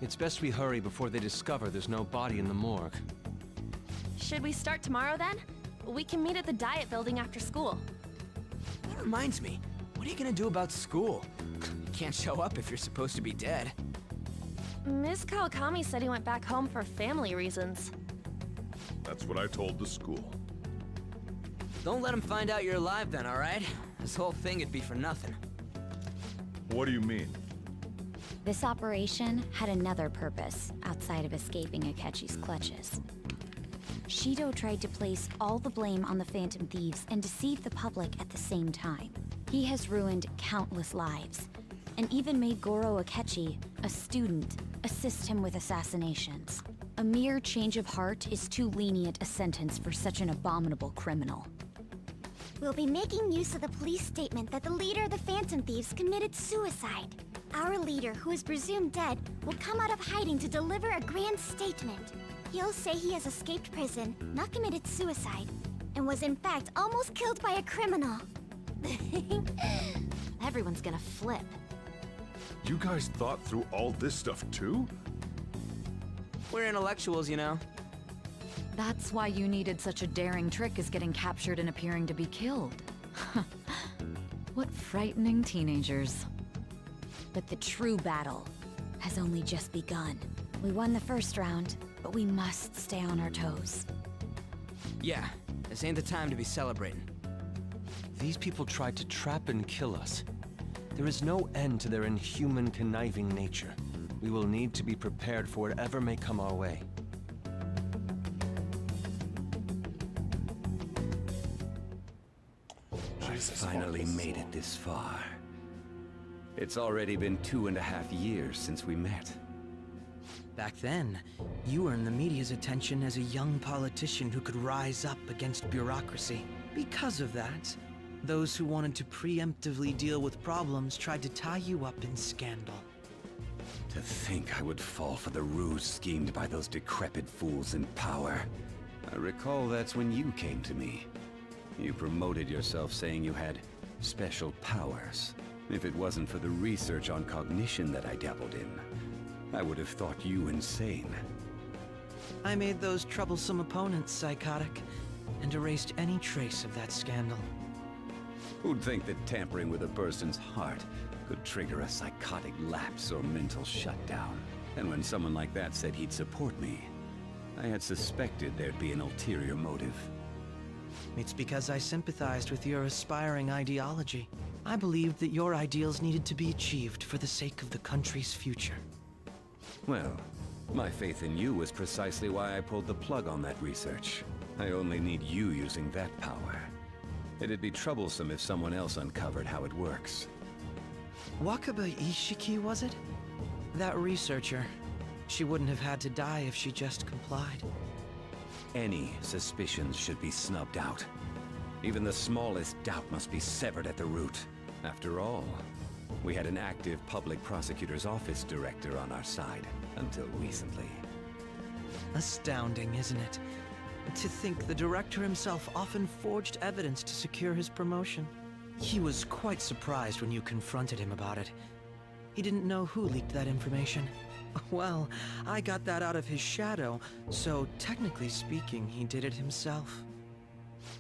It's best we hurry before they discover there's no body in the morgue. Should we start tomorrow then? We can meet at the Diet Building after school. That reminds me, what are you gonna do about school? You can't show up if you're supposed to be dead. Ms. Kawakami said he went back home for family reasons. That's what I told the school. Don't let him find out you're alive then, alright? This whole thing would be for nothing. What do you mean? This operation had another purpose outside of escaping Akechi's clutches. Shido tried to place all the blame on the Phantom Thieves and deceive the public at the same time. He has ruined countless lives, and even made Goro Akechi, a student, assist him with assassinations. A mere change of heart is too lenient a sentence for such an abominable criminal. We'll be making use of the police statement that the leader of the Phantom Thieves committed suicide. Our leader, who is presumed dead, will come out of hiding to deliver a grand statement. He'll say he has escaped prison, not committed suicide, and was in fact almost killed by a criminal. Everyone's gonna flip. You guys thought through all this stuff too? We're intellectuals, you know. That's why you needed such a daring trick as getting captured and appearing to be killed. What frightening teenagers. But the true battle has only just begun. We won the first round, but we must stay on our toes. Yeah, this ain't the time to be celebrating. These people tried to trap and kill us. There is no end to their inhuman, conniving nature. We will need to be prepared for whatever may come our way. I finally made it this far. It's already been 2.5 years since we met. Back then, you earned the media's attention as a young politician who could rise up against bureaucracy. Because of that, those who wanted to preemptively deal with problems tried to tie you up in scandal. To think I would fall for the ruse schemed by those decrepit fools in power. I recall that's when you came to me. You promoted yourself saying you had special powers. If it wasn't for the research on cognition that I dabbled in, I would have thought you insane. I made those troublesome opponents psychotic, and erased any trace of that scandal. Who'd think that tampering with a person's heart could trigger a psychotic lapse or mental shutdown? And when someone like that said he'd support me, I had suspected there'd be an ulterior motive. It's because I sympathized with your aspiring ideology. I believed that your ideals needed to be achieved for the sake of the country's future. Well, my faith in you was precisely why I pulled the plug on that research. I only need you using that power. It'd be troublesome if someone else uncovered how it works. Wakaba Ishiki, was it? That researcher. She wouldn't have had to die if she just complied. Any suspicions should be snubbed out. Even the smallest doubt must be severed at the root. After all, we had an active public prosecutor's office director on our side until recently. Astounding, isn't it? To think the director himself often forged evidence to secure his promotion. He was quite surprised when you confronted him about it. He didn't know who leaked that information. Well, I got that out of his shadow, so technically speaking, he did it himself.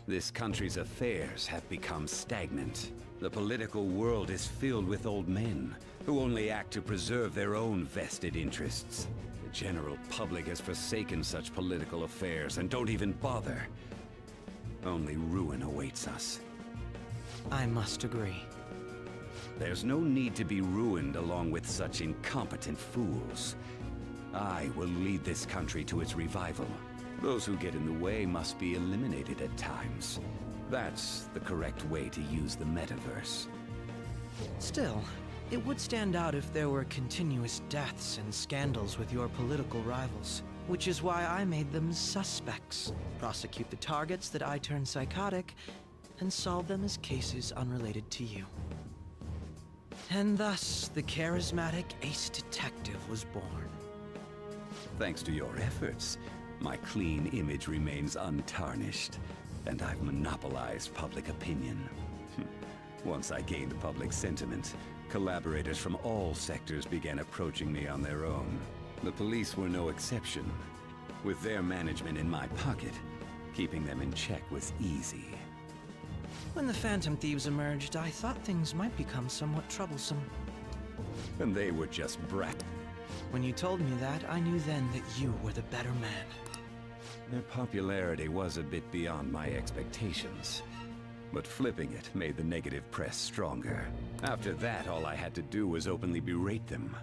This country's affairs have become stagnant. The political world is filled with old men who only act to preserve their own vested interests. The general public has forsaken such political affairs and don't even bother. Only ruin awaits us. I must agree. There's no need to be ruined along with such incompetent fools. I will lead this country to its revival. Those who get in the way must be eliminated at times. That's the correct way to use the metaverse. Still, it would stand out if there were continuous deaths and scandals with your political rivals, which is why I made them suspects. Prosecute the targets that I turn psychotic, and solve them as cases unrelated to you. And thus, the charismatic ace detective was born. Thanks to your efforts, my clean image remains untarnished, and I've monopolized public opinion. Once I gained public sentiment, collaborators from all sectors began approaching me on their own. The police were no exception. With their management in my pocket, keeping them in check was easy. When the Phantom Thieves emerged, I thought things might become somewhat troublesome. And they were just brat. When you told me that, I knew then that you were the better man. Their popularity was a bit beyond my expectations. But flipping it made the negative press stronger. After that, all I had to do was openly berate them.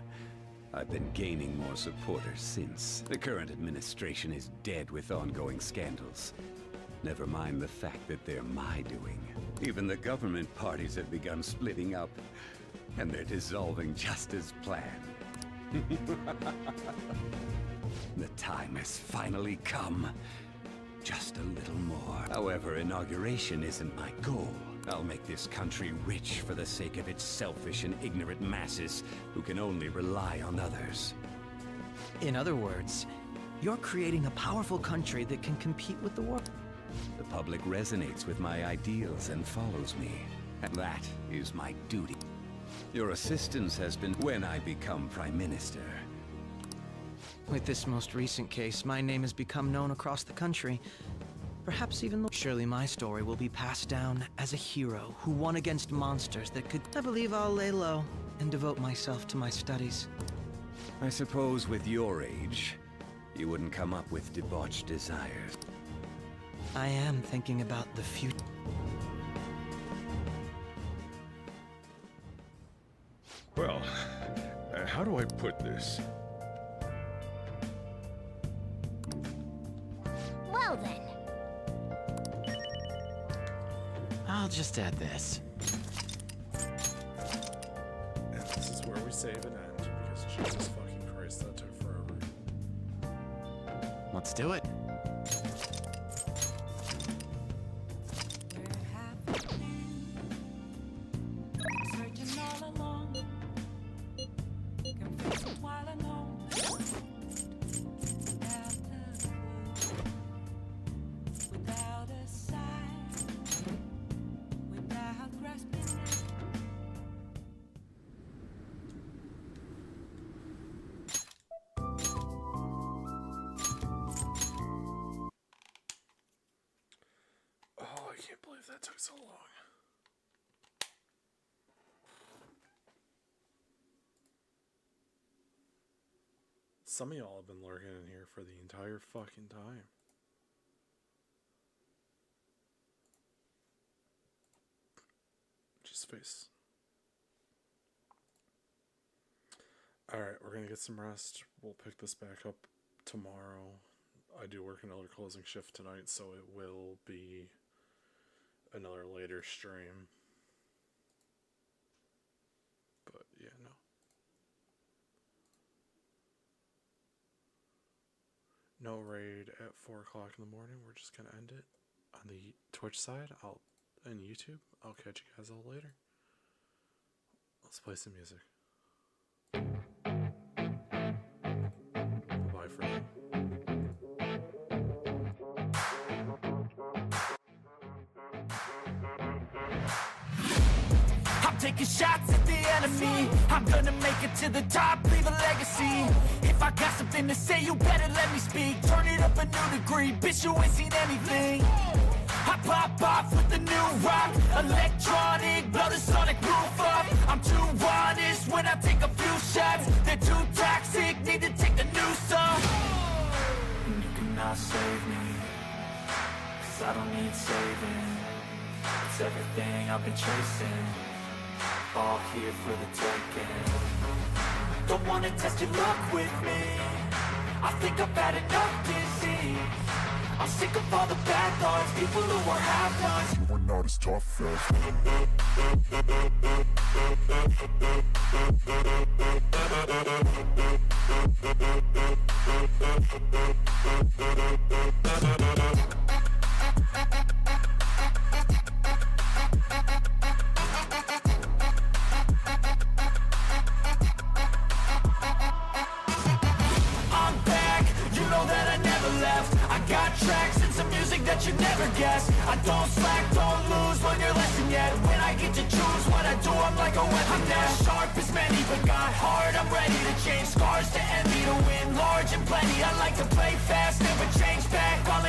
I've been gaining more supporters since. The current administration is dead with ongoing scandals. Never mind the fact that they're my doing. Even the government parties have begun splitting up, and they're dissolving just as planned. The time has finally come. Just a little more. However, inauguration isn't my goal. I'll make this country rich for the sake of its selfish and ignorant masses who can only rely on others. In other words, you're creating a powerful country that can compete with the world. The public resonates with my ideals and follows me. And that is my duty. Your assistance has been when I become Prime Minister. With this most recent case, my name has become known across the country. Perhaps even surely my story will be passed down as a hero who won against monsters that could... I believe I'll lay low and devote myself to my studies. I suppose with your age, you wouldn't come up with debauched desires. I am thinking about the future. Well, how do I put this? Well then. I'll just add this. And this is where we save and end, because Jesus fucking Christ, that took forever. Let's do it. That took so long. Some of y'all have been lurking in here for the entire fucking time. Just face. Alright, we're gonna get some rest. We'll pick this back up tomorrow. I do work another closing shift tonight, so it will be another later stream. But yeah, no. No raid at 4 o'clock in the morning. We're just gonna end it. on the Twitch side, and YouTube. I'll catch you guys all later. Let's play some music. Bye for now. I'm taking shots at the enemy. I'm gonna make it to the top, leave a legacy. If I got something to say, you better let me speak. Turn it up a new degree, bitch, you ain't seen anything. I pop off with the new rock, electronic, blow the sonic roof up. I'm too honest when I take a few shots. They're too toxic, need to take the noose off. And you cannot save me, 'cause I don't need saving. It's everything I've been chasing, all here for the taking. Don't wanna test your luck with me, I think I've had enough disease. I'm sick of all the bad thoughts, people who are half-nots. You are not as tough as I'm back, you know that I never left. I got tracks and some music that you never guess. I don't slack, don't lose, learn your lesson yet. When I get to choose what I do, I'm like a weapon. I'm not sharp as many, but got hard. I'm ready to change scars to envy, to win large and plenty. I like to play fast, never change back. All